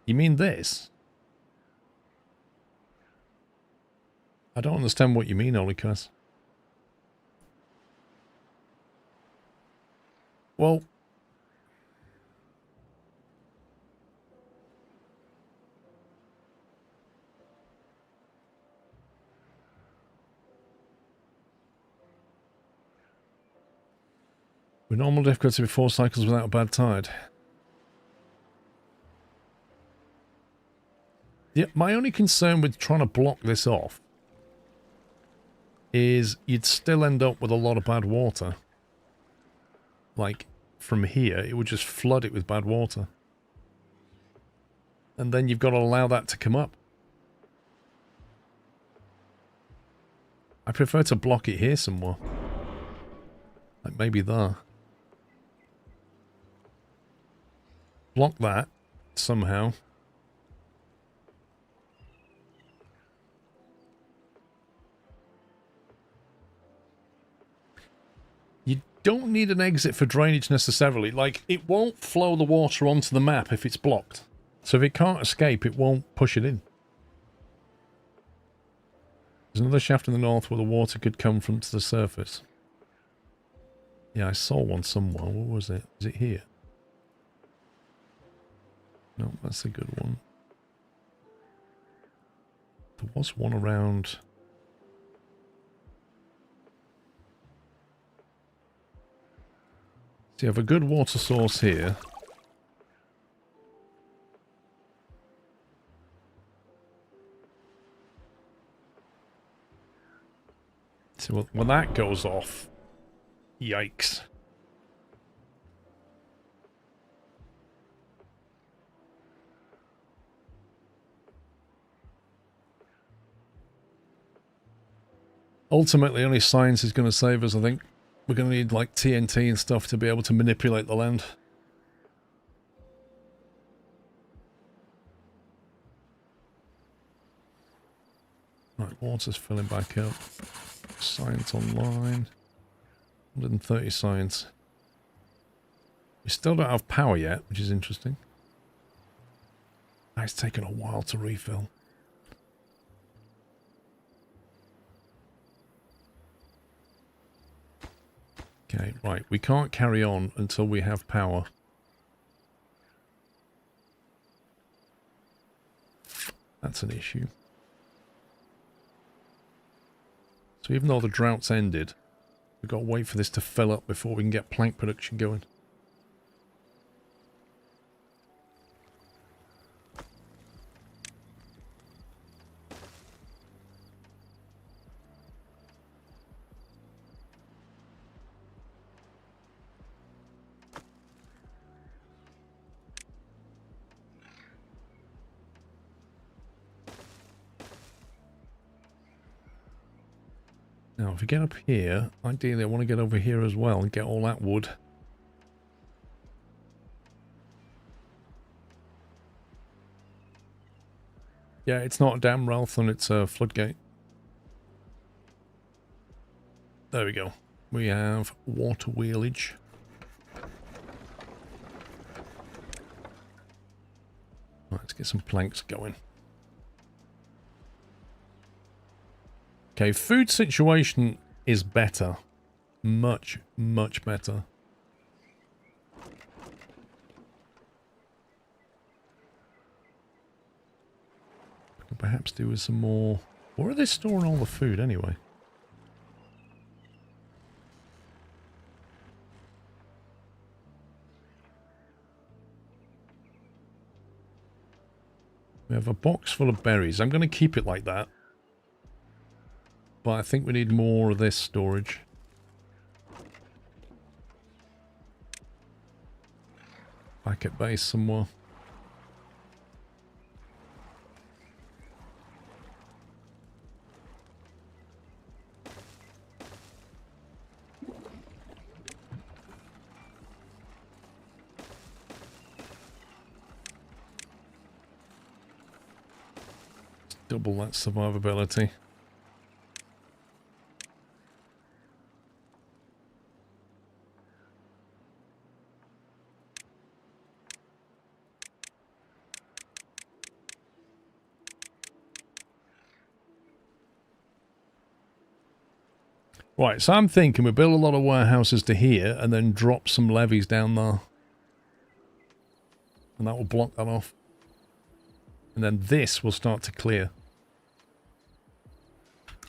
You mean this? I don't understand what you mean, Olikas. Well... with normal difficulty before cycles without a bad tide. Yeah, my only concern with trying to block this off is you'd still end up with a lot of bad water. Like, from here, it would just flood it with bad water. And then you've got to allow that to come up. I prefer to block it here somewhere. Like maybe there. Block that somehow. You don't need an exit for drainage necessarily. Like, it won't flow the water onto the map if it's blocked. So if it can't escape, it won't push it in. There's another shaft in the north where the water could come from to the surface. Yeah, I saw one somewhere. What was it? Is it here? No, that's a good one. There was one around... So you have a good water source here. So when that goes off, yikes. Ultimately, only science is going to save us, I think. We're going to need, like, TNT and stuff to be able to manipulate the land. Right, water's filling back up. Science online. 130 science. We still don't have power yet, which is interesting. It's taken a while to refill. Okay, right. We can't carry on until we have power. That's an issue. So even though the drought's ended, we've got to wait for this to fill up before we can get plank production going. Now, if we get up here, ideally I want to get over here as well and get all that wood. Yeah, it's not a dam, Ralthon, it's a floodgate. There we go. We have water wheelage. Right, let's get some planks going. Okay, food situation is better. Much, much better. Could perhaps do with some more... Where are they storing all the food anyway? We have a box full of berries. I'm going to keep it like that. But I think we need more of this storage. Back at base somewhere. Double that survivability. Right, so I'm thinking we build a lot of warehouses to here and then drop some levees down there. And that will block that off. And then this will start to clear.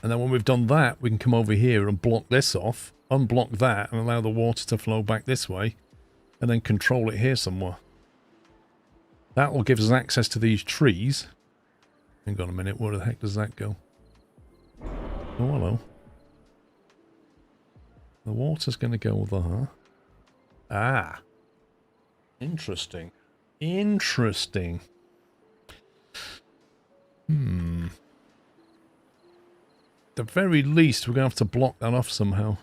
And then when we've done that, we can come over here and block this off, unblock that, and allow the water to flow back this way, and then control it here somewhere. That will give us access to these trees. Hang on a minute, where the heck does that go? Oh, hello. The water's going to go there. Ah. Interesting. Interesting. At the very least, we're going to have to block that off somehow.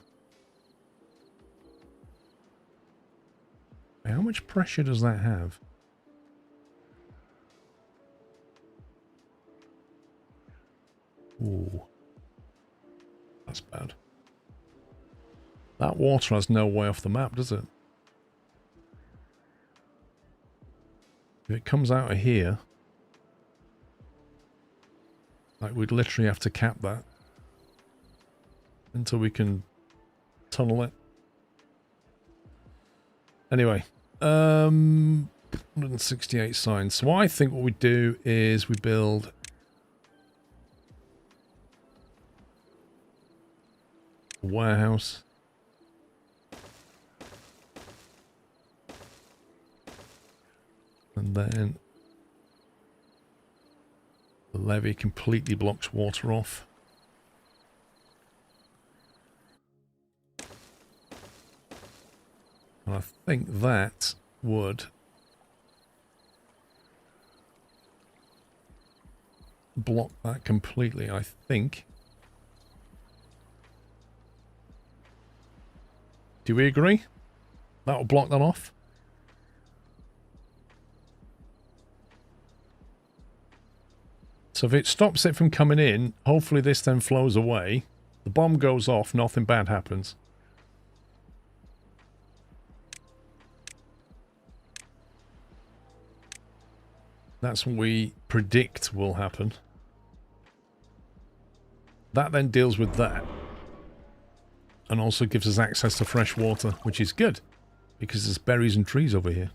How much pressure does that have? Ooh. That's bad. That water has no way off the map, does it? If it comes out of here, like we'd literally have to cap that until we can tunnel it. Anyway, 168 signs. So I think what we do is we build a warehouse. And then the levee completely blocks water off. And I think that would block that completely, I think. Do we agree? That will block that off? So if it stops it from coming in, hopefully this then flows away. The bomb goes off, nothing bad happens. That's what we predict will happen. That then deals with that. And also gives us access to fresh water, which is good. Because there's berries and trees over here.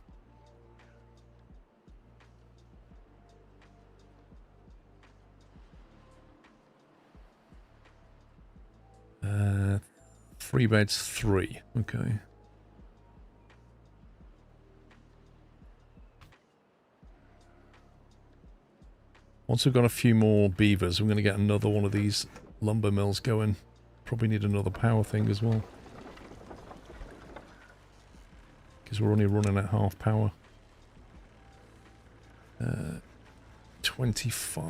Three beds, 3. Okay. Once we've got a few more beavers, we're going to get another one of these lumber mills going. Probably need another power thing as well. Because we're only running at half power. 25.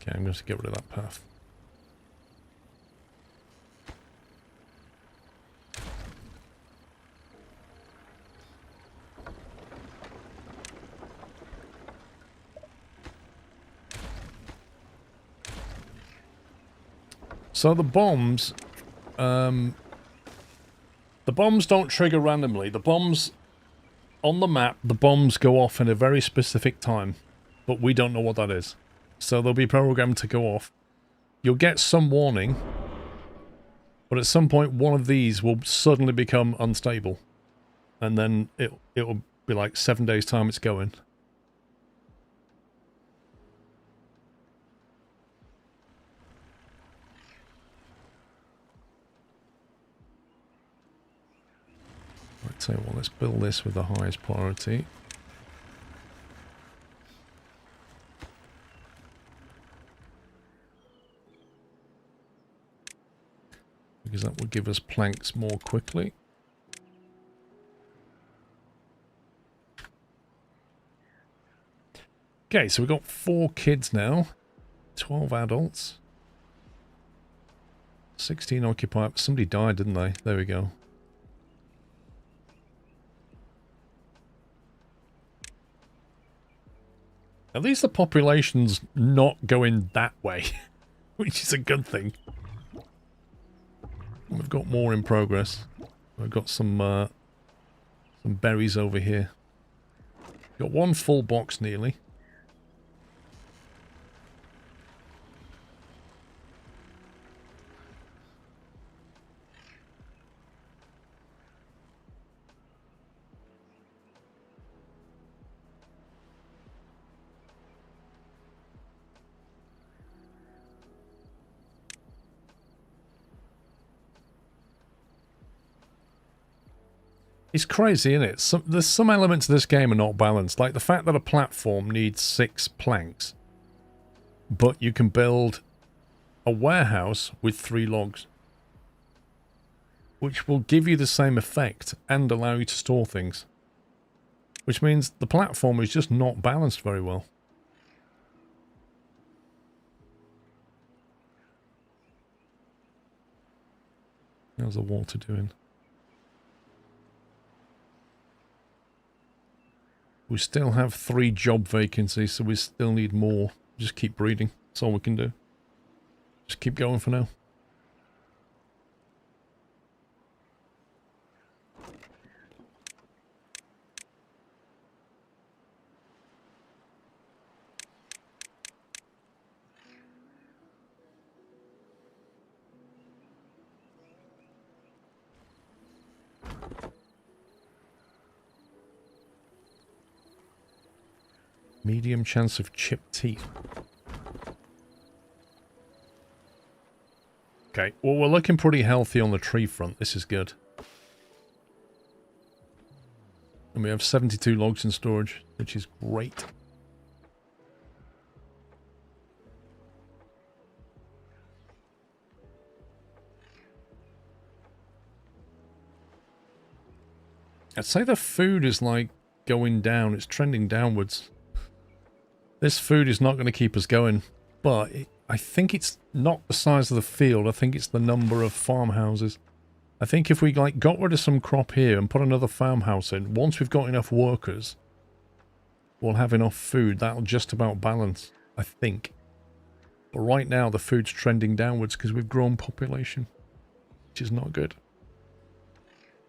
Okay, I'm going to get rid of that path. So the bombs the bombs don't trigger randomly. The bombs on the map, the bombs go off in a very specific time, but we don't know what that is. So they'll be programmed to go off. You'll get some warning, but at some point one of these will suddenly become unstable, and then it'll be like 7 days time it's going. I'll tell you what, let's build this with the highest priority. Because that will give us planks more quickly. Okay, so we've got 4 kids now. 12 adults. 16 occupied. Somebody died, didn't they? There we go. At least the population's not going that way, which is a good thing. We've got more in progress. We've got some berries over here. Got 1 full box nearly. It's crazy, isn't it? There's some elements of this game are not balanced. Like the fact that a platform needs 6 planks. But you can build a warehouse with 3 logs. Which will give you the same effect and allow you to store things. Which means the platform is just not balanced very well. How's the water doing? We still have 3 job vacancies, so we still need more. Just keep breeding. That's all we can do. Just keep going for now. Medium chance of chipped teeth. Okay, well, we're looking pretty healthy on the tree front. This is good. And we have 72 logs in storage, which is great. I'd say the food is like going down. It's trending downwards. This food is not going to keep us going, but I think it's not the size of the field. I think it's the number of farmhouses. I think if we like got rid of some crop here and put another farmhouse in, once we've got enough workers, we'll have enough food. That'll just about balance, I think. But right now the food's trending downwards because we've grown population, which is not good.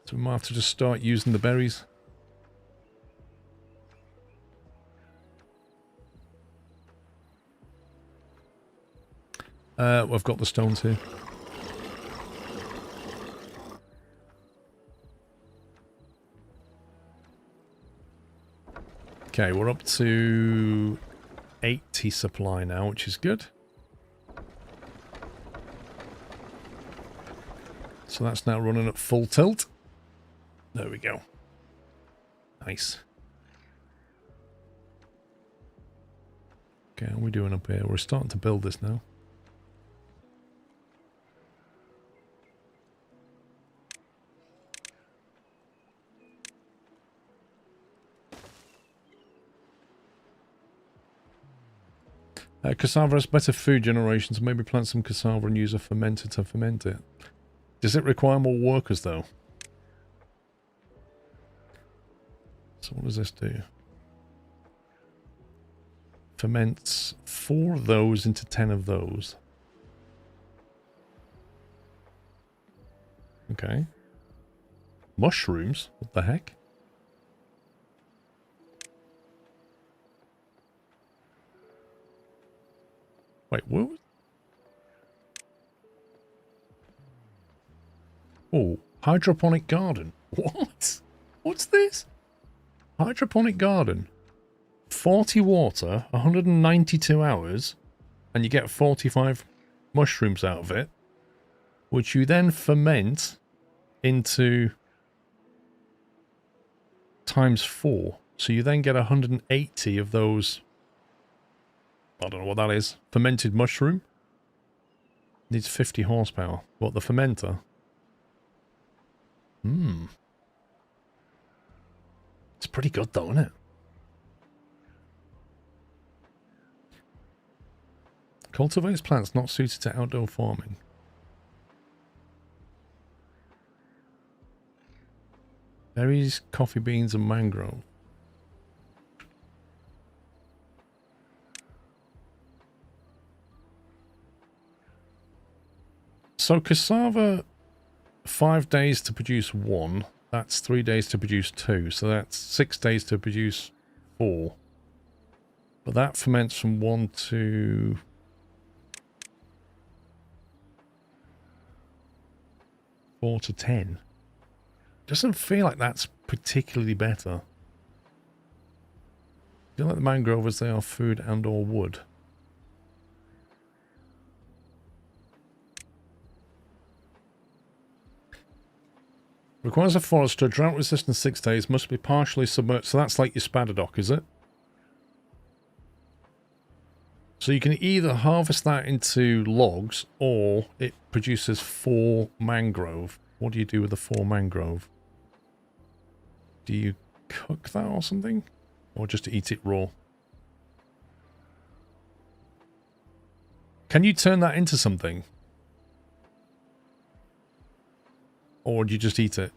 So we might have to just start using the berries. We've got the stones here. Okay, we're up to 80 supply now, which is good. So that's now running at full tilt. There we go. Nice. Okay, how are we doing up here? We're starting to build this now. Cassava has better food generation, so maybe plant some cassava and use a fermenter to ferment it. Does it require more workers, though? So what does this do? Ferments 4 of those into 10 of those. Okay. Mushrooms? What the heck? Wait, what? Oh, hydroponic garden. What? What's this? Hydroponic garden. 40 water, 192 hours, and you get 45 mushrooms out of it, which you then ferment into times 4. So you then get 180 of those. I don't know what that is. Fermented mushroom. Needs 50 horsepower. What, the fermenter? It's pretty good though, isn't it? Cultivates plants not suited to outdoor farming. Berries, coffee beans, and mangrove. So cassava, 5 days to produce 1. That's 3 days to produce 2. So that's 6 days to produce 4. But that ferments from 1 to 4 to 10. Doesn't feel like that's particularly better. I feel like the mangroves, they are food and or wood. Requires a forester, drought resistant 6 days, must be partially submerged. So that's like your spadadoc, is it? So you can either harvest that into logs, or it produces 4 mangrove. What do you do with the 4 mangrove? Do you cook that or something? Or just eat it raw? Can you turn that into something? Or do you just eat it?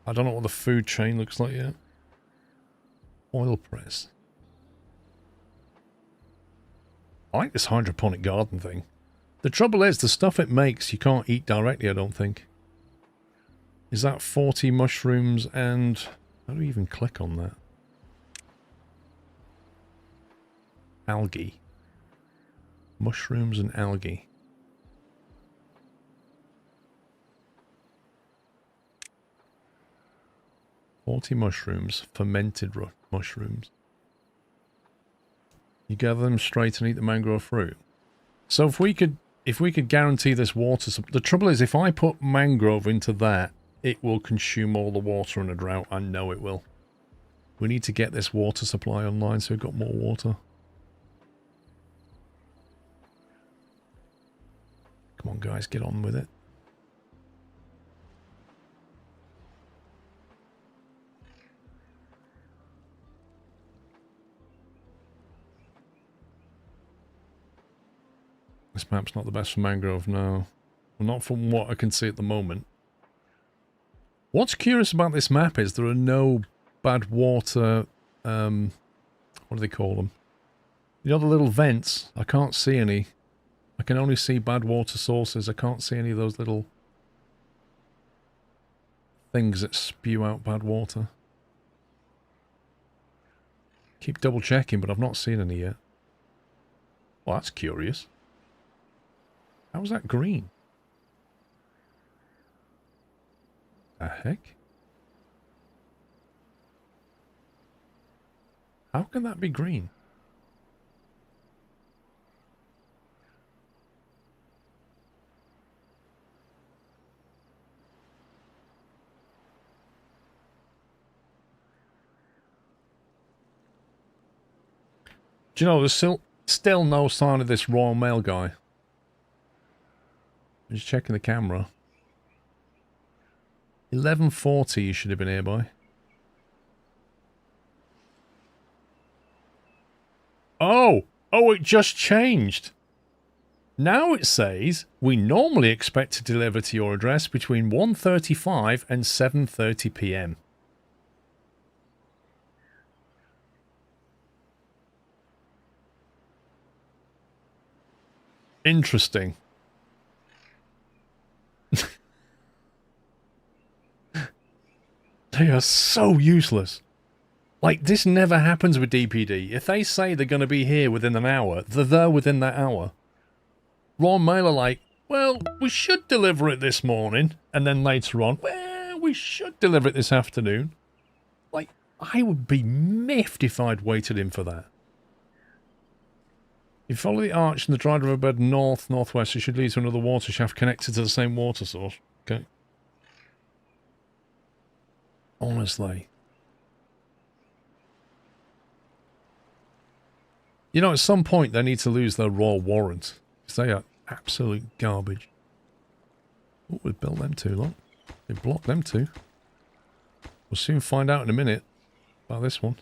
I don't know what the food chain looks like yet. Oil press. I like this hydroponic garden thing. The trouble is, the stuff it makes you can't eat directly, I don't think. Is that 40 mushrooms and... How do we even click on that? Algae. Mushrooms and algae. $40 mushrooms, fermented mushrooms. You gather them straight and eat the mangrove fruit. So if we could guarantee this water, the trouble is if I put mangrove into that, it will consume all the water in a drought. I know it will. We need to get this water supply online so we've got more water. Come on guys, get on with it. This map's not the best for mangrove, no. Well, not from what I can see at the moment. What's curious about this map is there are no bad water, what do they call them? You know the little vents? I can't see any. I can only see bad water sources. I can't see any of those little things that spew out bad water. Keep double checking, but I've not seen any yet. Well, that's curious. How's that green? The heck? How can that be green? Do you know, there's still no sign of this Royal Mail guy. I'm just checking the camera. 11:40 you should have been here by. Oh! Oh, it just changed. Now it says, we normally expect to deliver to your address between 1:35 and 7:30 PM. Interesting. They are so useless. Like, this never happens with DPD. If they say they're going to be here within an hour, they're there within that hour. Royal Mail are like, well, we should deliver it this morning. And then later on, well, we should deliver it this afternoon. Like, I would be miffed if I'd waited in for that. You follow the arch in the dry riverbed north-northwest, it should lead to another water shaft connected to the same water source. Okay. Honestly. You know, at some point they need to lose their royal warrant. Because they are absolute garbage. Oh, we've built them two, look. They've blocked them two. We'll soon find out in a minute about this one.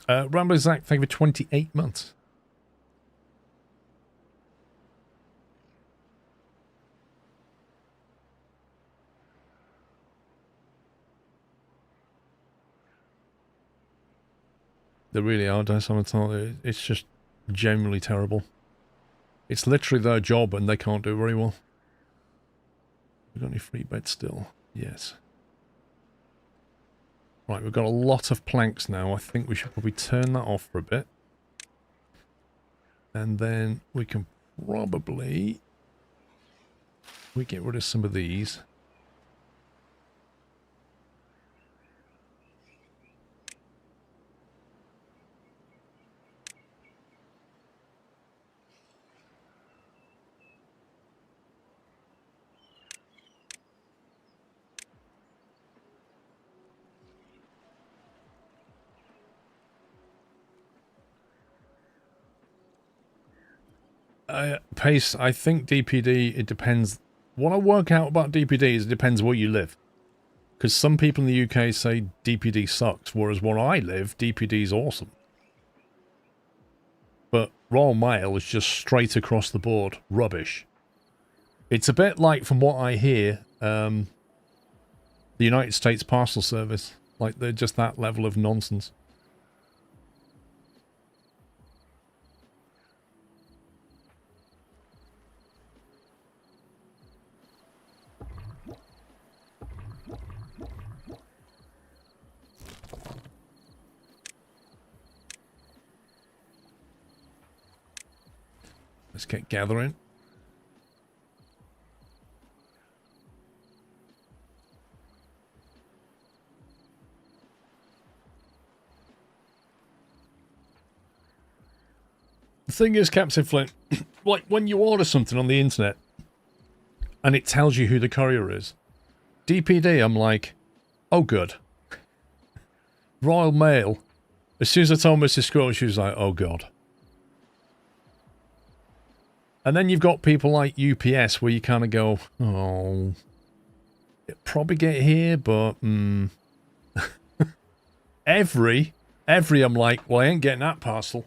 Rambo Zach, thank you for 28 months. They really are, it's just genuinely terrible. It's literally their job and they can't do it very well. We've got any free beds still? Yes. Right, we've got a lot of planks now. I think we should probably turn that off for a bit. And then we can probably... we get rid of some of these. Pace, I think DPD, it depends. What I work out about DPD is it depends where you live. Because some people in the UK say DPD sucks, whereas where I live, DPD is awesome. But Royal Mail is just straight across the board rubbish. It's a bit like, from what I hear, the United States Parcel Service. Like, they're just that level of nonsense. Let's get gathering. The thing is, Captain Flint, like when you order something on the internet and it tells you who the courier is, DPD, I'm like, oh good. Royal Mail, as soon as I told Mrs. Squirrel, she was like, oh god. And then you've got people like UPS where you kind of go, oh, it'll probably get here, but every I'm like, well, I ain't getting that parcel.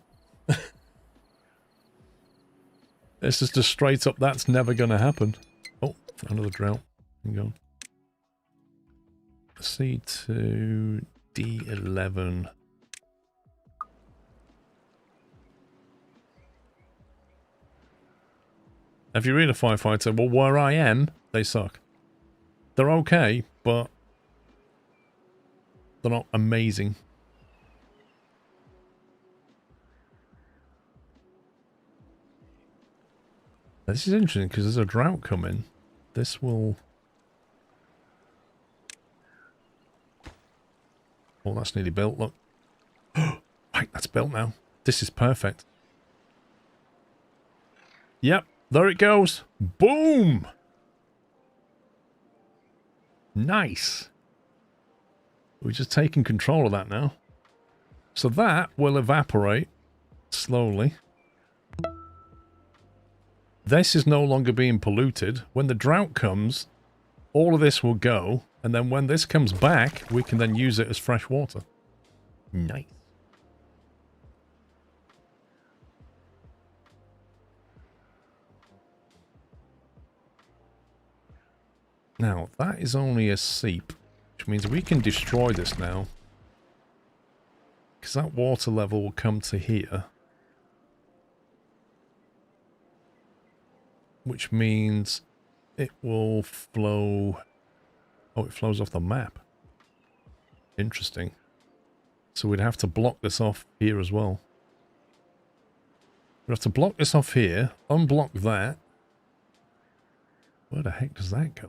This is just straight up, that's never going to happen. Oh, another drought. Hang on. C2, D11. If you're in a firefighter, well, where I am, they suck. They're okay, but they're not amazing. Now, this is interesting because there's a drought coming. This will... oh, that's nearly built, look. Right, that's built now. This is perfect. Yep. There it goes. Boom! Nice. We're just taking control of that now. So that will evaporate slowly. This is no longer being polluted. When the drought comes, all of this will go. And then when this comes back, we can then use it as fresh water. Nice. Now, that is only a seep, which means we can destroy this now. Because that water level will come to here. which means it will flow... Oh, it flows off the map. Interesting. So we'd have to block this off here as well. We'd have to block this off here, unblock that. Where the heck does that go?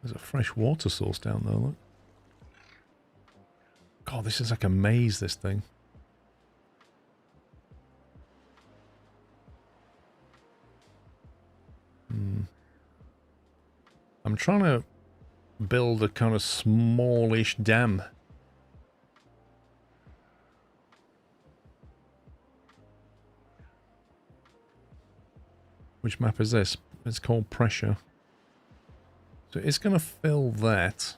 There's a fresh water source down there, look. God, this is like a maze, this thing. I'm trying to build a kind of smallish dam. Which map is this? It's called Pressure. So it's going to fill that.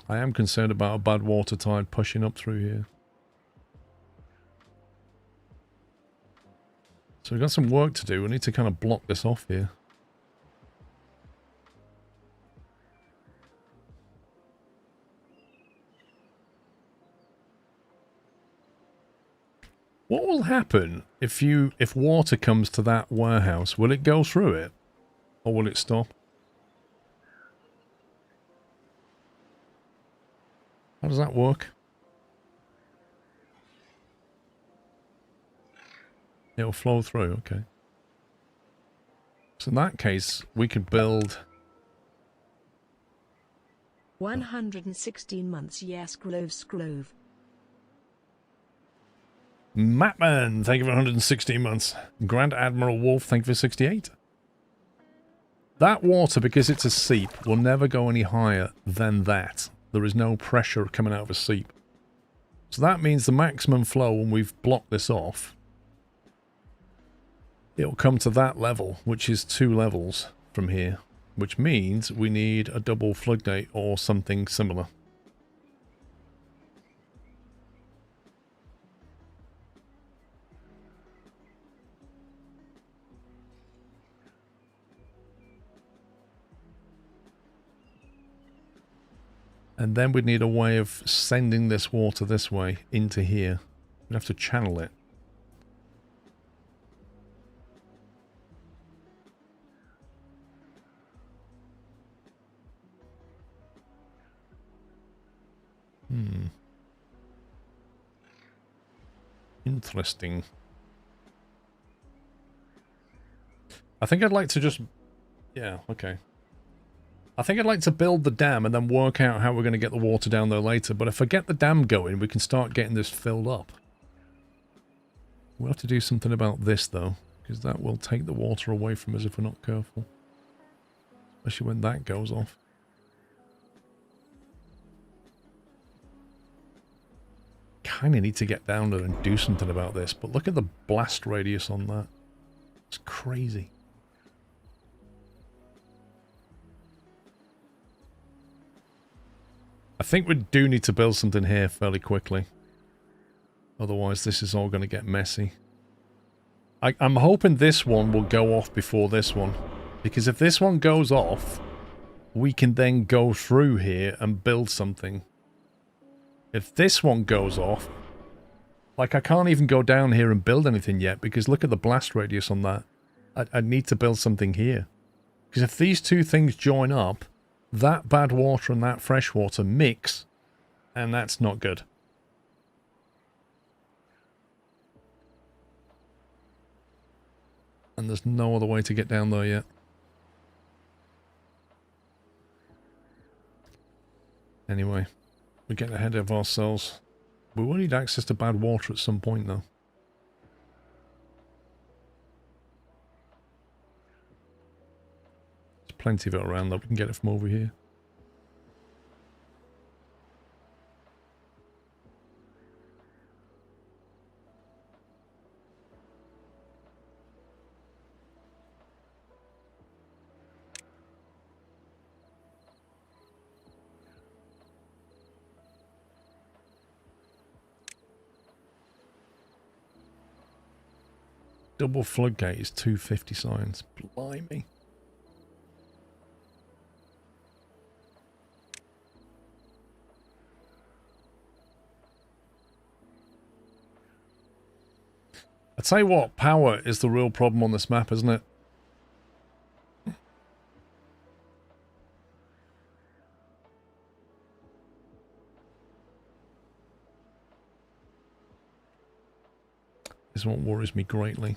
I am concerned about a bad water tide pushing up through here. So we've got some work to do. We need to kind of block this off here. What will happen if water comes to that warehouse? Will it go through it? Or will it stop? How does that work? It'll flow through, okay. So in that case, we could build... 116 months, yes, Scrove. Mapman, thank you for 116 months. Grand Admiral Wolf, thank you for 68. That water, because it's a seep, will never go any higher than that. There is no pressure coming out of a seep. So that means the maximum flow, when we've blocked this off, it'll come to that level, which is 2 levels from here, which means we need a double floodgate or something similar. And then we'd need a way of sending this water this way into here. We'd have to channel it. Interesting. I think I'd like to just... Yeah, okay. I think I'd like to build the dam and then work out how we're going to get the water down there later. But if I get the dam going, we can start getting this filled up. We'll have to do something about this, though, because that will take the water away from us if we're not careful. Especially when that goes off. Kind of need to get down there and do something about this. But look at the blast radius on that. It's crazy. I think we do need to build something here fairly quickly. Otherwise, this is all going to get messy. I'm hoping this one will go off before this one. Because if this one goes off, we can then go through here and build something. If this one goes off, like I can't even go down here and build anything yet because look at the blast radius on that. I need to build something here. Because if these two things join up, that bad water and that fresh water mix, and that's not good. And there's no other way to get down there yet. Anyway, we're getting ahead of ourselves. We will need access to bad water at some point, though. There's plenty of it around, though. We can get it from over here. Double floodgate is 250 signs. Blimey. tell you what, power is the real problem on this map, isn't it? This is what worries me greatly.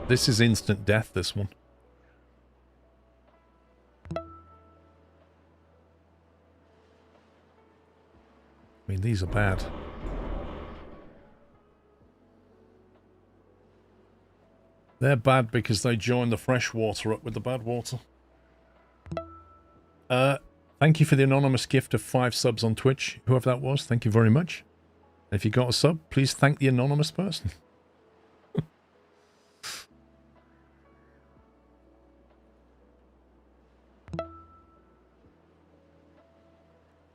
This is instant death, this one. I mean, these are bad. They're bad because they join the fresh water up with the bad water. Thank you for the anonymous gift of 5 subs on Twitch. Whoever that was, thank you very much. And if you got a sub, please thank the anonymous person.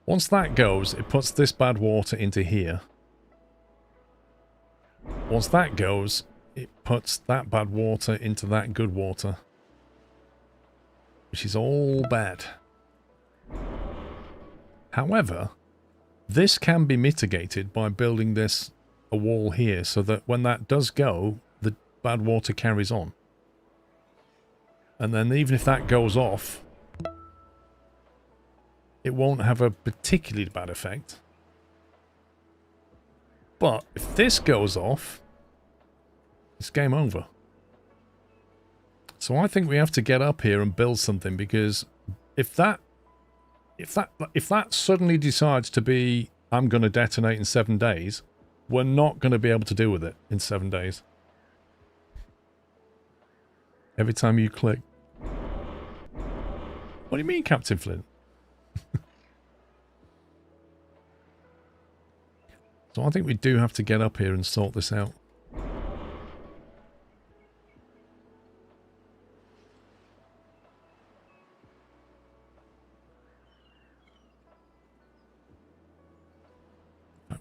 Once that goes, it puts this bad water into here. Once that goes, it puts that bad water into that good water. Which is all bad. However, this can be mitigated by building this a wall here so that when that does go, the bad water carries on. And then even if that goes off, it won't have a particularly bad effect. But if this goes off, it's game over. So I think we have to get up here and build something, because if that suddenly decides to be, I'm going to detonate in 7 days, we're not going to be able to deal with it in 7 days. Every time you click. What do you mean, Captain Flint? So I think we do have to get up here and sort this out.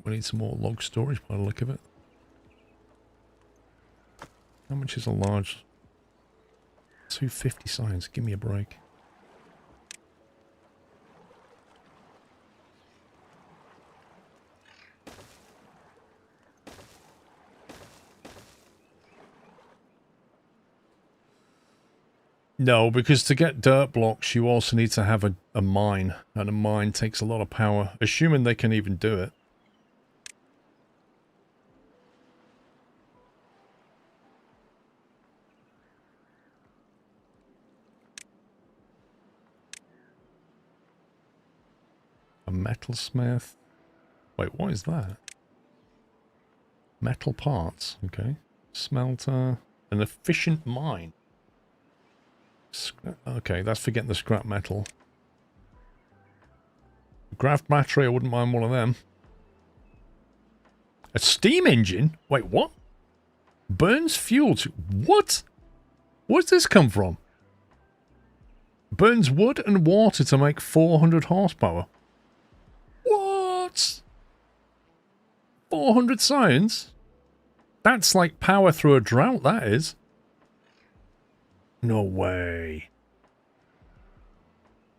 We need some more log storage by the look of it. How much is a large? 250 science. Give me a break. No, because to get dirt blocks, you also need to have a mine, and a mine takes a lot of power, assuming they can even do it. A metalsmith. Wait, what is that? Metal parts, okay. Smelter. An efficient mine. Okay, that's for getting the scrap metal. Graft battery, I wouldn't mind one of them. A steam engine? Wait, what? Burns fuel to... What? Where's this come from? Burns wood and water to make 400 horsepower. What? 400 science? That's like power through a drought, that is. No way.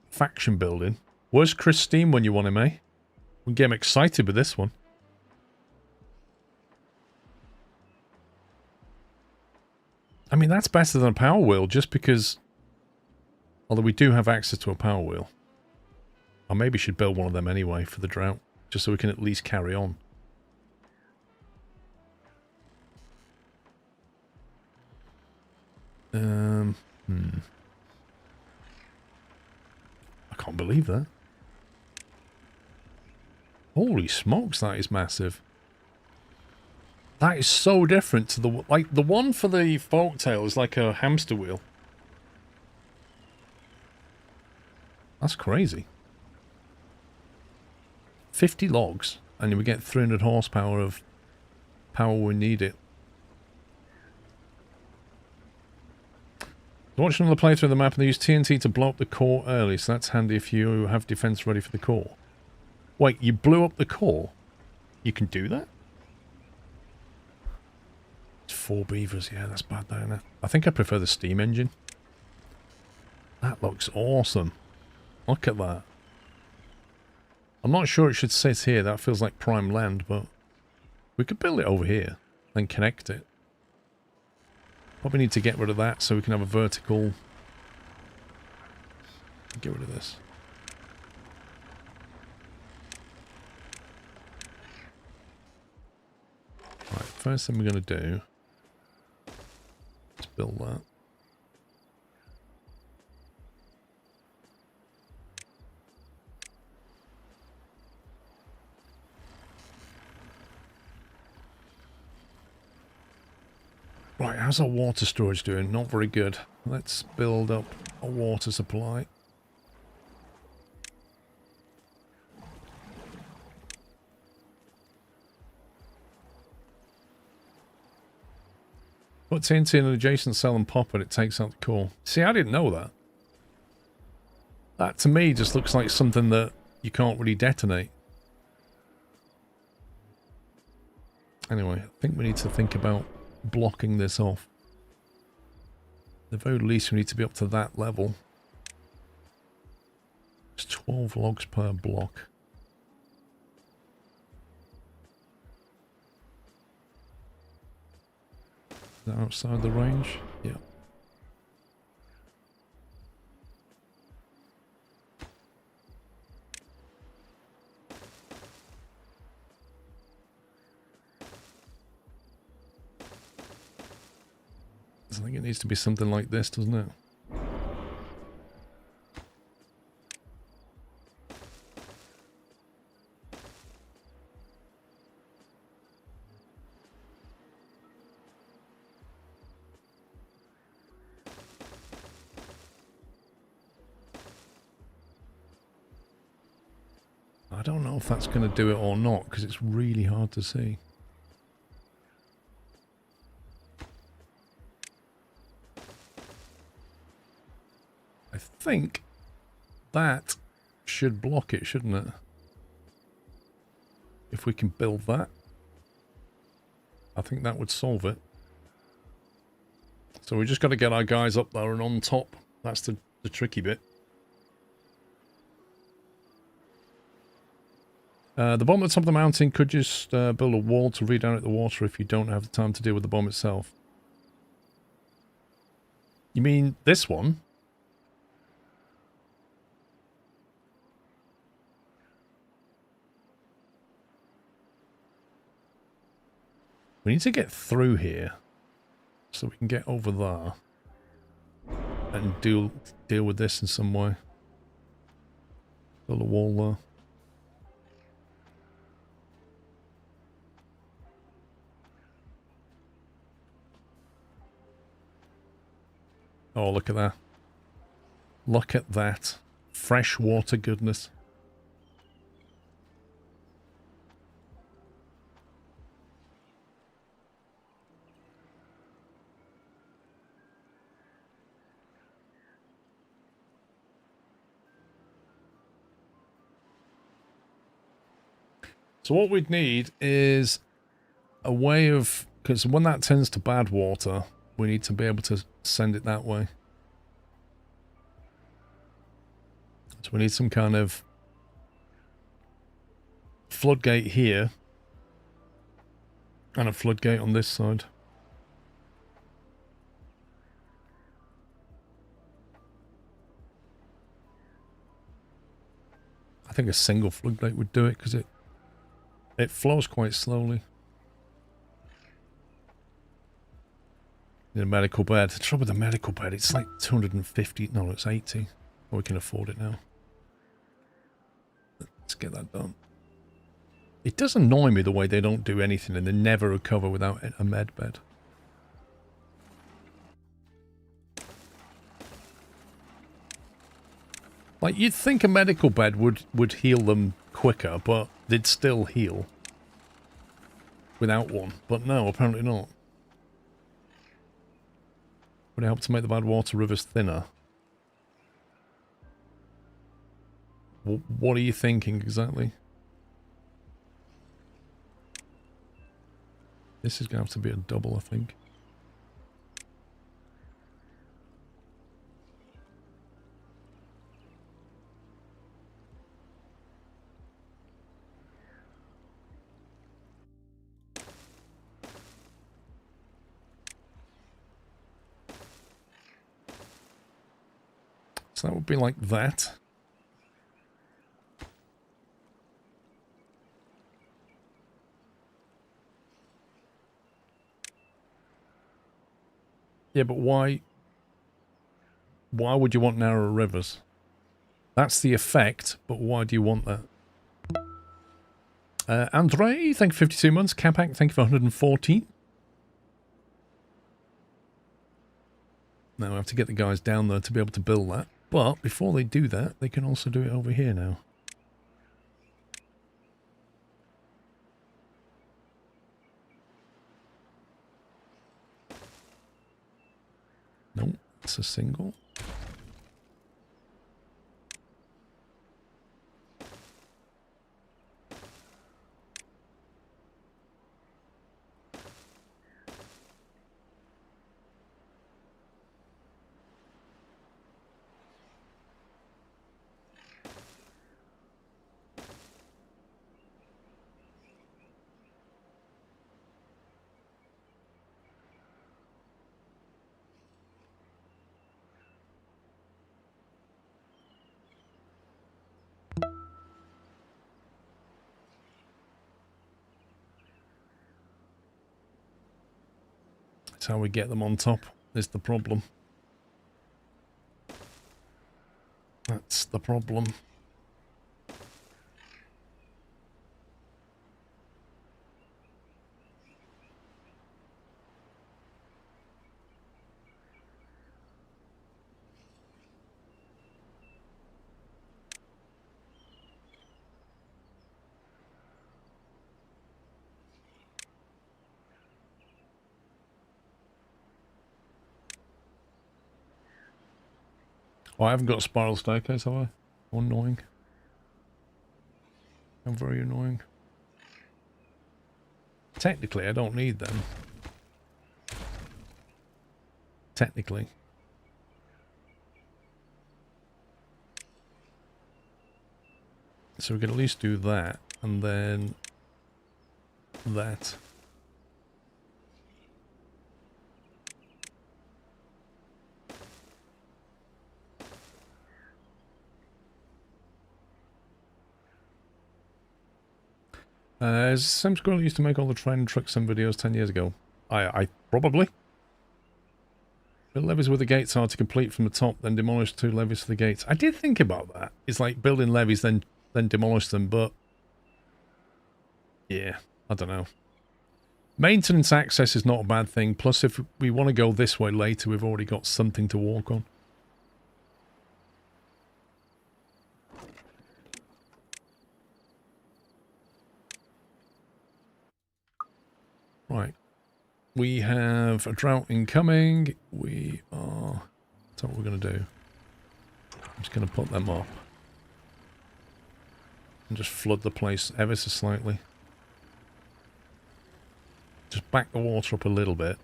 Faction building. Where's Chris Steam when you want him, eh? We can get him excited with this one. I mean, that's better than a power wheel, just because... Although we do have access to a power wheel. I maybe should build one of them anyway for the drought, just so we can at least carry on. I can't believe that. Holy smokes, that is massive. That is so different to the... Like, the one for the folktale is like a hamster wheel. That's crazy. 50 logs, and we get 300 horsepower of power when we need it. Watch another playthrough of the map and they use TNT to blow up the core early, so that's handy if you have defense ready for the core. Wait, you blew up the core? You can do that? It's 4 beavers, yeah, that's bad though, isn't it? I think I prefer the steam engine. That looks awesome. Look at that. I'm not sure it should sit here, that feels like prime land, but we could build it over here and connect it. Probably need to get rid of that so we can have a vertical. Get rid of this. Right, first thing we're going to do is build that. Right, how's our water storage doing? Not very good. Let's build up a water supply. Put TNT in an adjacent cell and pop it, it takes out the core. See, I didn't know that. That to me just looks like something that you can't really detonate. Anyway, I think we need to think about blocking this off. At the very least, we need to be up to that level. It's 12 logs per block. Is that outside the range? Yeah. I think it needs to be something like this, doesn't it? I don't know if that's going to do it or not, because it's really hard to see. I think that should block it, shouldn't it? If we can build that, I think that would solve it. So we just got to get our guys up there and on top. That's the tricky bit. The bomb at the top of the mountain could just build a wall to redirect the water if you don't have the time to deal with the bomb itself. You mean this one? We need to get through here so we can get over there and deal with this in some way. Build a wall there. Oh, look at that. Look at that. Freshwater goodness. So what we'd need is a way of... Because when that tends to bad water, we need to be able to send it that way. So we need some kind of floodgate here and a floodgate on this side. I think a single floodgate would do it because it flows quite slowly. Need a medical bed. The trouble with the medical bed, it's like 250. No, it's 80. Well, we can afford it now. Let's get that done. It does annoy me the way they don't do anything and they never recover without a med bed. Like, you'd think a medical bed would heal them quicker, but they'd still heal without one. But no, apparently not. Would it help to make the bad water rivers thinner? What are you thinking exactly? This is going to have to be a double, I think. So that would be like that. Yeah, but why would you want narrower rivers? That's the effect, but why do you want that? Andre, thank you for 52 months. Capac, thank you for 114. Now I have to get the guys down there to be able to build that. But before they do that, they can also do it over here now. Nope, it's a single. That's how we get them on top, is the problem. That's the problem. Oh, I haven't got a spiral staircase, have I? Annoying. I'm very annoying. Technically, I don't need them. Technically. So we can at least do that, and then that. Is Sam Squirrel used to make all the train tricks and videos 10 years ago? I probably. Build levees with the gates hard to complete from the top, then demolish 2 levees for the gates. I did think about that. It's like building levees, then demolish them, but yeah, I don't know. Maintenance access is not a bad thing. Plus, if we want to go this way later, we've already got something to walk on. Right. We have a drought incoming. We are... That's what we're going to do. I'm just going to put them up. And just flood the place ever so slightly. Just back the water up a little bit.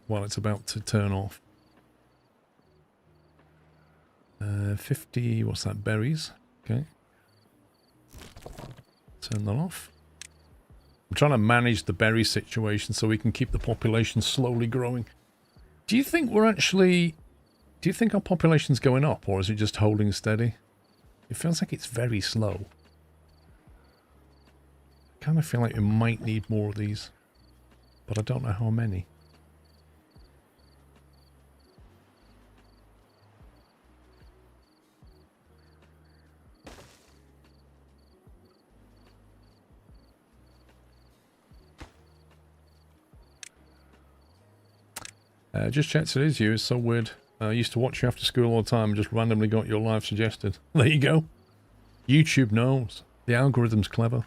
While it's about to turn off. 50... What's that? Berries. Okay. Turn that off. I'm trying to manage the berry situation so we can keep the population slowly growing. Do you think we're actually... Do you think our population's going up, or is it just holding steady? It feels like it's very slow. I kind of feel like we might need more of these, but I don't know how many. Just checked, it is you. It's so weird. I used to watch you after school all the time and just randomly got your live suggested. There you go. YouTube knows. The algorithm's clever.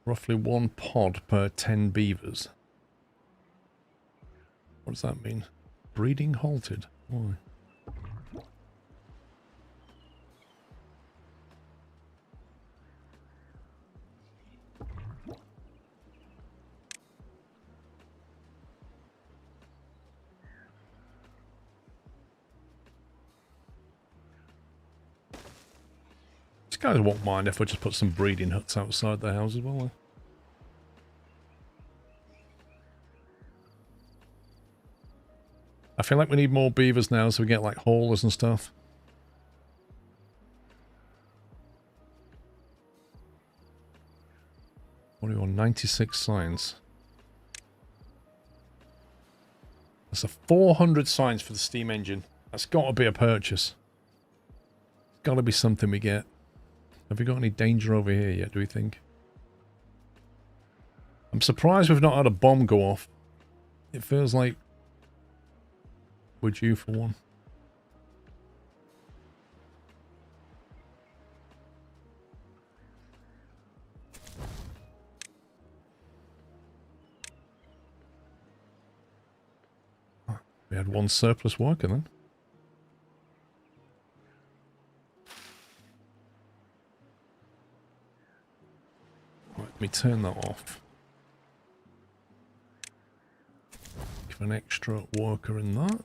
Roughly 1 pod per 10 beavers. What does that mean? Breeding halted. Why? These guys won't mind if I just put some breeding huts outside their houses, will they? I feel like we need more beavers now so we get like haulers and stuff. What do you want? 96 signs. That's a 400 signs for the steam engine. That's got to be a purchase. It's got to be something we get. Have we got any danger over here yet, do we think? I'm surprised we've not had a bomb go off. It feels like we're due for one. We had one surplus worker then. Right, let me turn that off. Give an extra worker in that.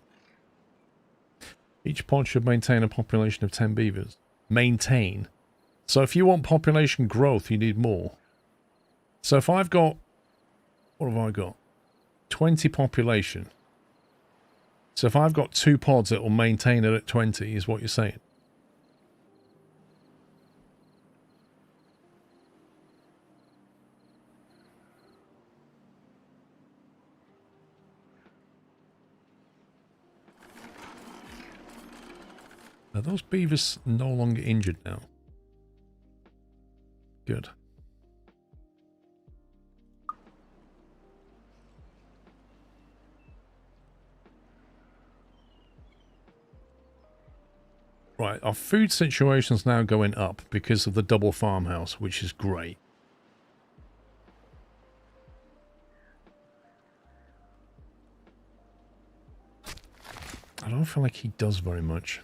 Each pod should maintain a population of 10 beavers. Maintain. So if you want population growth, you need more. So if I've got... What have I got? 20 population. So if I've got 2 pods, it will maintain it at 20, is what you're saying. Are those beavers no longer injured now? Good. Right, our food situation's now going up because of the double farmhouse, which is great. I don't feel like he does very much.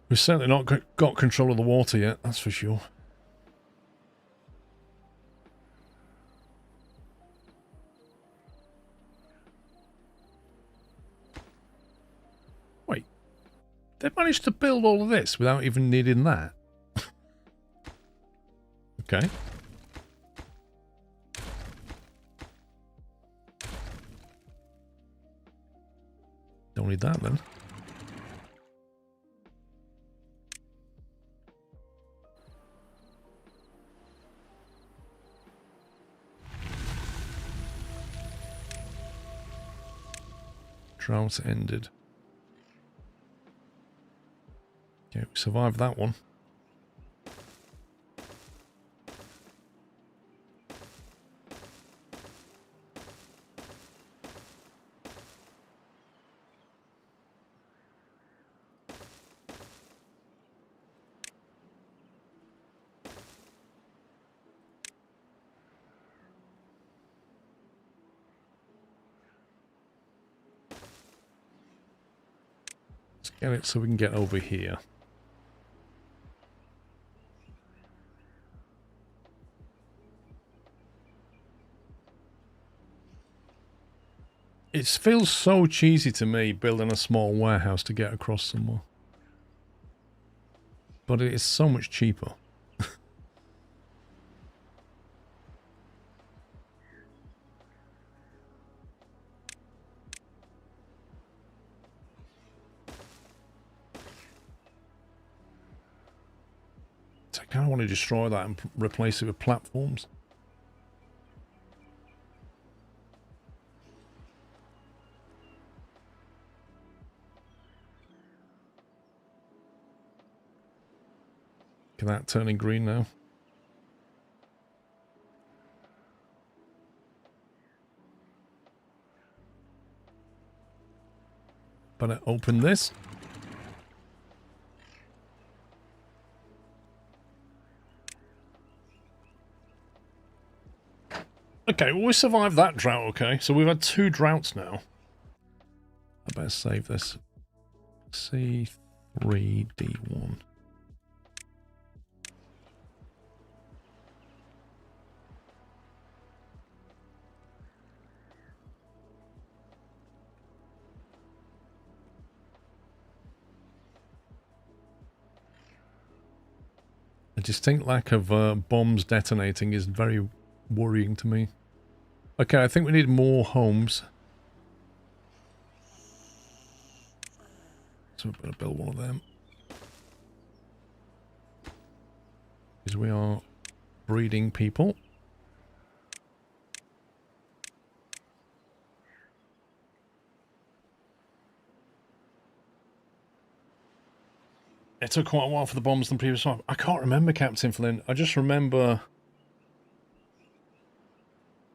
We've certainly not got control of the water yet, that's for sure. Wait. They managed to build all of this without even needing that? Okay. Don't need that then. Drought ended. Okay, we survived that one. Get it so we can get over here. It feels so cheesy to me building a small warehouse to get across somewhere. But it is so much cheaper. I kind of want to destroy that and replace it with platforms. Look at that turning green now. Better open this. Okay, well, we survived that drought, okay. So we've had 2 droughts now. I better save this. C3D1. A distinct lack of bombs detonating is very worrying to me. Okay, I think we need more homes. So we're going to build one of them. Because we are breeding people. It took quite a while for the bombs than previous one. I can't remember, Captain Flynn. I just remember...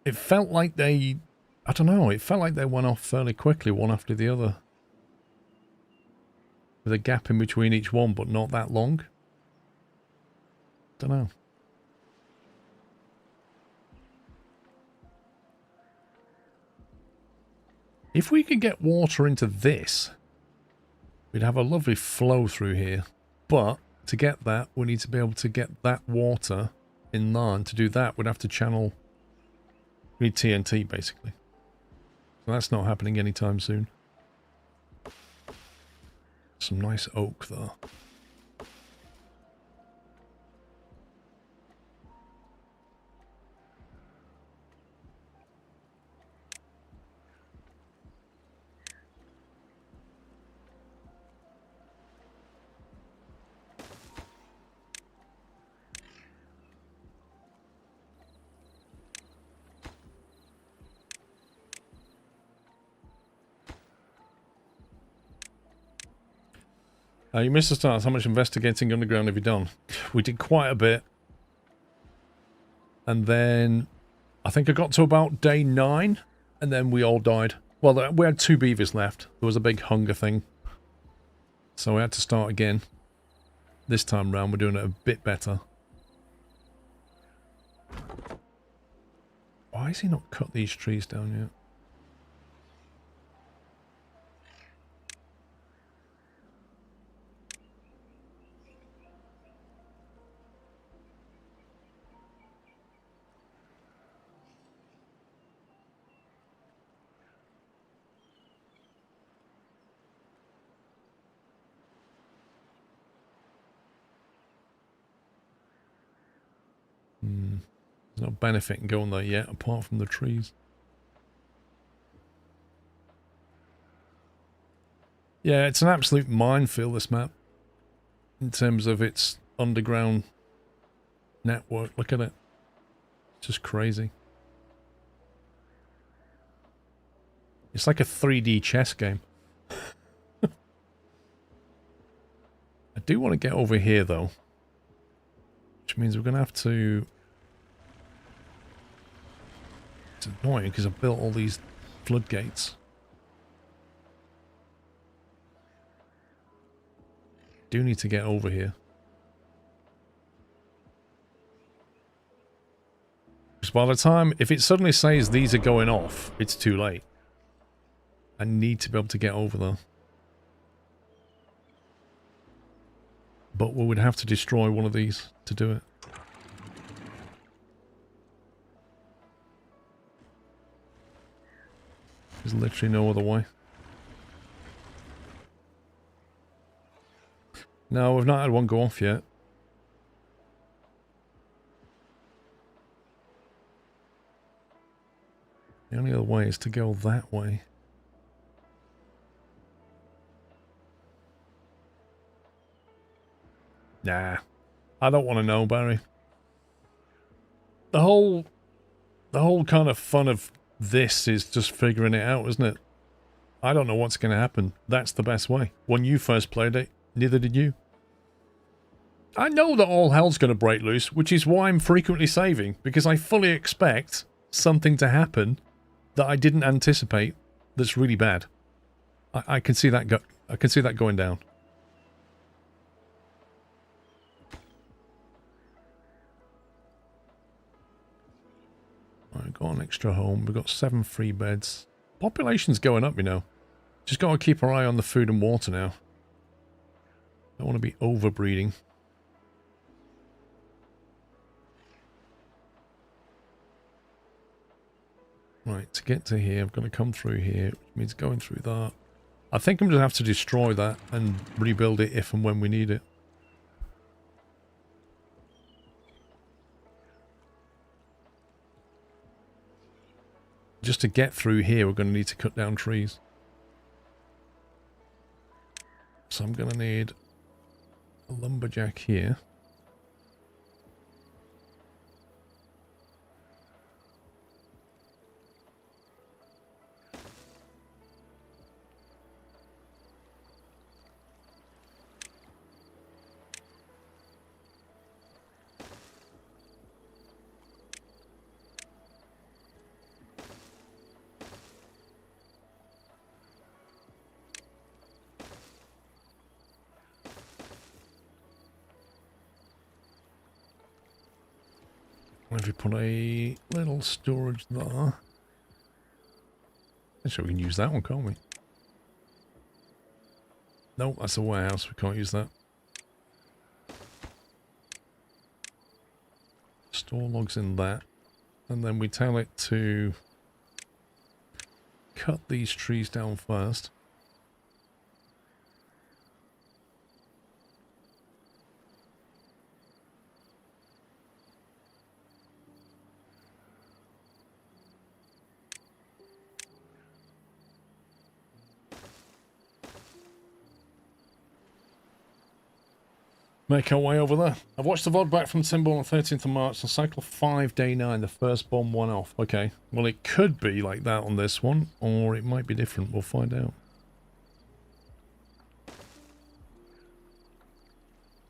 It felt like they... I don't know. It felt like they went off fairly quickly, one after the other. With a gap in between each one, but not that long. Don't know. If we could get water into this, we'd have a lovely flow through here. But to get that, we need to be able to get that water in line. To do that, we'd have to channel... We need TNT, basically. So that's not happening anytime soon. Some nice oak, though. You missed the start. How much investigating underground have you done? We did quite a bit. And then I think I got to about day 9 and then we all died. Well, we had 2 beavers left. There was a big hunger thing. So we had to start again. This time round we're doing it a bit better. Why has he not cut these trees down yet? There's no benefit in going there yet, apart from the trees. Yeah, it's an absolute minefield, this map. In terms of its underground network. Look at it. It's just crazy. It's like a 3D chess game. I do want to get over here, though. Which means we're going to have to... It's annoying because I've built all these floodgates. Do need to get over here. Because by the time... If it suddenly says these are going off, it's too late. I need to be able to get over there. But we would have to destroy one of these to do it. There's literally no other way. No, we've not had one go off yet. The only other way is to go that way. Nah. I don't want to know, Barry. The whole kind of fun of this is just figuring it out, isn't it? I don't know what's going to happen. That's the best way. When you first played it, neither did you. I know that all hell's going to break loose, which is why I'm frequently saving, because I fully expect something to happen that I didn't anticipate that's really bad. I can see that I can see that going down. Right, got an extra home. We've got 7 free beds. Population's going up, you know. Just got to keep our eye on the food and water now. Don't want to be overbreeding. Right, to get to here, I've got to come through here, which means going through that. I think I'm going to have to destroy that and rebuild it if and when we need it. just to get through here, we're going to need to cut down trees. So I'm going to need a lumberjack here. If you put a little storage there. Actually, we can use that one, can't we? No, that's a warehouse. We can't use that. Store logs in that. And then we tell it to cut these trees down first. Make our way over there. I've watched the VOD back from Symbol on 13th of March on Cycle 5, Day 9. The first bomb went off. Okay. Well, it could be like that on this one, or it might be different. We'll find out.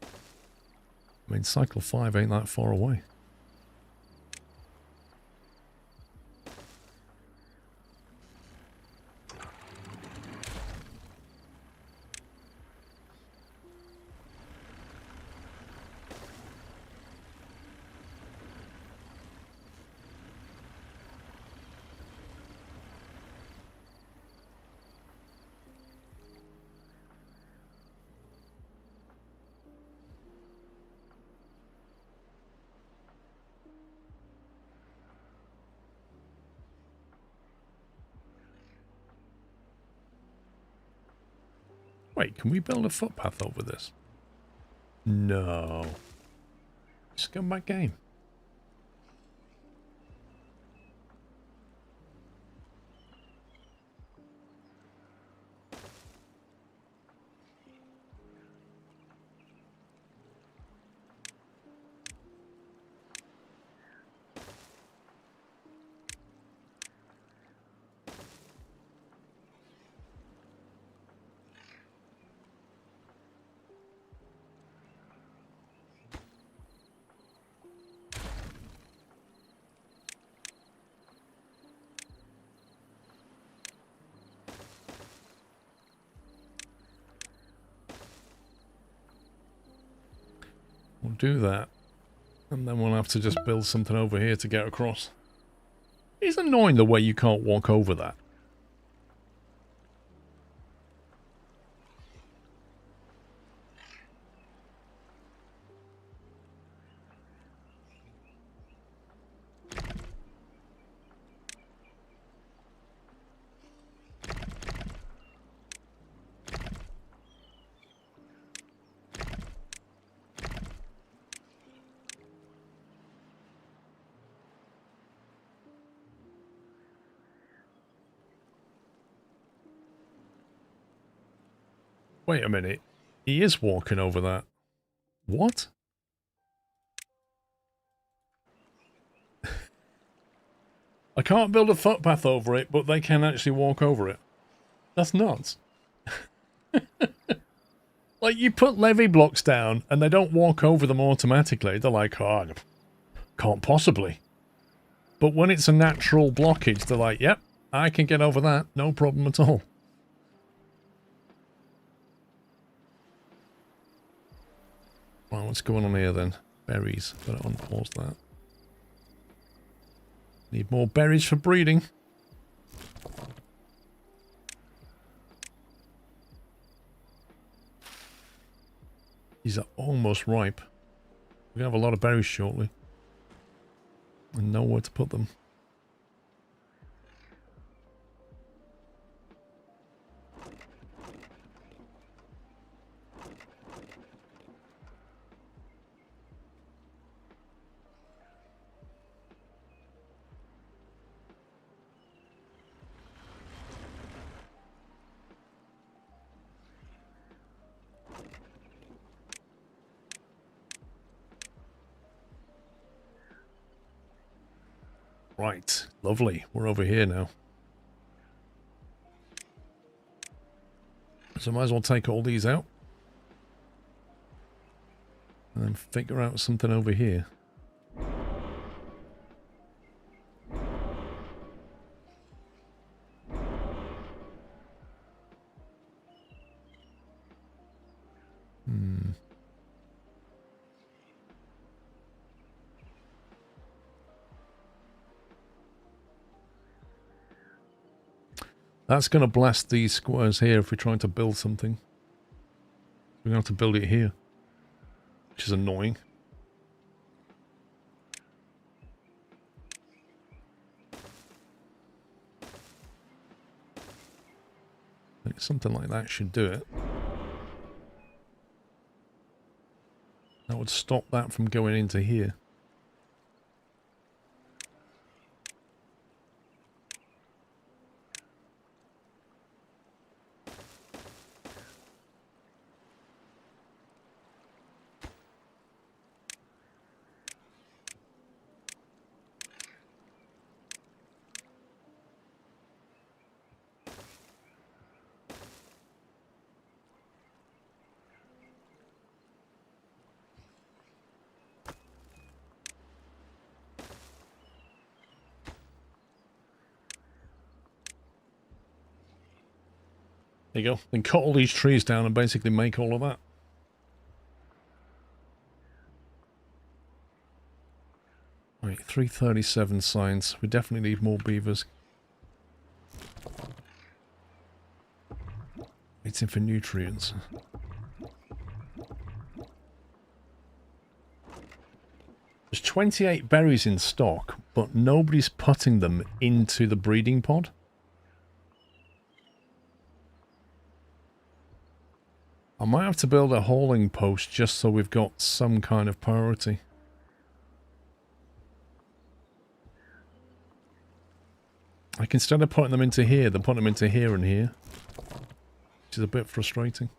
I mean, Cycle 5 ain't that far away. Wait, can we build a footpath over this? No. Scumbag game. We'll do that. And then we'll have to just build something over here to get across. It's annoying the way you can't walk over that. Wait a minute. He is walking over that. What? I can't build a footpath over it, but they can actually walk over it. That's nuts. Like, you put levee blocks down, and they don't walk over them automatically. They're like, oh, can't possibly. But when it's a natural blockage, they're like, yep, I can get over that. No problem at all. Well, what's going on here then? Berries. Gotta unpause that. Need more berries for breeding. These are almost ripe. We're gonna have a lot of berries shortly. And know where to put them. Right, lovely. We're over here now. So might as well take all these out. And then figure out something over here. That's going to blast these squares here if we're trying to build something. We're going to have to build it here. Which is annoying. I think something like that should do it. That would stop that from going into here. There you go. Then cut all these trees down and basically make all of that. Right, 337 signs. We definitely need more beavers. Waiting for nutrients. There's 28 berries in stock, but nobody's putting them into the breeding pod. I might have to build a hauling post just so we've got some kind of priority. Like instead of putting them into here, they're putting them into here and here. Which is a bit frustrating.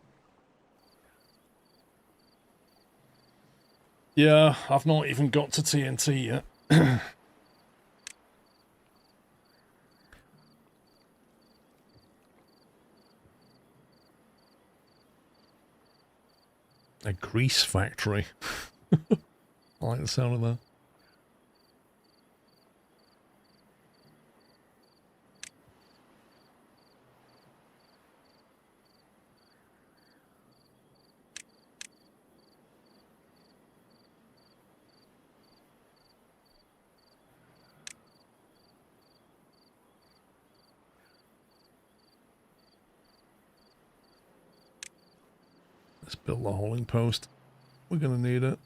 Yeah, I've not even got to TNT yet. A grease factory. I like the sound of that. Let's build the hauling post. We're going to need it.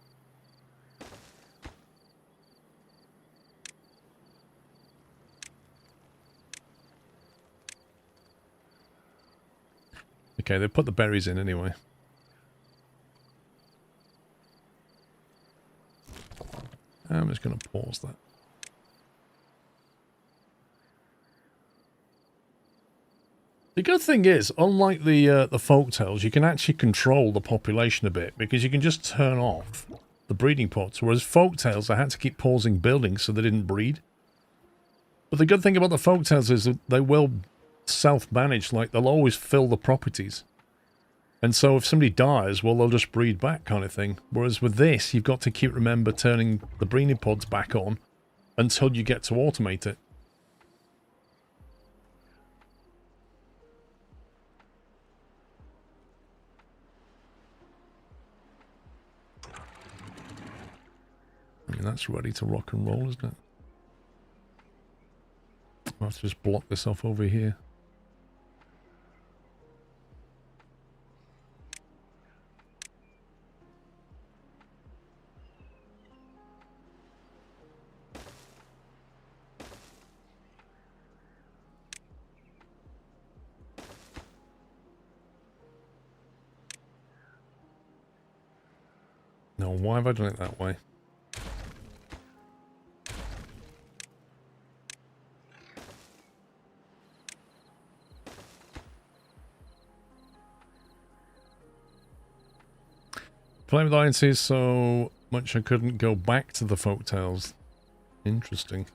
Okay, they put the berries in anyway. I'm just going to pause that. The good thing is, unlike the folktales, you can actually control the population a bit because you can just turn off the breeding pods. Whereas folktales, I had to keep pausing buildings so they didn't breed. But the good thing about the folktales is that they will self-manage, like they'll always fill the properties. And so if somebody dies, well, they'll just breed back kind of thing. Whereas with this, you've got to keep remember turning the breeding pods back on until you get to automate it. I mean, that's ready to rock and roll, isn't it? I'll have to just block this off over here. No, why have I done it that way? Playing with INC so much I couldn't go back to the folktales. Interesting.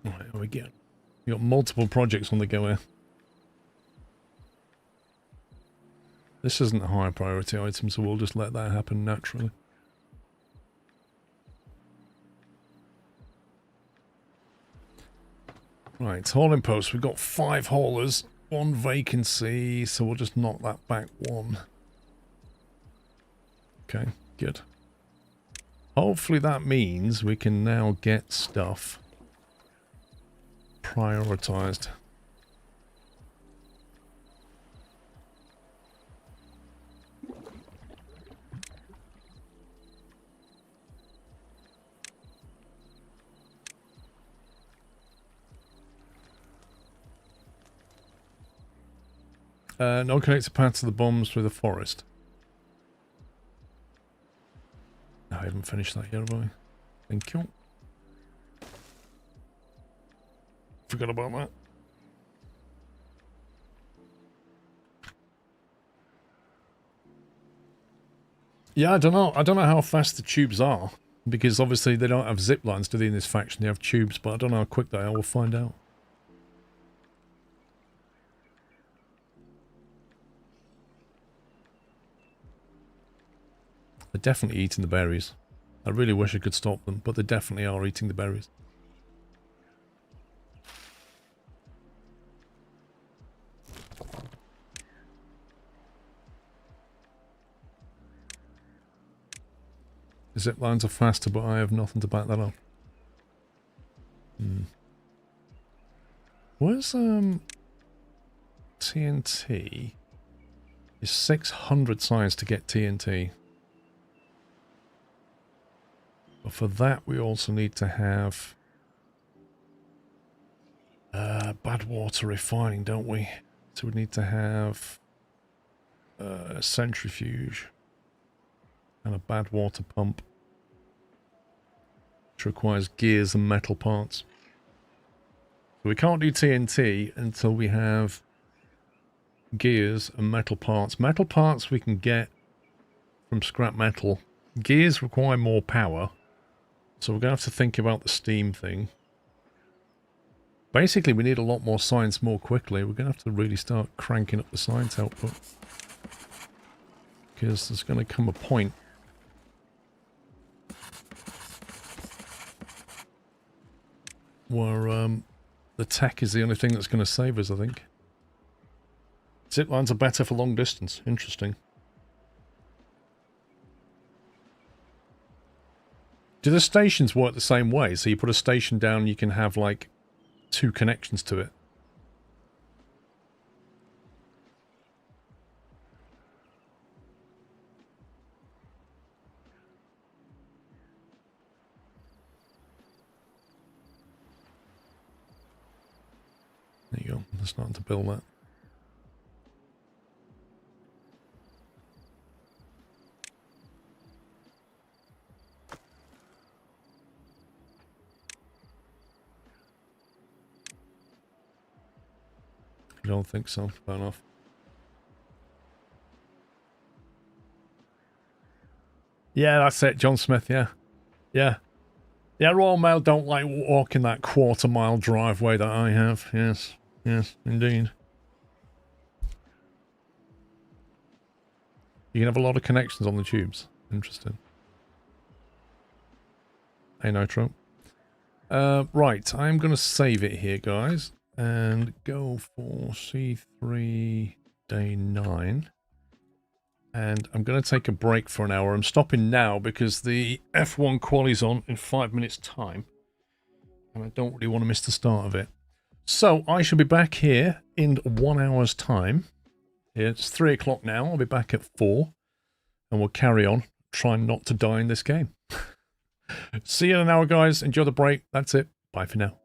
Right, we got multiple projects on the go here. This isn't a high priority item, so we'll just let that happen naturally. Right, hauling post. We've got 5 haulers, 1 vacancy, so we'll just knock that back 1. Okay, good. Hopefully that means we can now get stuff prioritized. No connected path to the bombs through the forest. No, I haven't finished that yet, have I? Thank you. Forgot about that. Yeah, I don't know. I don't know how fast the tubes are. Because obviously they don't have zip lines, do they, in this faction? They have tubes, but I don't know how quick they are. We'll find out. They're definitely eating the berries. I really wish I could stop them, but they definitely are eating the berries. The zip lines are faster, but I have nothing to back that up. Where's TNT? It's 600 science to get TNT. But for that, we also need to have bad water refining, don't we? So we need to have a centrifuge and a bad water pump, which requires gears and metal parts. So we can't do TNT until we have gears and metal parts. Metal parts we can get from scrap metal. Gears require more power. So we're going to have to think about the steam thing. Basically, we need a lot more science more quickly. We're going to have to really start cranking up the science output. Because there's going to come a point where the tech is the only thing that's going to save us, I think. Zip lines are better for long distance. Interesting. Do the stations work the same way? So you put a station down, you can have like 2 connections to it. There you go. They're starting to build that. I don't think so. Fair enough. Yeah, that's it. John Smith, yeah. Yeah. Yeah, Royal Mail don't like walking that quarter-mile driveway that I have. Yes. Yes, indeed. You can have a lot of connections on the tubes. Interesting. Hey, Nitro. Right, I'm going to save it here, guys. And go for C3 day 9. And I'm going to take a break for an hour. I'm stopping now because the F1 quali's on in 5 minutes' time. And I don't really want to miss the start of it. So I shall be back here in 1 hour's time. It's 3 o'clock now. I'll be back at 4. And we'll carry on trying not to die in this game. See you in an hour, guys. Enjoy the break. That's it. Bye for now.